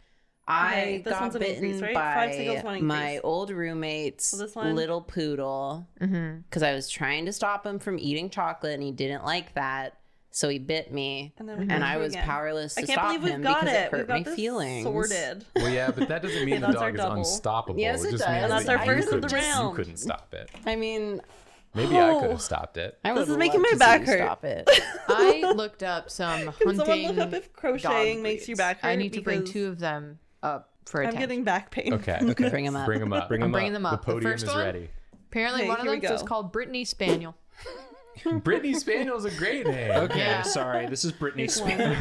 Okay, I this got one's an increase, bitten right? 5 singles, 1 by increase. my old roommate's So this one? little poodle because I was trying to stop him from eating chocolate and he didn't like that. So he bit me And then we and go I through was again. powerless to I can't stop believe we've him got because it. it hurt We've got my this feelings. sorted. Well, yeah, but that doesn't mean Okay, the that's our dog is double. unstoppable. Yes, it just does. means And that's that our you first of the couldn't- round. You couldn't stop it. I mean, Maybe I could have stopped it. I This would is making love my to see back you hurt. Stop it. I looked up some Can someone hunting. look up if crocheting dog makes your breeds. back hurt? I need to bring Because 2 of them up for I'm attention. getting back pain. Okay. Bring him up. Bring them up. Bring bringing them up. The The podium first is one? ready. Apparently, Okay, one of here we them is go. called Brittany Spaniel. Brittany Spaniel's a great name. Okay, Yeah. sorry. This is Brittany Here's Spaniel.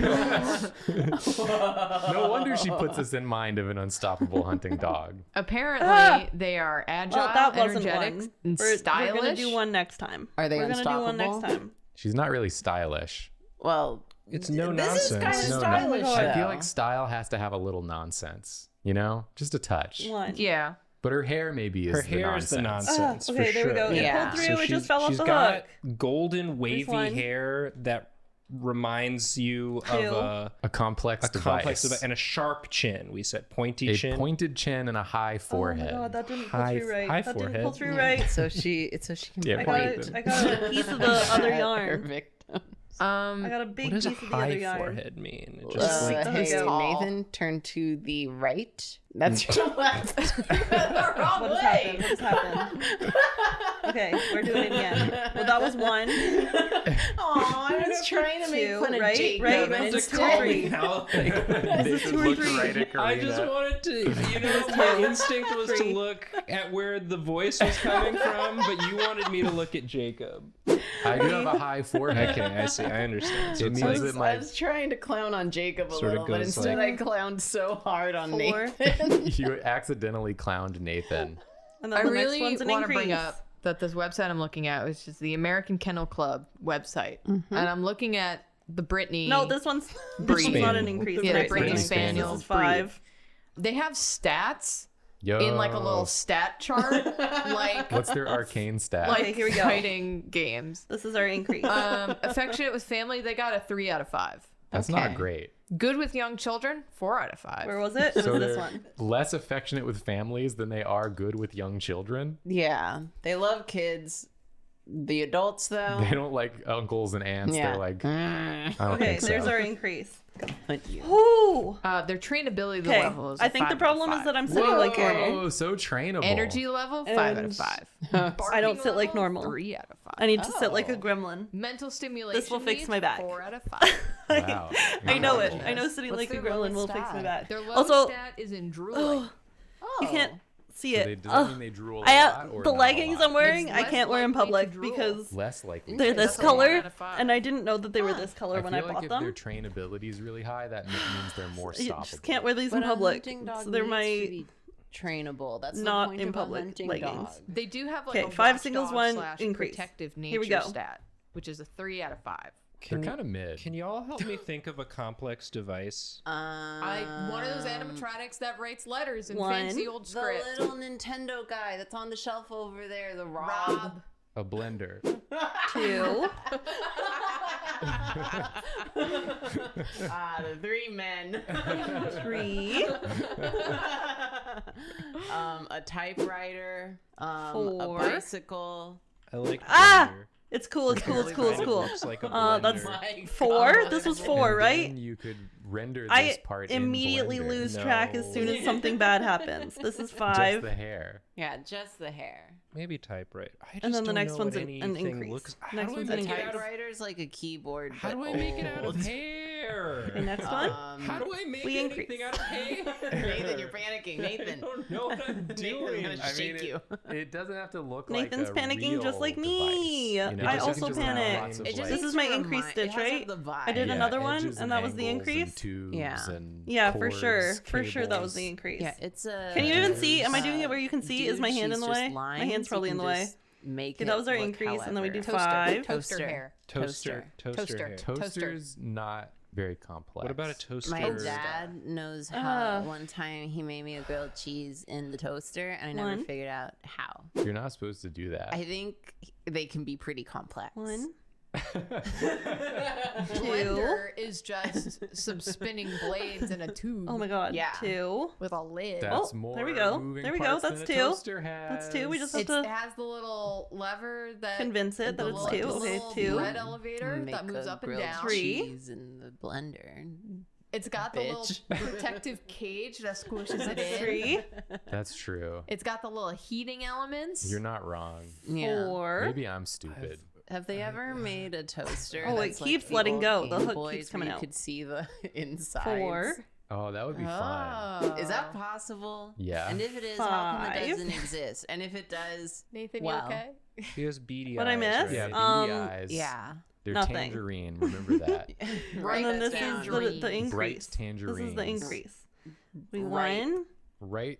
No wonder she puts us in mind of an unstoppable hunting dog. Apparently, they are agile, Well, that wasn't energetic, one. and We're stylish. gonna do one next time. Are they We're gonna do one unstoppable? next time. She's not really stylish. Well, It's no this nonsense. is kind of No, stylish. I feel though. like style has to have a little nonsense, you know? Just a touch. One. Yeah. But her hair maybe is Her the hair nonsense. is the nonsense. okay, for there sure. we go. It Yeah. pulled through. It just fell off she's the got hook. golden wavy one. hair that reminds you Two. of A complex a device. complex device and a sharp chin. We said pointy A chin. pointed chin and a high Oh fourhead. my god, that didn't pull High- through right. high That didn't pull forehead. through right. So she can Yeah, I point. got a piece of the other at her yarn. victims. I got a big what does a piece of the other high yarn. forehead mean? It just Like the Hey, hook. Nathan, turn to the right. That's your left. Wrong What has happened? What has happened? Okay, we're doing it again. Well, that was one. Oh, I was trying to make Two, fun of right? Jacob, Right, and that's a instead- three. Nathan two or looked three? right at I Karina. just wanted to, you know, my instinct was to Three. look at where the voice was coming from, but you wanted me to look at Jacob. I do have a high forehead. Okay, I see. I understand. So It it's means like, that I my was trying to clown on Jacob a Sort of little, but goes instead like- I clowned so hard on 4. Nathan. you accidentally clowned Nathan. And then I the next really one's an want to increase. bring up that this website I'm looking at is just the American Kennel Club website, and I'm looking at the Brittany. No, this one's not an Spaniel. increase. Yeah, right? the Brittany This is Spaniel 5. They have stats, Yo. in like a little stat chart, like What's their arcane stat? like Okay, here we go. fighting games. This is our increase. Affectionate with family, they got a 3 out of 5. That's Okay. not great. Good with young children, 4 out of 5. Where was it? It So was this they're one. less affectionate with families than they are good with young children. Yeah, they love kids. The adults, though. They don't like uncles and aunts. Yeah. They're like, I don't Okay, think so. there's our increase. But you- Ooh. Their trainability Okay. level is I think the problem is that I'm sitting Whoa, like normal. so trainable. energy level 5 out of And 5. I don't sit like Barking level, normal. 3 out of 5. I need to sit like a Oh. gremlin. Mental stimulation. This will fix needs my back. 4 out of 5. Wow. I know it. Incredible. I know sitting What's like a their gremlin will lowest fix my stat? back. Their lowest Also, stat is in drooling. Oh. you can't see So it. does that Ugh. mean they drool a I lot or the not a leggings lot? I'm wearing, It's I less can't wear in likely to public drool. because Less likely. they're Okay, this that's a 1 color, out of 5. and I didn't know that they were this color I when feel I like bought if them. their trainability is really high, that means they're more You stoppable. just can't wear these But in a public. hunting dog So they're needs my to be trainable. That's not the point in of public a hunting leggings. dog. They do have like Okay, a 5 singles, watchdog 1 slash increase. protective Here we nature go. stat, which is a 3 out of 5. They're kind of mid. Can y'all help me think of a complex device? One of those animatronics that writes letters in One. fancy old The script. little Nintendo guy that's on the shelf over there, the Rob. A blender. 2. The 3 men. 3. A typewriter. A 4. bicycle. I like Ah! blender. It's cool. It's cool. It's cool. It's Kind of cool. looks like a That's blender. My 4. God. This was 4, And right? then you could render this I part immediately in Blender. lose track as soon as something bad happens. This is Just 5. the hair. Yeah, just the hair. Maybe typewriter. I just And then the don't next know one's what an anything increase. looks. How Next do I one's make an it increase. out of? Typewriter's like a keyboard. How do but I make it out of old. hair? Okay, next one. How do I make We anything increase. out of hair? Nathan, you're panicking. Nathan. I don't know what I'm doing. gonna I shake mean, you. it doesn't have to look Nathan's like a panicking real just like device, me. you know? I It just also doesn't have panic. lots of, It just like, This is my needs to increase remind- stitch, it has to have right? the vibe. I did yeah, another one, edges and that was the angles and increase? tubes Yeah. and Yeah, for sure. cords, For sure that was cables. the increase. Yeah, it's a. Can you even see? Am I doing it where you can see? Is my dude, hand in she's the just way? My lines. hand's You probably in can the way. just Make Okay, it that was our look increase, and then we do however. 5. Toaster hair. Toaster hair. Toaster's not very complex. What about a toaster? My dad knows how. One time he made me a grilled cheese in the toaster, and I never 1. figured out how. You're not supposed to do that. I think they can be pretty complex. 1. 2. Blender is just some spinning blades in a tube. Oh my god. Yeah. 2. With a lid. That's Oh, more there we go. moving There we go. parts That's than a 2. toaster That's 2. We has. just have It to has the little lever that convince it the that it's little- 2. the Okay, little 2. bread elevator Make that moves a up and grilled down. 3. cheese in the blender. It's got the little Bitch. protective cage that squishes it in. 3. That's true. It's got the little heating elements. You're not wrong. Yeah. 4. Maybe I'm stupid. Have they ever made a toaster? Oh, it that's like keeps the letting old go. The Game hook Boys keeps coming where out. You could see the inside. 4. Oh, that would be fun. Is that possible? Yeah. And if it is, how come it 5. doesn't exist? And if it does, Nathan, well, you okay? He has beady What'd I eyes. miss? Right? Yeah, beady eyes. yeah. They're Nothing. tangerine. Remember that. Write And then that this down. is the Bright increase. tangerines. This is the increase. We Ripe. 1. Bright,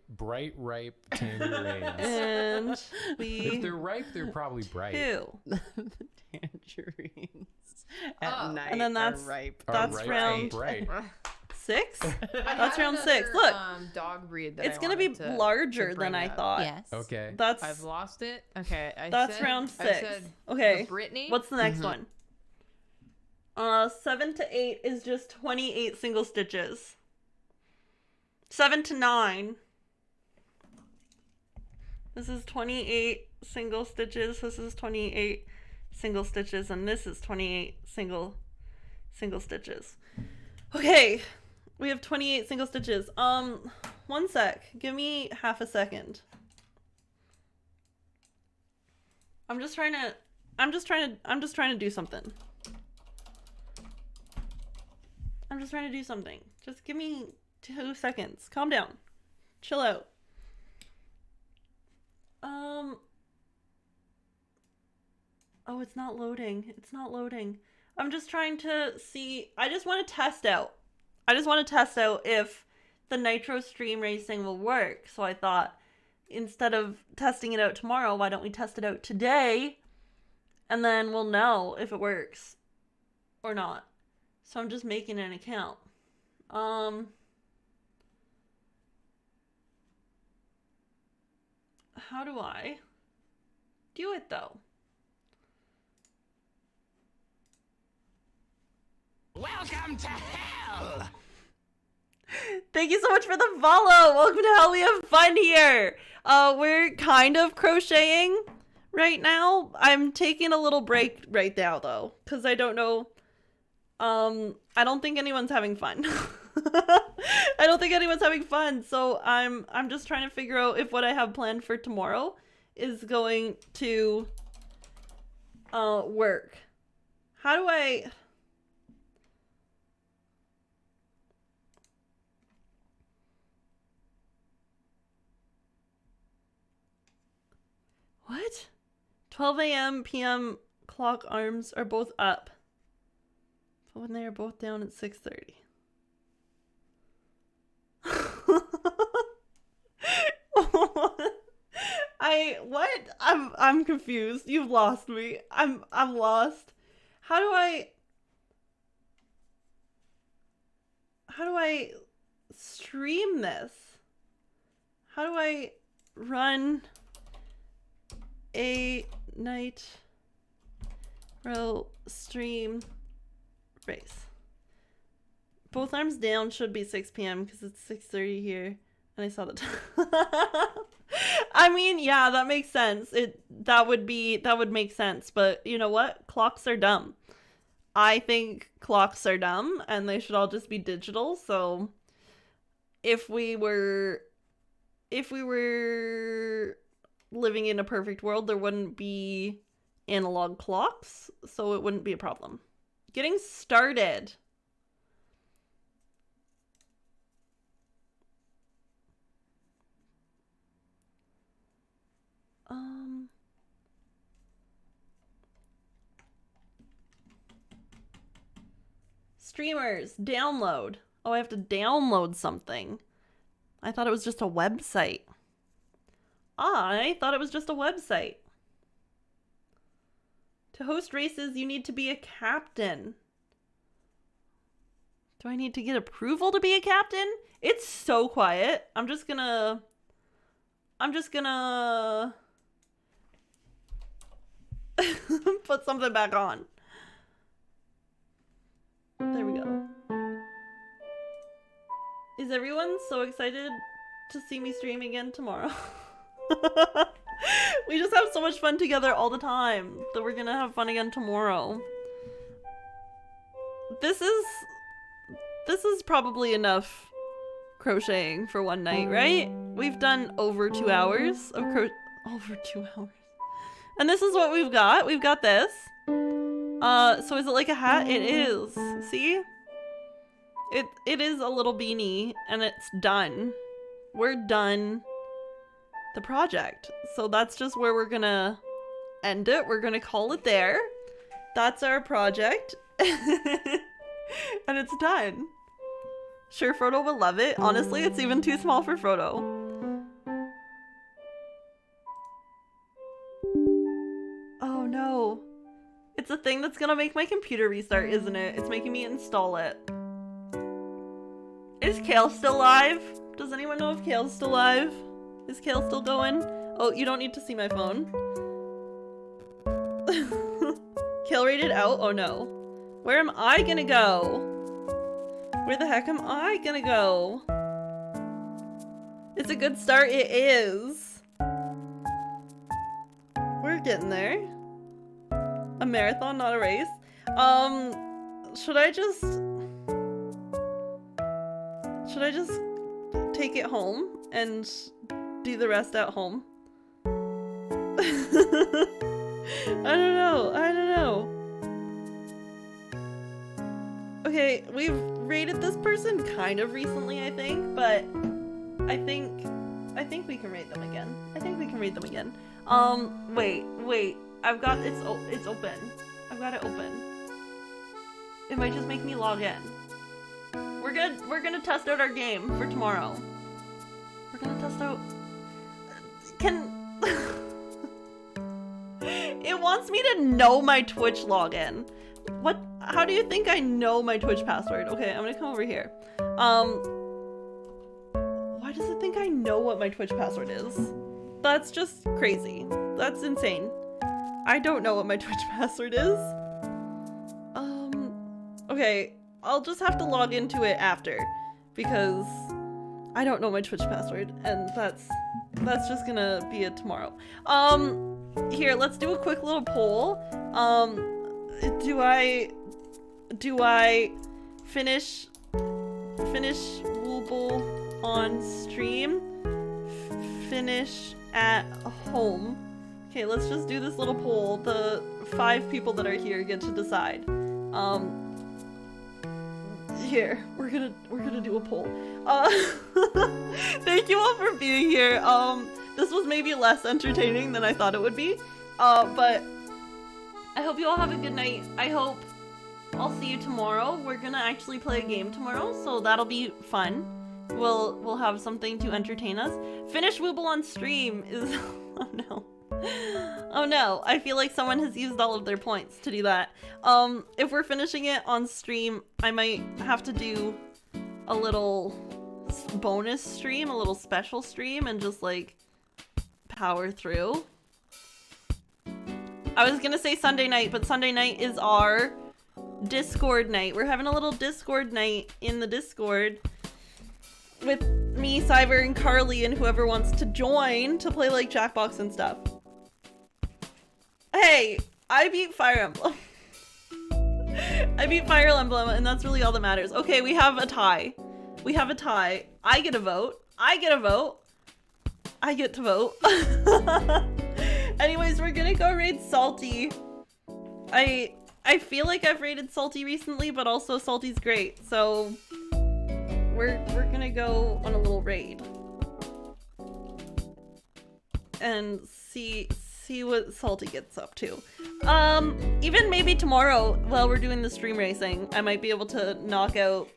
ripe tangerines. And If we they're ripe, they're probably bright. 2. Tangerines at Oh. night And then that's- are ripe. Are That's ripe round- and bright. 6. I That's have round 6. another, Look. dog breed that It's I gonna be wanted to larger bring than I up. thought. Yes. Okay. That's I've lost it. Okay, that's said, round I 6. said Okay. the Brittany. What's the next one? 7 to 8 is just 28 single stitches. 7 to 9. This is 28 single stitches. This is 28 single stitches, and this is 28 single stitches. Okay, we have 28 single stitches. 1 sec. Give me half a second. I'm just trying to do something. I'm just trying to do something. Just give me 2 seconds. Calm down. Chill out. Oh, it's not loading. It's not loading. I'm just trying to see. I just want to test out if the Nitro stream racing will work. So I thought, instead of testing it out tomorrow, why don't we test it out today? And then we'll know if it works or not. So I'm just making an account. How do I do it though? Welcome to hell! Thank you so much for the follow. Welcome to Hell. We have fun here. We're kind of crocheting right now. I'm taking a little break right now though, because I don't know. I don't think anyone's having fun. I don't think anyone's having fun. So I'm just trying to figure out if what I have planned for tomorrow is going to work. How do I... What? 12 a.m. p.m. clock arms are both up. But when they are both down at 6:30. What? I'm confused. You've lost me. I'm lost. How do I stream this? How do I run a night row stream race? Both arms down should be 6 p.m. because it's 6:30 here, and I saw the time. I mean, yeah, that makes sense. That would make sense. But you know what? Clocks are dumb. I think clocks are dumb, and they should all just be digital. So if we were living in a perfect world, there wouldn't be analog clocks, so it wouldn't be a problem. Getting started. Streamers, download. Oh, I have to download something. I thought it was just a website. I thought it was just a website. To host races, you need to be a captain. Do I need to get approval to be a captain? It's so quiet. I'm just gonna put something back on. There we go. Is everyone so excited to see me stream again tomorrow? We just have so much fun together all the time that we're gonna have fun again tomorrow. This is probably enough crocheting for one night, right? We've done over 2 hours of over 2 hours. And this is what we've got. We've got this. So is it like a hat? It is. See? It is a little beanie, and it's done. We're done the project. So that's just where we're gonna end it. We're gonna call it there. That's our project. And it's done. Sure, Frodo will love it. Honestly, it's even too small for Frodo. Oh no. It's a thing that's gonna make my computer restart, isn't it? It's making me install it. Is Kale still live? Does anyone know if Kale's still live? Is Kale still going? Oh, you don't need to see my phone. Kale rated out? Oh no. Where am I gonna go? Where the heck am I gonna go? It's a good start. It is. We're getting there. A marathon, not a race. Should I just take it home and do the rest at home? I don't know. Okay, we've rated this person kind of recently, I think, but I think we can rate them again. Wait. I've got it's open. I've got it open. It might just make me log in. We're gonna test out our game for tomorrow. We're gonna test out. It wants me to know my Twitch login. What? How do you think I know my Twitch password? Okay, I'm gonna come over here. Why does it think I know what my Twitch password is? That's just crazy. That's insane. I don't know what my Twitch password is. Okay, I'll just have to log into it after because I don't know my Twitch password, and that's just gonna be it tomorrow. Here, let's do a quick little poll. Do I finish Wooble on stream? Finish at home. Okay, let's just do this little poll. The 5 people that are here get to decide. Here, we're gonna do a poll. Thank you all for being here. This was maybe less entertaining than I thought it would be. But I hope you all have a good night. I hope I'll see you tomorrow. We're gonna actually play a game tomorrow, so that'll be fun. We'll have something to entertain us. Finish Wooble on stream is oh no. Oh no, I feel like someone has used all of their points to do that. If we're finishing it on stream, I might have to do a little bonus stream, a little special stream, and just like power through. I was gonna say Sunday night, but Sunday night is our Discord night. We're having a little Discord night in the Discord with me, Cyber, and Carly, and whoever wants to join to play like Jackbox and stuff. Hey, I beat Fire Emblem. I beat Fire Emblem, and that's really all that matters. Okay, we have a tie. We have a tie. I get a vote. I get a vote. I get to vote. Anyways, we're gonna go raid Salty. I feel like I've raided Salty recently, but also Salty's great, so we're gonna go on a little raid and see what Salty gets up to. Even maybe tomorrow while we're doing the stream racing, I might be able to knock out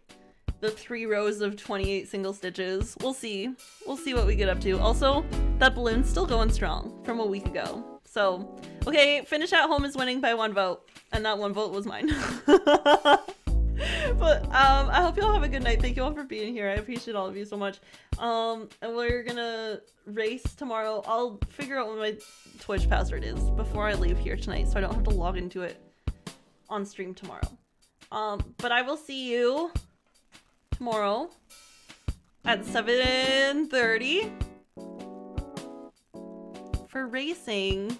the 3 rows of 28 single stitches. We'll see. We'll see what we get up to. Also, that balloon's still going strong from a week ago. So, okay, Finish at Home is winning by 1 vote, and that 1 vote was mine. But I hope you all have a good night. Thank you all for being here. I appreciate all of you so much. And we're gonna race tomorrow. I'll figure out what my Twitch password is before I leave here tonight, so I don't have to log into it on stream tomorrow. But I will see you tomorrow at 7:30 for racing.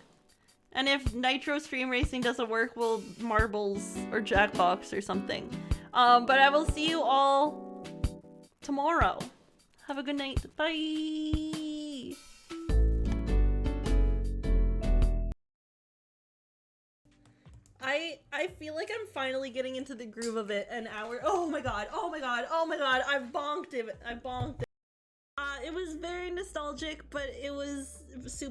And if Nitro stream racing doesn't work, we'll marbles or Jackbox or something. But I will see you all tomorrow. Have a good night. Bye. I feel like I'm finally getting into the groove of it. An hour. Oh my god. Oh my god. Oh my god. I've bonked it. I bonked it. It was very nostalgic, but it was super